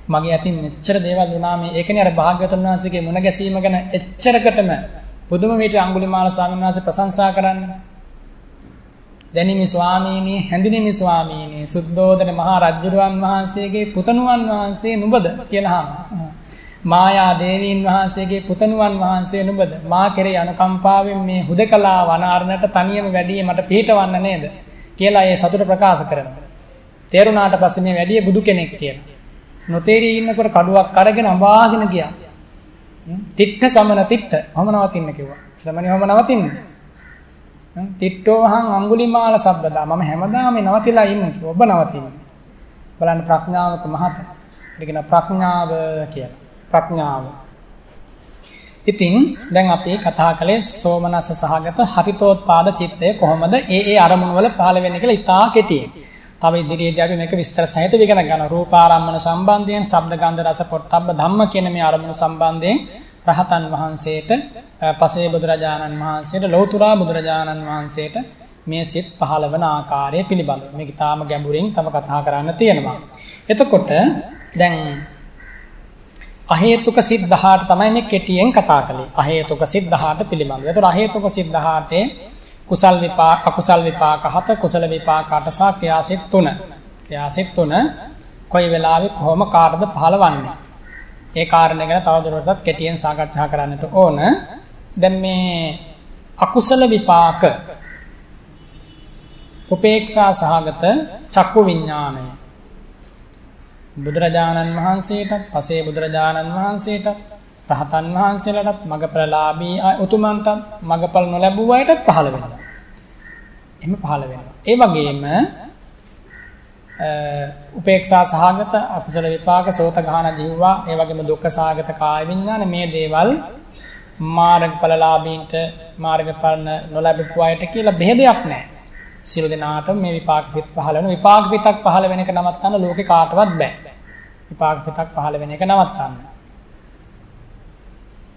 මගේ අතින් මෙච්චර දේවල් වුණා මේ ඒකනේ අර භාග්‍යවතුන් වහන්සේගේ මුණ ගැසීම ගැන එච්චරකටම පුදුම විදිහට අඟුලිමාල ස්වාමීන් වහන්සේ ප්‍රශංසා කරන්නේ. දැනිමි ස්වාමීනි හැඳිනිමි ස්වාමීනි සුද්ධෝදන මහ රජුරුවන් වහන්සේගේ පුතණුවන් වහන්සේ නුඹද කියලා මායා දේවීන් වහන්සේගේ පුතණුවන් වහන්සේ නුඹද මා කෙරේ අනුකම්පාවෙන් මේ හුදකලා වනාරණට තනියම වැඩි මට පිටවන්න නේද කියලා ඒ සතුට ප්‍රකාශ කරනවා. තේරුණාට පස්සේ මේ වැඩි බුදු කෙනෙක් කියලා. නොතේරී ඉන්නකොට කඩුවක් අරගෙන අඹාගෙන ගියා. තිට්ඨ සමන තිට්ඨ ඔහම නවතින්න කිව්වා. ශ්‍රමණේ ඔහම නවතින්න. තිට්ඨෝහං අඟුලිමාල සබ්බදා මම හැමදාම නවතිලා ඉන්නේ කිව්වා. ඔබ නවතින්න. බලන්න ප්‍රඥාවක මහත. ඒ කියන ප්‍රඥාව කියලා. ප්‍රඥාව. ඉතින් දැන් අපි කතා කළේ සෝමනස්ස සහගත හරිතෝත්පාද චිත්තය කොහොමද ඒ අරමුණු වල පහළ වෙන්නේ කියලා ඉතා කෙටියෙන්. තව ඉදිරියේදී අපි මේක විස්තර සහිතව ඉගෙන ගන්නවා. රූපාරම්මන සම්බන්ධයෙන්, ශබ්ද ගන්ධ රස පොට්ටබ්බ ධම්ම කියන මේ අරමුණු සම්බන්ධයෙන් රහතන් වහන්සේට, පසේ බුදුරජාණන් වහන්සේට, ලෞතුරා බුදුරජාණන් වහන්සේට මේ සිත් පහළ වන ආකාරය පිළිබඳව මේක තාම ගැඹුරින් තව කතා කරන්න තියෙනවා. එතකොට දැන් අහේතුක සිත් 18 තමයි මේ කෙටියෙන් කතා කළේ. අහේතුක සිත් 18 පිළිබඳව. ඒතර අහේතුක සිත් 18 කුසල් විපාක, අකුසල් විපාක 7, කුසල විපාක 8 සහ ක්‍රියාසිත 3. ක්‍රියාසිත 3 කොයි වෙලාවෙ කොහොම කාටද පහළවන්නේ? ඒ කාරණේ ගැන තවදුරටත් කෙටියෙන් සාකච්ඡා කරන්නට ඕන. දැන් මේ අකුසල විපාක උපේක්ෂා සහගත චක්කු විඥානය බුදුරජාණන් වහන්සේට, පසේ බුදුරජාණන් වහන්සේට, රහතන් වහන්සේලාට, මගපලලාභී උතුමන්ට, මගපල නොලැබුව අයටත් පහළ වෙනවා. එහෙම පහළ වෙනවා. ඒ වගේම උපේක්ෂා සහගත අකුසල විපාක සෝත ගාන ජීවවා, ඒ වගේම දුක්ඛ සහගත කාය විඥාන මේ දේවල් මාර්ගඵලලාභීන්ට, මාර්ගඵල නොලැබුව අයට කියලා බෙහෙදයක් නැහැ. සියලු දෙනාටම මේ විපාක පිට පහළ වෙන විපාක පිටක් පහළ වෙන එක නවත්තන්න ලෝකේ කාටවත් බෑ. විපාක පිටක් පහළ වෙන එක නවත්තන්න.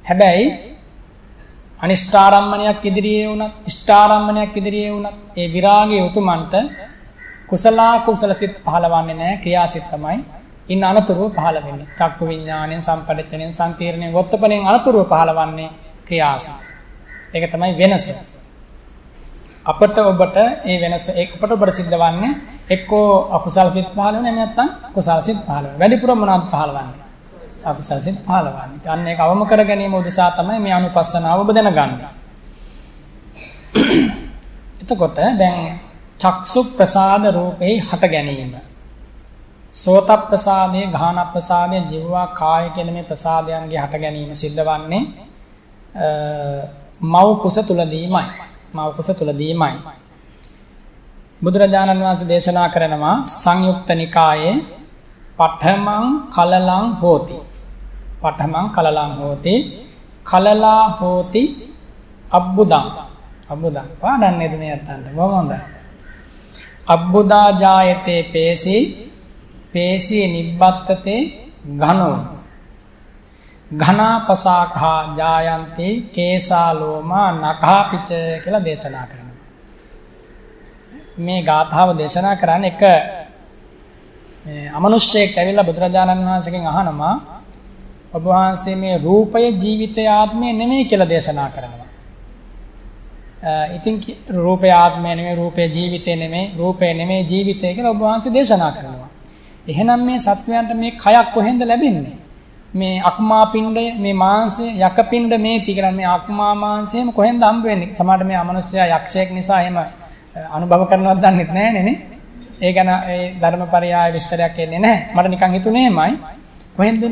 හැබැයි අනිෂ්ඨාරම්මණයක් ඉදිරියේ වුණත්, ඉෂ්ඨාරම්මණයක් ඉදිරියේ වුණත් ඒ විරාගයේ උතුමන්ට කුසල සිත් පහළවන්නේ නැහැ. ක්‍රියාසිත තමයි ඉන්න අනතුරුව පහළ වෙන්නේ. චක්කු විඥාණයෙන්, සම්පදිට්ඨණයෙන්, සංකීර්ණයෙන්, වොත්තපණයෙන් අනතුරුව පහළවන්නේ ක්‍රියාසිත. ඒක තමයි වෙනස. අපට ඔබට ඒ වෙනස අපට ඔබට සිද්ධ වන්නේ එක්කෝ අකුසල් සිත් පහළ වෙන නැත්නම් කුසල් සිත් පහළ වෙන. වැඩිපුර මොනවද පහළ වන්නේ? අකුසල් සිත් පහළ වන්නේ. අන්න ඒක අවම කර ගැනීම උදෙසා තමයි මේ අනුපස්සනාව ඔබ දැනගන්නේ. එතකොට දැන් චක්සු ප්‍රසාද රූපේ හට ගැනීම, සෝත ප්‍රසාදේ, ගාහන ප්‍රසාදේ, ජීවා කාය කියන මේ ප්‍රසාදයන්ගේ හට ගැනීම සිද්ධ වන්නේ මව් කුස තුලදීමයි. මව් කුස තුලදීමයි. බුදුරජාණන් වහන්සේ දේශනා කරනවා සංයුක්ත නිකායේ පඨමං කලලං හෝති. පඨමං කලලං හෝති කලලා හෝති අබ්බුදං. අබ්බුදං පාඩන්නේද මේ අතන්ට? බොහොම හොඳයි. අබ්බුදා ජායතේ පේසි පේසි නිබ්බත්තතේ ඝනෝ ඝනාපසාඛා ජායන්ති කේසා ලෝමා නඛා පිච කියලා දේශනා කරනවා. මේ ගාථාව දේශනා කරන්නේ එක අමනුෂ්‍යයෙක් ඇවිල්ලා බුදුරජාණන් වහන්සේගෙන් අහනවා ඔබ වහන්සේ මේ රූපය ජීවිතය ආත්මය නෙමෙයි කියලා දේශනා කරනවා. ඉතින් රූපය ආත්මය නෙමෙයි, රූපය ජීවිතය නෙමෙයි, රූපය නෙමෙයි ජීවිතය කියලා ඔබ වහන්සේ දේශනා කරනවා. එහෙනම් මේ සත්වයන්ට මේ කයක් කොහෙන්ද ලැබෙන්නේ? මේ අක්මා පිණ්ඩය, මේ මාංශය, යක පිණ්ඩ මේ තිකරන් මේ අක්මා මාංශයම කොහෙන්ද හම්බ වෙන්නේ? සමහරට මේ අමනුෂ්‍යයා යක්ෂයෙක් නිසා එහෙම අනුභව කරනවත් දන්නෙත් නැහැ නේ. ඒ ගැන ඒ ධර්මපරයාය විස්තරයක් එන්නේ නැහැ. මට නිකන් හිතුනේ එහෙමයි. කොහෙන්ද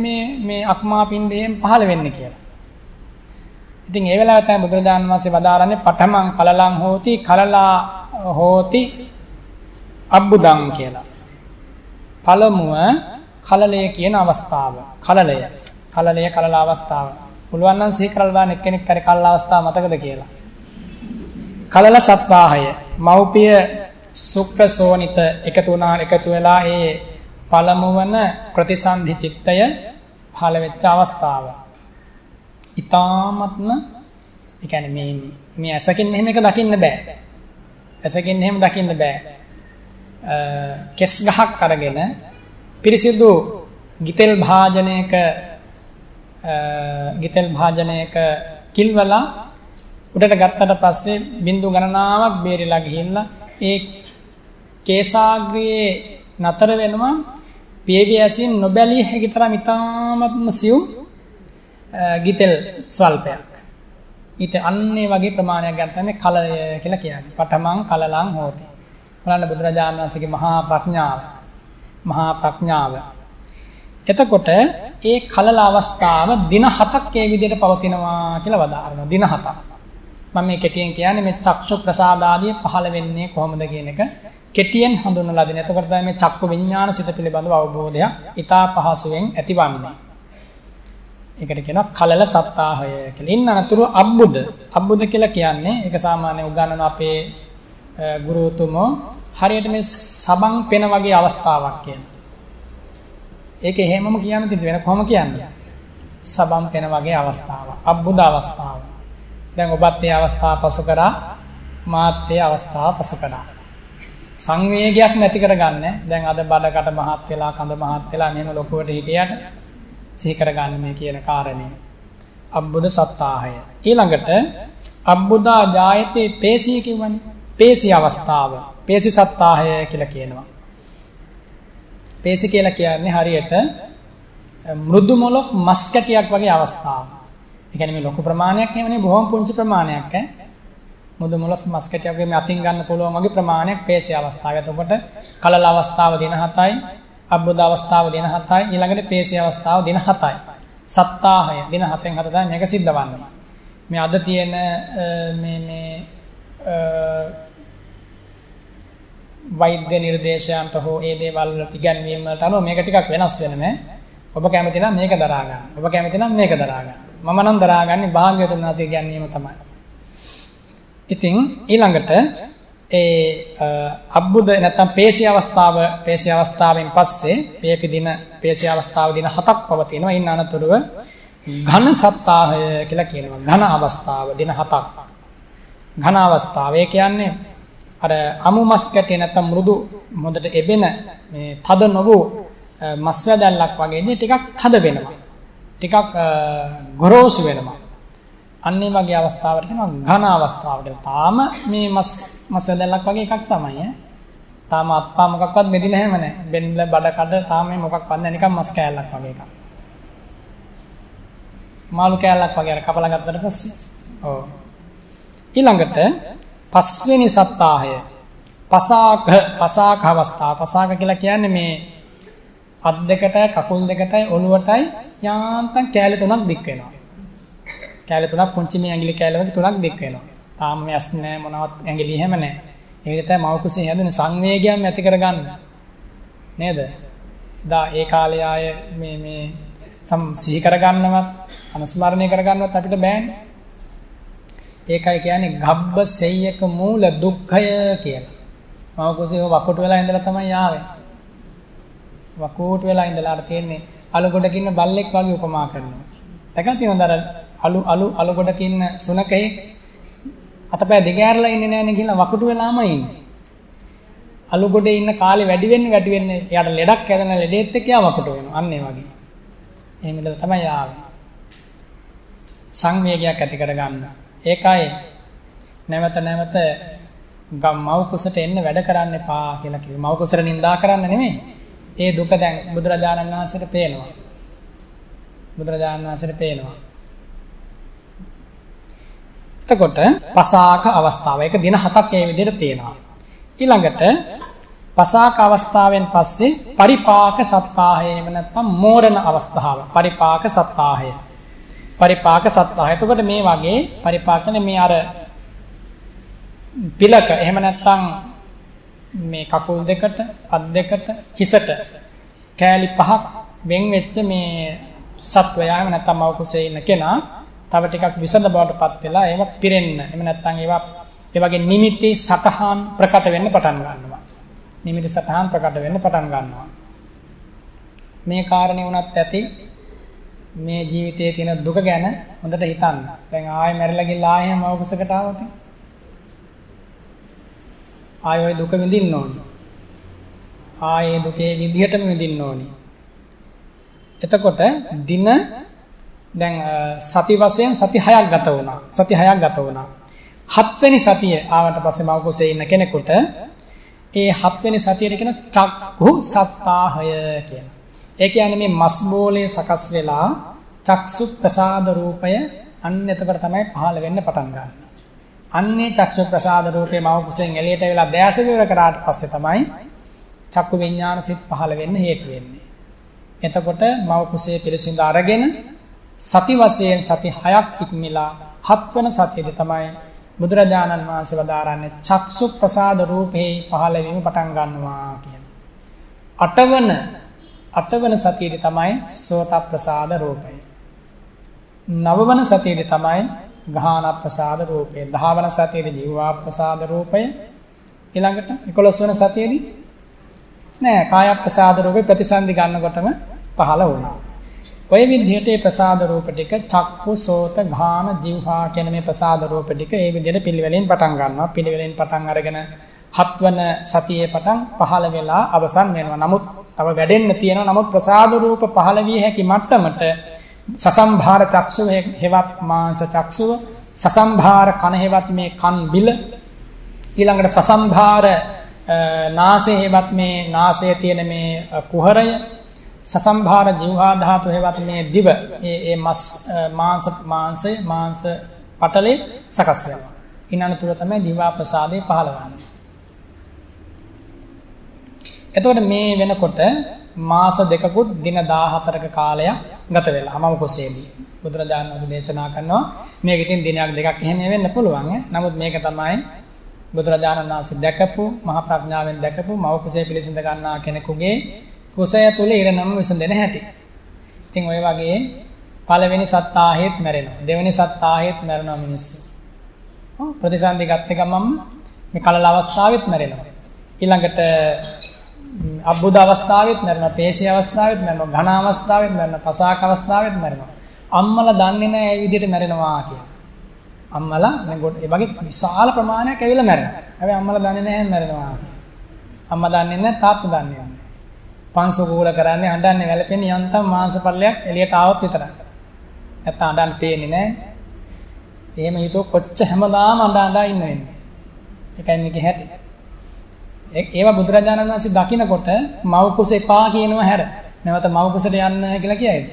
මේ අක්මා පිණ්ඩයෙන් පහළ වෙන්නේ කියලා. ඉතින් ඒ වෙලාවට තමයි බුදුරජාණන් වහන්සේ වදාරන්නේ පඨමං කලලං හෝති කලලා හෝති අබ්බුදං කියලා. පළමුව කලලය කියන අවස්ථාව. කලලය කලල අවස්ථාව. පුළුවන් නම් සිහි කරලා බලන්න එක්කෙනෙක් හරි කලල අවස්ථාව මතකද කියලා. කලල සත්වාහය. මෞපිය සුක්ඛසෝනිත එකතු වෙලා ඒ පළමුවන ප්‍රතිසන්ධි චිත්තය පහළ වෙච්ච අවස්ථාව. ඊ타ත්ම ඒ කියන්නේ මේ ඇසකින් එහෙම එක දකින්න බෑ. ඇසකින් එහෙම දකින්න බෑ. කෙස් ගහක් අරගෙන පිරිසිදු ගිතෙල් භාජනයක කිල්වලා උඩට ගත්තට පස්සේ බින්දු ගණනාවක් බේරිලා ගිහිල්ලා ඒ කේසාග්‍රයේ නතර වෙනවා පියවි ඇසින් නොබැලිය හැකි තරම් ඉතාමත්ම සියුම් ගිතෙල් ස්වල්පයක්. ඊට අන්නේ වගේ ප්‍රමාණයක් ගන්න තමයි කලය කියලා කියන්නේ. පඨමං කලලං හෝති. බලන්න බුදුරජාණන් වහන්සේගේ මහා ප්‍රඥාව. එතකොට ඒ කලල අවස්ථාව දින 7ක් ඒ විදිහට පවතිනවා කියලා වදාරනවා. දින 7ක්. මම මේ කෙටියෙන් කියන්නේ මේ චක්ෂු ප්‍රසාදාදී පහළ වෙන්නේ කොහොමද කියන එක කෙටියෙන් හඳුන්වලා දෙන්න. එතකොට තමයි මේ චක්කු විඥාන සිත පිළිබඳව අවබෝධයක් ඊටා පහසුවෙන් ඇතිවන්නේ. ඒකට කියනවා කලල සත්තාහය කියලා. ඉන්න අනතුරු අබ්බුද කියලා කියන්නේ ඒක සාමාන්‍ය උගන්වන අපේ ගුරුතුමෝ හරියට මේ සබන් පෙන වගේ අවස්ථාවක් කියනවා. ඒක එහෙමම කියන්න තිබෙන්නේ වෙන කොහොම කියන්නේ? සබන් පෙන වගේ අවස්ථාවක්. අබ්බුද අවස්ථාව. දැන් ඔබත් මේ අවස්ථාව පසු කරා මාත් මේ අවස්ථාව පසු කරා. සංවේගයක් නැති කරගන්න. දැන් අද බඩකට මහත් වෙලා කඳ මහත් වෙලා මෙහෙම ලොකුවට හිටියට සිහි කරගන්න මේ කියන කාරණේ. අබ්බුද සත්තාහය. ඊළඟට අබ්බුදා ජායතේ පේසී කියවනේ. පේසී අවස්ථාව. පේසී සත්තාහය කියලා කියනවා. පේසී කියලා කියන්නේ හරියට මෘදු මොලොක් මස් කැටියක් වගේ අවස්ථාවක්. ඒ කියන්නේ මේ ලොකු ප්‍රමාණයක් නෙවෙයි බොහොම පුංචි ප්‍රමාණයක් ඈ. මුදු මොලොස් මස් කැටියක් වගේ මේ අතින් ගන්න පුළුවන් වගේ ප්‍රමාණයක් පේසී අවස්ථාව. එතකොට කලල අවස්ථාව දින 7යි, අබ්බුද අවස්ථාව දින 7යි, ඊළඟට පේසී අවස්ථාව දින 7යි. සත්තාහය දින 7න් 7 තමයි මේක සිද්ධ වන්නේ. මේ අද තියෙන මේ වෛද්‍ය නිර්දේශයන්ට හෝ ඒ දේවල් වලට ඉගැන්වීම් වලට අනුව මේක ටිකක් වෙනස් වෙනවා. ඔබ කැමති නම් මේක දරා ගන්න. ඔබ කැමති නම් මේක දරා ගන්න. මම නම් දරාගන්නේ භාග්‍යවතුන් වහන්සේ ඉගැන්වීම තමයි. ඉතින් ඊළඟට ඒ අබ්බුද නැත්නම් පේසී අවස්ථාවෙන් පස්සේ පේසී අවස්ථාව දින 7ක් පවතිනවා. ඉන්න අනතුරුව ඝන සත්තාහය කියලා කියනවා. ඝන අවස්ථාව දින 7ක්. ඝන අවස්ථාව ඒ කියන්නේ අර අමු මස් කැටේ නැත්නම් මෘදු මොදට එබෙන මේ තද නොවු මස් වැදල්ලක් වගේදී ටිකක් තද වෙනවා. ටිකක් ගොරෝසු වෙනවා. අන්නේ වගේ අවස්ථාවකට කියනවා ඝන අවස්ථාව කියලා. තාම මේ මස් වැදල්ලක් වගේ එකක් තමයි ඈ. තාම අත්පා මොකක්වත් මෙදිලා හැම නැහැ. බෙන්ල බඩ කඩ තාම මේ මොකක්වත් නැහැ. නිකන් මස් කෑල්ලක් වගේ එකක්. මාළු කෑල්ලක් වගේ අර කපලා ගත්තට පස්සේ. ඔව්. ඊළඟට පස්වෙනි සත්තාහය. පසාක අවස්ථාව. පසාක කියලා කියන්නේ මේ අත් දෙකටයි කකුල් දෙකටයි ඔළුවටයි යාන්තම් කෑලි තුනක් දික් වෙනවා. කෑලි තුනක් පුංචි මේ ඇඟිලි කෑලි වගේ තුනක් දික් වෙනවා. තාම මෙස් නෑ මොනවත් ඇඟිලි හැම නෑ. ඒ විදිහට තමයි මව කුසේ හැදෙන සංවේගයන් ඇති කරගන්න. නේද? ඒ කාලේ ආය මේ සිහි කරගන්නවත් අනුස්මරණය කරගන්නවත් අපිට බෑනේ. ඒකයි කියන්නේ ගබ්බ සෙය්‍යක මූල දුක්ඛය කියලා. මව කුසේ වකුටු වෙලා ඉඳලා තමයි ආවේ. වකුටු වෙලා ඉඳලා අර තියෙන්නේ අලු ගොඩක ඉන්න බල්ලෙක් වගේ උපමා කරනවා. දැකලා තියෙනවද අර අලු ගොඩක ඉන්න සුනකේ අතපය දෙගෑරලා ඉන්නේ නැහැනේ කියලා වකුටු වෙලාම ඉන්නේ. අලු ගොඩේ ඉන්න කාලේ වැඩි වෙන්නේ එයාට ලෙඩක් හැදෙන ලෙඩෙත් එක්ක යා වකුටු වෙනවා. අන්න ඒ වගේ. එහෙම ඉඳලා තමයි ආවේ. සංවේගයක් ඇති කරගන්න. ඒකයි නැවත මව් කුසට එන්න වැඩ කරන්න එපා කියලා කිව්වේ. මව් කුසට නිඳා කරන්න නෙමෙයි. ඒ දුක දැන් බුදුරජාණන් වහන්සේට පේනවා. එතකොට පසාක අවස්ථාව. ඒක දින 7ක් ඒ විදිහට තියෙනවා. ඊළඟට පසාක අවස්ථාවෙන් පස්සේ පරිපාක සත්තාහය එහෙම නැත්නම් මෝරණ අවස්ථාව. පරිපාක සත්තාහය. එතකොට මේ වගේ පරිපාකනේ මේ අර පිලක එහෙම නැත්නම් මේ කකුල් දෙකට අත් දෙකට හිසට කෑලි 5ක් වෙන් වෙච්ච මේ සත්වයා එහෙම නැත්නම් මව කුසේ ඉන්න කෙනා තව ටිකක් විසඳ බවටපත් වෙලා ඒව පිරෙන්න එහෙම නැත්නම් ඒ වගේ නිමිති සතහන් ප්‍රකට වෙන්න පටන් ගන්නවා. මේ කාරණේ වුණත් ඇති මේ ජීවිතයේ තියෙන දුක ගැන හොඳට හිතන්න. දැන් ආයෙ මැරිලා ගිහලා ආයෙ මව කුසකට ආවොත් ආය ඔය දුක විඳින්න ඕනි. ආයේ දුකේ විදිහටම විඳින්න ඕනි. එතකොට දින දැන් සති වශයෙන් සති 6ක් ගත වුණා. සති 6ක් ගත වුණා. 7 වෙනි සතිය ආවට පස්සේ මව කුසේ ඉන්න කෙනෙකුට ඒ 7 වෙනි සතියේ කියන චක්ඛු සත්තාහය කියන. ඒ කියන්නේ මේ මස් බෝලේ සකස් වෙලා චක්සු ප්‍රසාද රූපය අන්න එතකොට තමයි පහළ වෙන්න පටන් ගන්න. අන්නේ චක්සු ප්‍රසාද රූපේ මව කුසෙන් එළියට වෙලා දැස විවර කරාට පස්සේ තමයි චක්කු විඥාන සිත් පහළ වෙන්න හේතු වෙන්නේ. එතකොට මව කුසේ පිළිසිඳ අරගෙන සති වශයෙන් සති 6ක් ඉක්මලා 7 වෙනි සතියේදී තමයි බුදුරජාණන් වහන්සේ වදාරන්නේ චක්සු ප්‍රසාද රූපේ පහළ වීම පටන් ගන්නවා කියන. 8 වෙනි සතියේදී තමයි සෝත ප්‍රසාද රූපය. 9 වෙනි සතියේදී තමයි ගාහන ප්‍රසාද රූපය. 10 වෙනි සතියේදී ජීවා ප්‍රසාද රූපය. ඊළඟට 11 වෙනි සතියේදී නෑ කාය ප්‍රසාද රූපේ ප්‍රතිසන්දි ගන්නකොටම පහළ වුණා. ඔය විදිහට මේ ප්‍රසාද රූප ටික චක්කු සෝත ගාහන ජීවහා කියන මේ ප්‍රසාද රූප ටික ඒ විදිහට පිළිවෙලින් පටන් ගන්නවා. පිළිවෙලින් පටන් අරගෙන 7 වෙනි සතියේ පටන් පහළ වෙලා අවසන් වෙනවා. නමුත් තව වැඩෙන්න තියෙනවා. නමුත් ප්‍රසාද රූප පහළ විය හැකි මට්ටමට සසම්භාර චක්ෂුව හේවත් මාංශ චක්ෂුව සසම්භාර කන හේවත් මේ කන් බිල ඊළඟට සසම්භාර නාසයේ හේවත් මේ නාසයේ තියෙන මේ කුහරය සසම්භාර ජීවහා ධාතු හේවත් මේ දිව ඒ මාංශ පටලේ සකස් වෙනවා. ඊනනතුර තමයි දිවා ප්‍රසාදේ පහළවන්නේ. එතකොට මේ වෙනකොට මාස දෙකකුත් දින 14ක කාලයක් ගත වෙලා මව කුසේදී බුදුරජාණන් වහන්සේ දේශනා කරනවා මේක ඉතින් දිනයක් දෙකක් එහෙම වෙන්න පුළුවන්. නමුත් මේක තමයි බුදුරජාණන් වහන්සේ දැකපු මහා ප්‍රඥාවෙන් දැකපු මව කුසේ පිළිසිඳ ගන්නා කෙනෙකුගේ කුසය තුල ඉරණම විසඳෙන හැටි. ඉතින් ඔය වගේ පළවෙනි සත්තාහෙත් මැරෙනවා. දෙවෙනි සත්තාහෙත් මැරෙනවා මිනිස්සු. ප්‍රතිසන්දි ගත්ත ගමන් මේ කලල අවස්ථාවෙත් මැරෙනවා. ඊළඟට අබ්බුද අවස්ථාවෙත් මැරෙනවා. පේශී අවස්ථාවෙත් මැරෙනවා. ඝන අවස්ථාවෙත් මැරෙනවා. පසාක අවස්ථාවෙත් මැරෙනවා. අම්මලා දන්නේ නැහැ මේ විදිහට මැරෙනවා කියලා. අම්මලා දැන් ඒ වගේ විශාල ප්‍රමාණයක් ඇවිල්ලා මැරෙනවා. හැබැයි අම්මලා දන්නේ නැහැ මැරෙනවා කියලා. අම්මා දන්නේ නැහැ තාත්තා දන්නේ නැහැ. පංසු කූල කරන්නේ අඬන්නේ වැළපෙන්නේ යන්තම් මාංශපල්ලයක් එළියට ආවොත් විතරයි. නැත්නම් අඬන්න පේන්නේ නැහැ. එහෙම හිතුව කොච්ච හැමදාම අඬ ඉන්න වෙන්නේ. ඒකයි මේකේ හැටි. ඒවා බුදුරජාණන් වහන්සේ දකින්නකොට මව් කුස එපා කියනවා හැර. නැවත මව් කුසට යන්න කියලා කියයිද?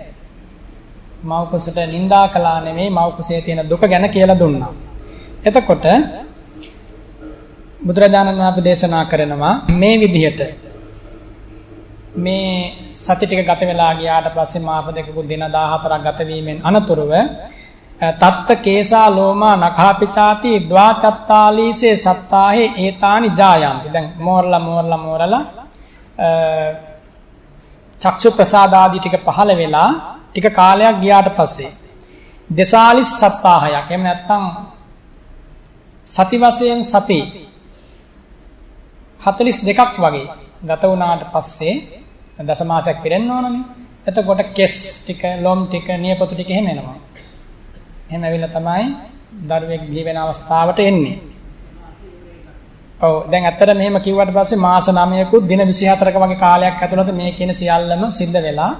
මව් කුසට නිඳා කළා නෙමෙයි මව් කුසේ තියෙන දුක ගැන කියලා දුන්නා. එතකොට බුදුරජාණන් වහන්සේ දේශනා කරනවා මේ විදිහට මේ සති ටික ගත වෙලා ගියාට පස්සේ මාප දෙකකුත් දින 14ක් ගත වීමෙන් අනතුරුව තත්ත කේසා ලෝමා නඛාපිචාති ද්වාචත්තාලීසේ සත්තාහේ ඒතානි ජායන්ති. දැන් මෝරලා චක්ෂු ප්‍රසාද ආදී ටික පහළ වෙලා ටික කාලයක් ගියාට පස්සේ දසාලිස් සත්තාහයක් එහෙම නැත්නම් සති වශයෙන් සති 42ක් වගේ ගත වුණාට පස්සේ දසමාසයක් පිරෙන්න ඕනනේ. එතකොට කෙස් ටික ලොම් ටික නියපොතු ටික එහෙම එනවා. එහෙම ඇවිල්ලා තමයි දරුවෙක් බිහි වෙන අවස්ථාවට එන්නේ. ඔව් දැන් ඇත්තට මෙහෙම කිව්වට පස්සේ මාස 9කුත් දින 24ක වගේ කාලයක් ඇතුළත මේ කියන සියල්ලම සිද්ධ වෙලා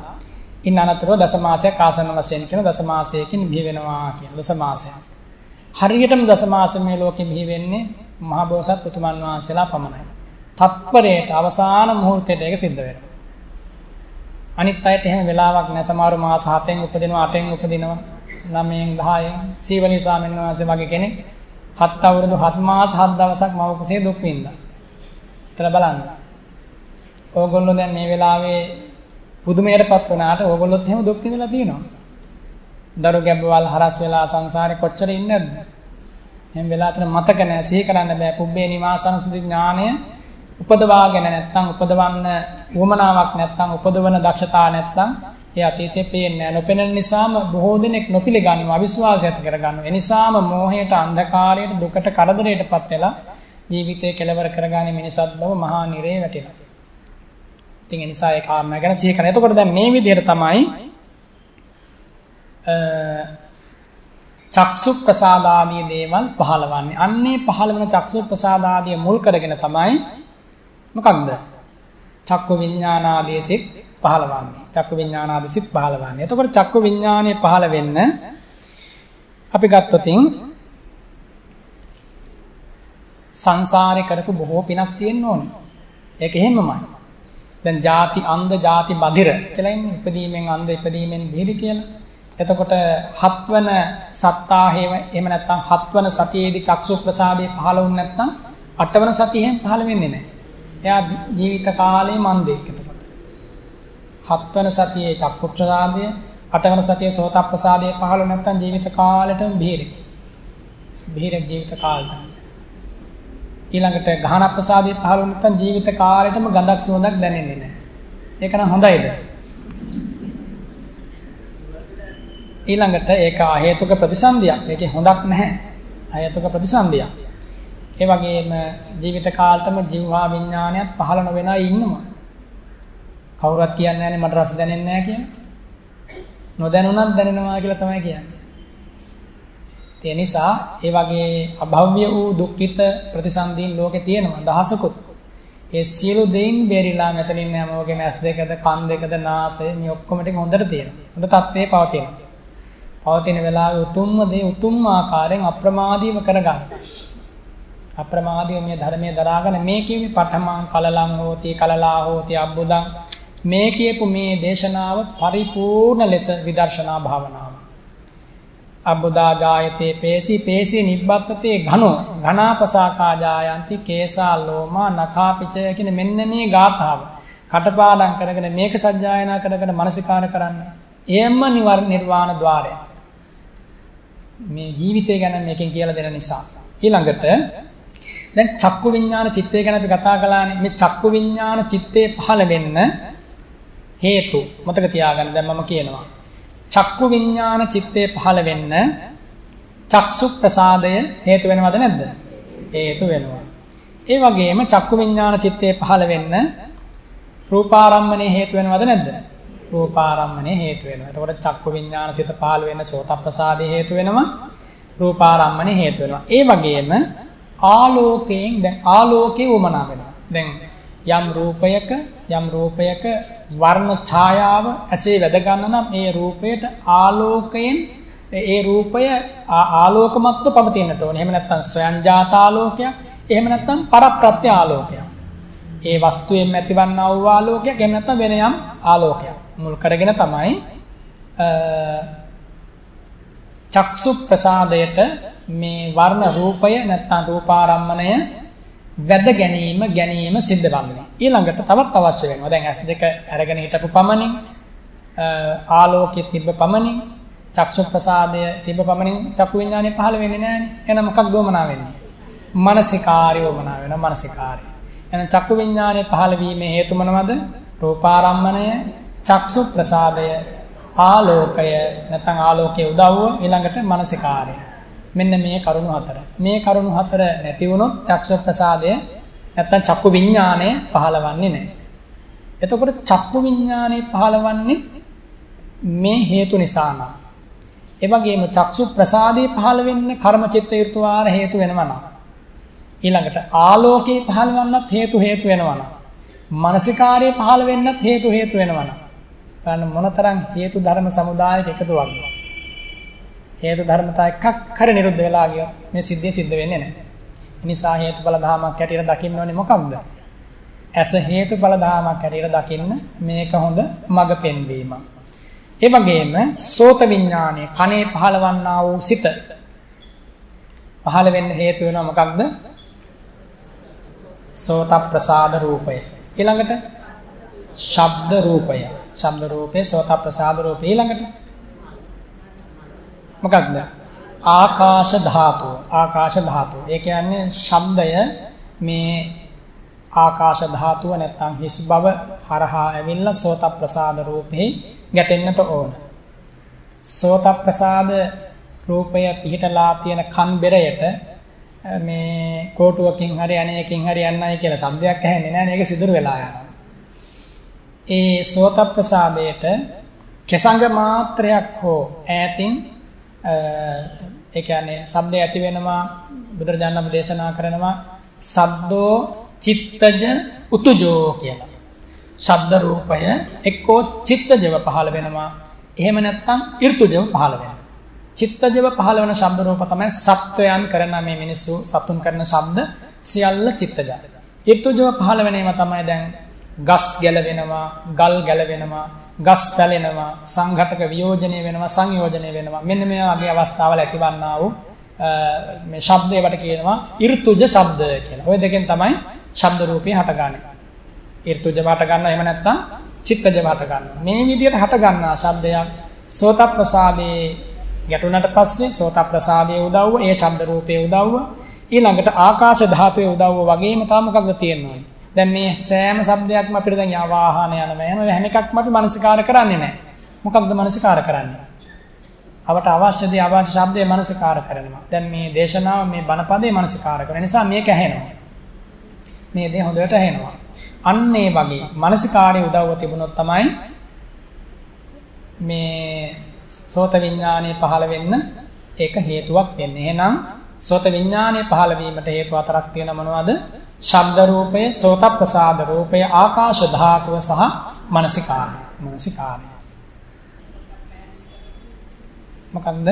ඉන්න අනතුරුව දසමාසයක් ආසන්න වශයෙන් කියන දසමාසයකින් බිහි වෙනවා කියන දසමාසය. හරියටම දසමාසෙ මේ ලෝකෙ බිහි වෙන්නේ මහ බෝසත් උතුමන් වහන්සේලා පමණයි. තත්පරයට අවසාන මුහුර්තයට ඒක සිද්ධ වෙනවා. අනිත් අයට එහෙම වෙලාවක් නැහැ. සමහර මාස 7න් උපදිනවා 8න් උපදිනවා 9න් 10න් සීවලි ස්වාමීන් වහන්සේ වගේ කෙනෙක් 7 අවුරුදු 7 මාස 7 දවසක් මව කුසේ දුක් විඳා. හිතලා බලන්න. ඕගොල්ලෝ දැන් මේ වෙලාවේ පුදුමයටපත් වුණාට ඕගොල්ලොත් එහෙම දුක් විඳලා තියෙනවා. දරු ගැබ්බවල් හරස් වෙලා සංසාරේ කොච්චර ඉන්නේ නැද්ද? එහෙම වෙලා තන මතක නැහැ සිහි කරන්න බෑ. පුබ්බේ නිවාසනුසුති ඥානය උපදවාගෙන නැත්නම් උපදවන්න උවමනාවක් නැත්නම් උපදවන දක්ෂතා නැත්නම් ඒ අතීතයේ පේන්නේ නැහැ. නොපෙනෙන නිසාම බොහෝ දෙනෙක් නොපිළගන්නවා අවිශ්වාසය ඇති කරගන්නවා. ඒ නිසාම මෝහයට අන්ධකාරයට දුකට කරදරයටපත් වෙලා ජීවිතය කෙලවර කරගන්නේ මිනිසත් බව මහා නිරේ වැටෙනවා. ඉතින් ඒ නිසා ඒ කාරණා ගැන සිහි කරන්න. එතකොට දැන් මේ විදිහට තමයි චක්සු ප්‍රසාදාදී දේවල් පහළවන්නේ. අන්නේ පහළ වෙන චක්සු ප්‍රසාදාදී මුල් කරගෙන තමයි මොකක්ද? චක්කු විඥානාදී සිත් පහළවන්නේ. චක්කු විඥානාදී සිත් පහළවන්නේ. එතකොට චක්කු විඥානය පහළ වෙන්න අපි ගත්තොතින් සංසාරේ කරපු බොහෝ පිනක් තියෙන්න ඕනේ. ඒක එහෙමමයි. දැන් ಜಾති අන්ධ ಜಾති බදිර කියලා ඉන්නේ. ඉපදීමෙන් අන්ධ ඉපදීමෙන් බිහිරි කියලා. එතකොට හත්වන සත්තාහේම එහෙම නැත්නම් හත්වන සතියේදී චක්සු ප්‍රසාදේ පහළ වුනේ නැත්නම් අටවන සතියෙන් පහළ වෙන්නේ නැහැ. එයා ජීවිත කාලේ මන්දෙක්. එතකොට හත්වන සතියේ චක්කු ප්‍රසාදය, අටවන සතියේ සෝත ප්‍රසාදේ පහළ නැත්නම් ජීවිත කාලෙටම බිහිරි. බිහිරි ජීවිත කාලෙට. ඊළඟට ගහන ප්‍රසාදේ පහළ නැත්නම් ජීවිත කාලෙටම ගඳක් සුවඳක් දැනෙන්නේ නැහැ. ඒක නම් හොඳයිද? ඊළඟට ඒක හේතුක ප්‍රතිසන්දියක්. ඒකේ හොඳක් නැහැ. හේතුක ප්‍රතිසන්දියක්. ඒ වගේම ජීවිත කාලෙටම ජීවහා විඥානයත් පහළ නොවෙන අය ඉන්නවා. කවුරුත් කියන්නේ නැහැනේ මට රස දැනෙන්නේ නැහැ කියලා. නොදැනුණත් දැනෙනවා කියලා තමයි කියන්නේ. ඒ නිසා ඒ වගේ අභව්‍ය වූ දුක්ඛිත ප්‍රතිසන්දීන් ලෝකේ තියෙනවා දහසකුත්. ඒ සියලු දෙයින් බේරිලා මෙතනින් හැමෝගෙම ඇස් දෙකද කන් දෙකද නාසය මේ ඔක්කොම ටික හොඳට තියෙනවා. හොඳ තත්ත්වේ පවතිනවා. පවතින වෙලාවේ උතුම්ම දේ උතුම් ආකාරයෙන් අප්‍රමාදීව කරගන්න. අප්‍රමාදීව මේ ධර්මයේ දරාගෙන මේ කියමි පඨමං කලලං හෝති කලලා හෝති අබ්බුදං මේ කියපු මේ දේශනාව පරිපූර්ණ ලෙස විදර්ශනා භාවනාව. අබ්බුදා ජායතේ පේසි පේසි නිබ්බත්තේ ඝනෝ ඝනාපසාකා ජායන්ති කේසා ලෝමා නඛා පිචය කියන මෙන්න මේ ගාථාව කටපාඩම් කරගෙන මේක සජ්ජායනා කරගෙන මනසිකාර කරන්න. එයම නිර්වාණ ద్వාරය. මේ ජීවිතය ගැන මේකෙන් කියලා දෙන නිසා. ඊළඟට දැන් චක්කු විඥාන චිත්තය ගැන අපි කතා කළානේ. මේ චක්කු විඥාන චිත්තේ පහළ වෙන්න හේතු මතක තියාගන්න. දැන් මම කියනවා. චක්කු විඥාන චිත්තේ පහළ වෙන්න චක්සු ප්‍රසාදය හේතු වෙනවද නැද්ද? හේතු වෙනවා. ඒ වගේම චක්කු විඥාන චිත්තේ පහළ වෙන්න රූපාරම්මණය හේතු වෙනවද නැද්ද? රූපාරම්මණය හේතු වෙනවා. එතකොට චක්කු විඥාන සිත පහළ වෙන්න සෝත ප්‍රසාදය හේතු වෙනවා. රූපාරම්මණය හේතු වෙනවා. ඒ වගේම ආලෝකයෙන් දැන් ආලෝකේ උමනා වෙනවා. දැන් යම් රූපයක වර්ණ ඡායාව ඇසේ වැද ගන්න නම් ඒ රූපයට ආලෝකයෙන් ඒ රූපය ආලෝකමත්ව පවතින්නට ඕනේ. එහෙම නැත්නම් ස්වයංජාත ආලෝකයක්, එහෙම නැත්නම් පරප්‍රත්‍ය ආලෝකයක්. ඒ වස්තුවෙන් ඇතිවන්නා වූ ආලෝකයක්, එහෙම නැත්නම් වෙන යම් ආලෝකයක් මුල් කරගෙන තමයි චක්සු ප්‍රසාදයට මේ වර්ණ රූපය නැත්නම් රූපාරම්මණය වැද ගැනීම සිද්ධ වන්නේ. ඊළඟට තවත් අවශ්‍ය වෙනවා. දැන් S2 අරගෙන හිටපු පමණින් ආලෝකයේ තිබ්බ පමණින් චක්සු ප්‍රසාදය තිබ්බ පමණින් චක්කු විඥානය පහළ වෙන්නේ නැහැනේ. එහෙනම් මොකක්ද වමනා වෙන්නේ? මානසිකාරය වමනා වෙනවා. මානසිකාරය. එහෙනම් චක්කු විඥානය පහළ වීමේ හේතු මොනවද? රූපාරම්මණය, චක්සු ප්‍රසාදය, ආලෝකය නැත්නම් ආලෝකයේ උදව්ව, ඊළඟට මානසිකාරය. මෙන්න මේ කරුණු හතර. මේ කරුණු හතර නැති වුණොත් චක්ෂු ප්‍රසාදය නැත්නම් චක්කු විඥානය පහළවන්නේ නැහැ. එතකොට චක්කු විඥානය පහළවන්නේ මේ හේතු නිසා නම්. ඒ වගේම චක්ෂු ප්‍රසාදේ පහළ වෙන්න කර්ම චිත්ත ඍතු වාර හේතු වෙනවා නම්. ඊළඟට ආලෝකේ පහළවන්නත් හේතු වෙනවා නම්. මානසිකාරයේ පහළ වෙන්නත් හේතු වෙනවා නම්. බලන්න මොනතරම් හේතු ධර්ම සමුදායක එකතුවක්ද? හේතු ධර්මතා එකක් කර නිරුද්ධ වෙලා ගියොත් මේ සිද්ධිය සිද්ධ වෙන්නේ නැහැ. ඒ නිසා හේතුඵල ධාමයක් හැටියට දකින්න ඕනේ මොකක්ද? ඇස හේතුඵල ධාමයක් හැටියට දකින්න මේක හොඳ මඟ පෙන්වීම. ඒ වගේම සෝත විඥානය කනේ පහළවන්නා වූ සිත පහළ වෙන්න හේතු වෙනවා මොකක්ද? සෝත ප්‍රසාද රූපය. ඊළඟට ශබ්ද රූපය. ශබ්ද රූපේ සෝත ප්‍රසාද රූපය. ඊළඟට මොකක්ද? ආකාශ ධාතුව. ආකාශ ධාතුව. ඒ කියන්නේ ශබ්දය මේ ආකාශ ධාතුව නැත්නම් හිස් බව හරහා ඇවිල්ලා සෝත ප්‍රසාද රූපේ ගැටෙන්නට ඕන. සෝත ප්‍රසාද රූපය පිහිටලා තියෙන කන් බෙරයට මේ කෝටුවකින් හරි අනේකින් හරි යන්නයි කියලා શબ્දයක් ඇහෙන්නේ නැහැ. මේක සිදුරු වෙලා යනවා. ඒ සෝත ප්‍රසාදයට කෙසඟ මාත්‍රයක් හෝ ඈතින් ඒ කියන්නේ ශබ්දය ඇති වෙනවා බුදුරජාණන් දේශනා කරනවා සද්දෝ චිත්තජ උතුජෝ කියලා. ශබ්ද රූපය එක්කෝ චිත්තජව පහළ වෙනවා. එහෙම නැත්නම් ඍතුජව පහළ වෙනවා. චිත්තජව පහළ වෙන ශබ්ද රූප තමයි සත්වයන් කරන මේ මිනිස්සු සතුන් කරන ශබ්ද සියල්ල චිත්තජ. ඍතුජව පහළ වෙන ඒවා තමයි දැන් ගස් ගැලවෙනවා, ගල් ගැලවෙනවා, ගස් පැලෙනවා, සංඝටක වියෝජනය වෙනවා, සංයෝජනය වෙනවා. මෙන්න මේ වගේ අවස්ථාවල ඇතිවන්නා වූ මේ ශබ්දයකට කියනවා ඍතුජ ශබ්ද කියලා. ඔය දෙකෙන් තමයි ශබ්ද රූපේ හටගන්නේ. ඍතුජ වට ගන්නවා, එහෙම නැත්නම් චිත්තජ වට ගන්නවා. මේ විදිහට හට ගන්නා ශබ්දයක් සෝත ප්‍රසාදේ ගැටුණට පස්සේ සෝත ප්‍රසාදයේ උදව්ව, ඒ ශබ්ද රූපයේ උදව්ව, ඊළඟට ආකාශ ධාතුවේ උදව්ව වගේම තව මොකක්ද තියෙන්නේ? දැන් මේ සෑම શબ્දයක්ම අපිට දැන් වාහන යන හැම එකක්ම අපි මනසිකාර කරන්නේ නැහැ. මොකක්ද මනසිකාර කරන්නේ? අපට අවශ්‍ය දේ අවශ්‍ය ශබ්දේ මනසිකාර කරනවා. දැන් මේ දේශනාව මේ බණපදේ මනසිකාර කරන නිසා මේක ඇහෙනවා. මේ දේ හොඳට ඇහෙනවා. අන්න ඒ වගේ මනසිකාරයේ උදව්ව තිබුණොත් තමයි මේ සෝත විඥානය පහළ වෙන්න ඒක හේතුවක් වෙන්නේ. එහෙනම් සෝත විඥානය පහළ වීමට හේතු හතරක් තියෙන මොනවද? ශබ්ද රූපය, සෝත ප්‍රසාද රූපය, ආකාශ ධාතුව සහ මනසිකාරය. මනසිකාරය මොකක්ද?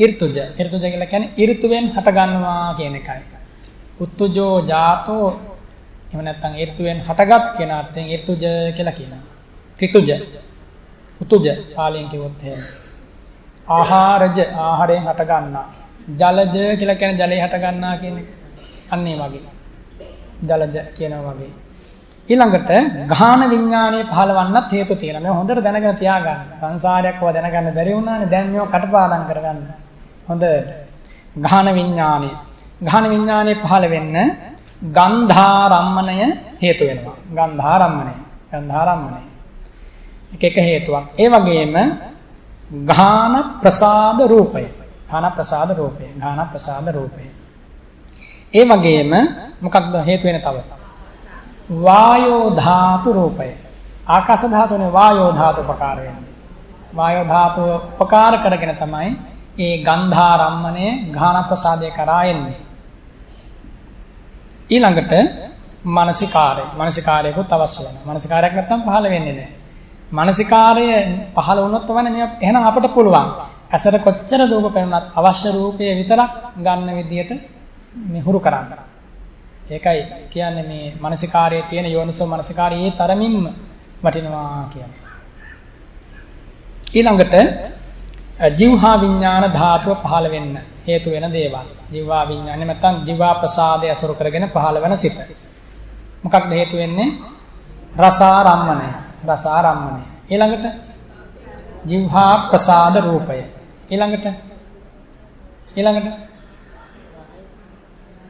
ඍතුජ. ඍතුජ කියලා කියන්නේ ඍතුවෙන් හට ගන්නවා කියන එකයි. උත්තුජෝ ජාතෝ එහෙම නැත්නම් ඍතුවෙන් හටගත් කියන අර්ථයෙන් ඍතුජ කියලා කියනවා. ඍතුජ. උතුජ පාලියෙන් කිව්වොත් එහෙම. ආහාරජ ආහාරයෙන් හට ගන්නා. ජලජ කියලා කියන්නේ ජලයෙන් හට ගන්නා කියන එක. අන්න ඒ වගේ. ජලජ කියනවා වගේ. ඊළඟට ගාහන විඥානයේ පහළවන්නත් හේතු තියෙනවා. මේ හොඳට දැනගෙන තියාගන්න. සංසාරයක් ඔය දැනගන්න බැරි වුණානේ. දැන් මේක කටපාඩම් කරගන්න. හොඳට. ගාහන විඥානය. ගාහන විඥානයේ පහළ වෙන්න ගන්ධාරම්මණය හේතු වෙනවා. ගන්ධාරම්මණය. ගන්ධාරම්මණය. එක හේතුවක්. ඒ වගේම ගාහන ප්‍රසාද රූපය. ගාහන ප්‍රසාද රූපය. ගාහන ප්‍රසාද රූපය. ඒ වගේම මොකක්ද හේතු වෙන තව? වායෝ ධාතු රූපය. ආකාශ ධාතුනේ වායෝ ධාතු උපකාර වෙන්නේ. වායෝ ධාතු උපකාර කරගෙන තමයි මේ ගන්ධාරම්මණය ගාහන ප්‍රසාදේ කරා එන්නේ. ඊළඟට මානසිකාරය. මානසිකාරයකුත් අවශ්‍ය වෙනවා. මානසිකාරයක් නැත්තම් පහළ වෙන්නේ නැහැ. මානසිකාරය පහළ වුණොත් තමයි මේ එහෙනම් අපිට පුළුවන් ඇසට කොච්චර රූප පෙනුනත් අවශ්‍ය රූපය විතරක් ගන්න විදියට මේ හුරු කරන්න. ඒකයි කියන්නේ මේ මානසිකාරයේ තියෙන යෝනිසෝ මානසිකාරයේ තරමින්ම වටිනවා කියන්නේ. ඊළඟට ජීවහා විඥාන ධාතුව පහළ වෙන්න හේතු වෙන දේවල්. ජීවා විඥානේ නැත්නම් ජීවා ප්‍රසාදය අසුරු කරගෙන පහළ වෙන සිත. මොකක්ද හේතු වෙන්නේ? රසාරම්මණය. රසාරම්මණය. ඊළඟට ජීවහා ප්‍රසාද රූපය. ඊළඟට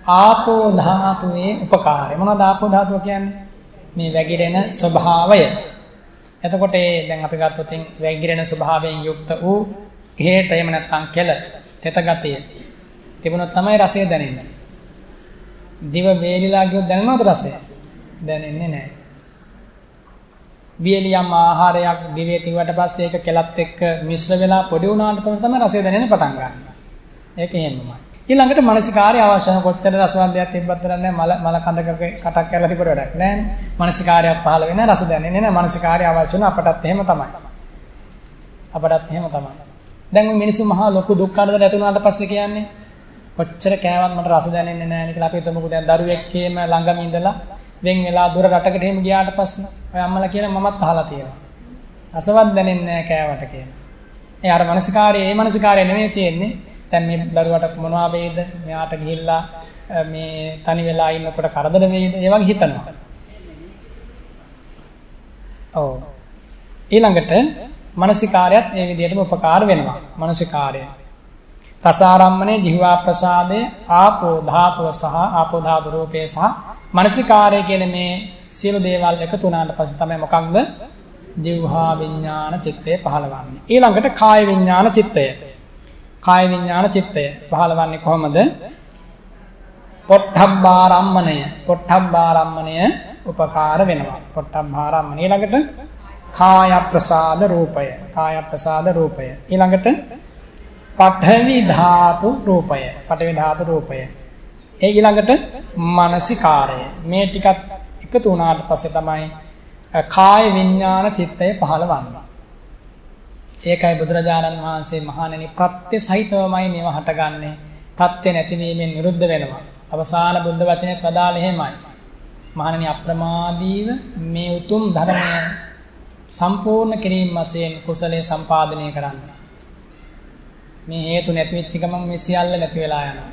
ආපෝ ධාතුවේ උපකාරය. මොනවද ආපෝ ධාතුව කියන්නේ? මේ වැగిරෙන ස්වභාවය. එතකොට දැන් අපි ගත්තොත් වැగిරෙන ස්වභාවයෙන් යුක්ත වූ හේට එහෙම නැත්නම් කෙල තෙත ගතිය තිබුණොත් තමයි රසය දැනෙන්නේ. දිව වේලිලා ගියොත් දැනෙනවද රසය? දැනෙන්නේ නැහැ. වියලියම් ආහාරයක් දිවේ තිබුවට පස්සේ ඒක කෙලත් එක්ක මිශ්‍ර වෙලා පොඩි වුණාට පස්සේ තමයි රසය දැනෙන්න පටන් ගන්න. ඒක එහෙමමයි. ඊළඟට මානසිකාරය අවශ්‍ය කොච්චර රසවත් දෙයක් තිබ්බත් නැහැ මල කඳක කටක් කරලා තිබුණ වැඩක් නැහැ. මානසිකාරයක් පහළ වෙන රස දැනෙන්නේ නැහැ. මානසිකාරය අවශ්‍ය වෙන අපටත් එහෙම තමයි. අපටත් එහෙම තමයි. දැන් මේ මිනිස්සු මහා ලොකු දුක් කරදර ඇති වුණාට පස්සේ කියන්නේ කොච්චර කෑවත් මට රස දැනෙන්නේ නැහැ නේ කියලා අපි හිතමුකෝ. දැන් දරුවෙක් කේම ළඟම ඉඳලා වෙන් වෙලා දුර රටකට එහෙම ගියාට පස්සේ ඔය අම්මලා කියන මමත් අහලා තියෙනවා. රසවත් දැනෙන්නේ නැහැ කෑවට කියලා. ඒ අර මානසිකාරය නෙමෙයි තියෙන්නේ. දැන් මේ දරුවට මොනවා වේද? මෙයාට ගිහිල්ලා මේ තනි වෙලා ඉන්නකොට කරදර වේද? ඒ වගේ හිතනවා. ඔව්. ඊළඟට මානසිකාරයත් මේ විදිහටම උපකාර වෙනවා. මානසිකාරය. රසාරම්මනේ, ජීවා ප්‍රසාදේ, ආපෝ ධාතුව සහ ආපෝ ධාතු රූපේ සහ මානසිකාරය කියන මේ සියලු දේවල් එකතු වුණාට පස්සේ තමයි මොකක්ද? ජීවහා විඥාන චිත්තය පහළවන්නේ. ඊළඟට කාය විඥාන චිත්තය. කාය විඥාන චිත්තය පහළවන්නේ කොහොමද? පොට්ටබ්බාරම්මණය. පොට්ටබ්බාරම්මණය උපකාර වෙනවා. පොට්ටබ්බාරම්මණය. ඊළඟට කාය ප්‍රසාද රූපය. කාය ප්‍රසාද රූපය. ඊළඟට පඨවි ධාතු රූපය. පඨවි ධාතු රූපය. ඒ ඊළඟට මානසිකාරය. මේ ටිකත් එකතු වුණාට පස්සේ තමයි කාය විඥාන චිත්තය පහළවන්නේ. ඒකයි බුදුරජාණන් වහන්සේ මහණෙනි ප්‍රත්‍ය සහිතවමයි මේව හටගන්නේ. ප්‍රත්‍ය නැතිවීමෙන් නිරුද්ධ වෙනවා. අවසාන බුද්ධ වචනේ ප්‍රදාල එහෙමයි. මහණෙනි අප්‍රමාදීව මේ උතුම් ධර්මය සම්පූර්ණ කිරීම වශයෙන් කුසලයේ සම්පාදනය කරන්න. මේ හේතු නැති වෙච්ච ගමන් මේ සියල්ල නැති වෙලා යනවා.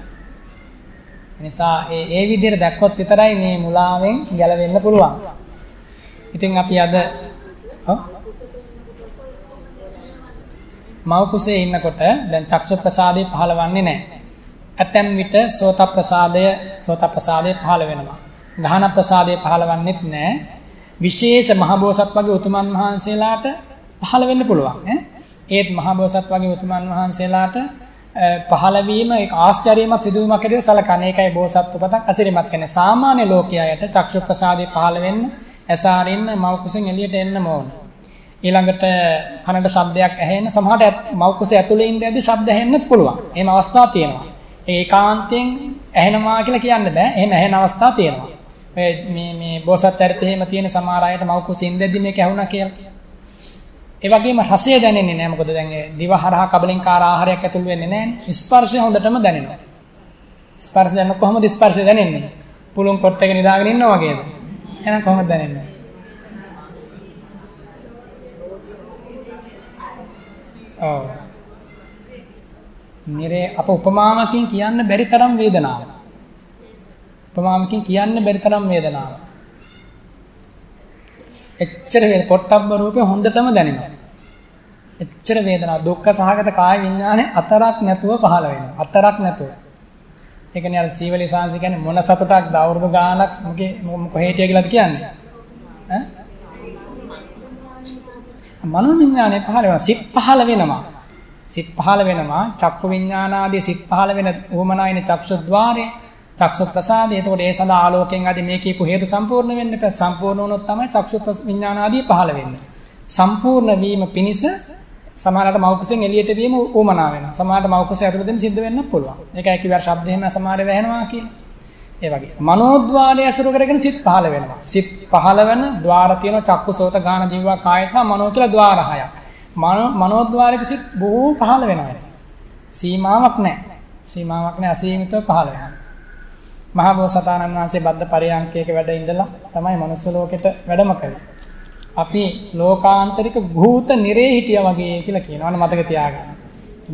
ඒ නිසා ඒ විදිහට දැක්කොත් විතරයි මේ මුලාවෙන් ගැලවෙන්න පුළුවන්. ඉතින් අපි අද මව කුසේ ඉන්නකොට දැන් චක්ෂු ප්‍රසාදේ පහළවන්නේ නැහැ. ඇතැම් විට සෝත ප්‍රසාදේ පහළ වෙනවා. ගහන ප්‍රසාදේ පහළවන්නේත් නැහැ. විශේෂ මහබෝසත් වගේ උතුමන් වහන්සේලාට පහළ වෙන්න පුළුවන්. ඒත් මහබෝසත් වගේ උතුමන් වහන්සේලාට පහළ වීම ඒක ආශ්චර්යමත් සිදුවීමක් හැටියට සැලකන්නේ. ඒකයි බෝසත් උපතක් අසිරිමත් කියන්නේ. සාමාන්‍ය ලෝකයාට චක්ෂු ප්‍රසාදේ පහළ වෙන්න ඇසාරින්න මව කුසෙන් එළියට එන්න ඕන. ඊළඟට කනට ශබ්දයක් ඇහෙන්න සමහරට මව කුසේ ඇතුලේ ඉඳද්දි ශබ්ද ඇහෙන්නත් පුළුවන්. එහෙම අවස්ථා තියෙනවා. ඒකාන්තයෙන් ඇහෙනවා කියලා කියන්න බෑ. එහෙම ඇහෙන අවස්ථා තියෙනවා. මේ බෝසත් චරිතයේ එහෙම තියෙන සමහර අයට මව කුසේ ඉඳද්දි මේක ඇහුණා කියලා. ඒ වගේම රසය දැනෙන්නේ නැහැ. මොකද දැන් දිව හරහා කබලින්කාර ආහාරයක් ඇතුල් වෙන්නේ නැහැ. ස්පර්ශය හොඳටම දැනෙනවා. ස්පර්ශ දැනන කොහොමද ස්පර්ශය දැනෙන්නේ? පුළුන් කොට එක නිදාගෙන ඉන්නවා වගේද? එහෙනම් කොහොමද දැනෙන්නේ? ඔව්. නිරේ අප උපමාවකින් කියන්න බැරි තරම් වේදනාවක්. උපමාවකින් කියන්න බැරි තරම් වේදනාවක්. එච්චර වේ පොට්ටබ්බ රූපේ හොඳටම දැනෙනවා. එච්චර වේදනාවක් දුක්ඛ සහගත කාය විඥානේ අතරක් නැතුව පහළ වෙනවා. අතරක් නැතුව. ඒ කියන්නේ අර සීවලි සාංශ කියන්නේ මොන සතුටක් දවුරුදු ගානක් මොකේ හිටිය කියලාද කියන්නේ? ඈ? මනෝ විඥානේ පහළ වෙනවා. සිත් පහළ වෙනවා. සිත් පහළ වෙනවා. චක්කු විඥානාදී සිත් පහළ වෙන උවමනායින චක්ෂුද්්වාරය, චක්ෂු ප්‍රසාදය. එතකොට ඒ සඳහා ආලෝකයෙන් ආදී මේ කියපු හේතු සම්පූර්ණ වෙන්න බෑ. සම්පූර්ණ වුණොත් තමයි චක්ෂු විඥානාදී පහළ වෙන්නේ. සම්පූර්ණ වීම පිණිස සමහරකට මව කුසෙන් එළියට වීම උවමනා වෙනවා. සමහරකට මව කුස ඇතුළතෙන් සිද්ධ වෙන්න පුළුවන්. ඒකයි කිව්වා ශබ්ද එහෙම සමහර වෙනවා කියන්නේ. ඒ වගේ මනෝද්වාරය අසුර කරගෙන සිත් පහළ වෙනවා. සිත් පහළ වෙන ద్వාර තියෙනවා. චක්කු සෝත ගාන දිව්වා කාය සහ මනෝ කියලා ద్వාර හයක්. මනෝද්වාරයක සිත් බොහෝ පහළ වෙනවා. සීමාවක් නැහැ. සීමාවක් නැහැ. අසීමිතව පහළ වෙනවා. මහා බෝසතාණන් වහන්සේ බද්ද පරයන්කයක වැඩ ඉඳලා තමයි මනුස්ස ලෝකෙට වැඩම කළේ. අපි ලෝකාන්තරික භූත නිරේ හිටියා වගේ කියලා කියනවා. මතක තියාගන්න.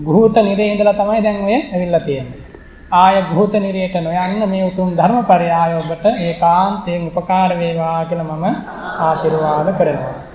භූත නිරේ ඉඳලා තමයි දැන් ඔය ඇවිල්ලා තියෙන්නේ. ආය භූත නිරේට නොයන්න මේ උතුම් ධර්මපරයාය ඔබට ඒකාන්තයෙන් උපකාර වේවා කියලා මම ආශිර්වාද කරනවා.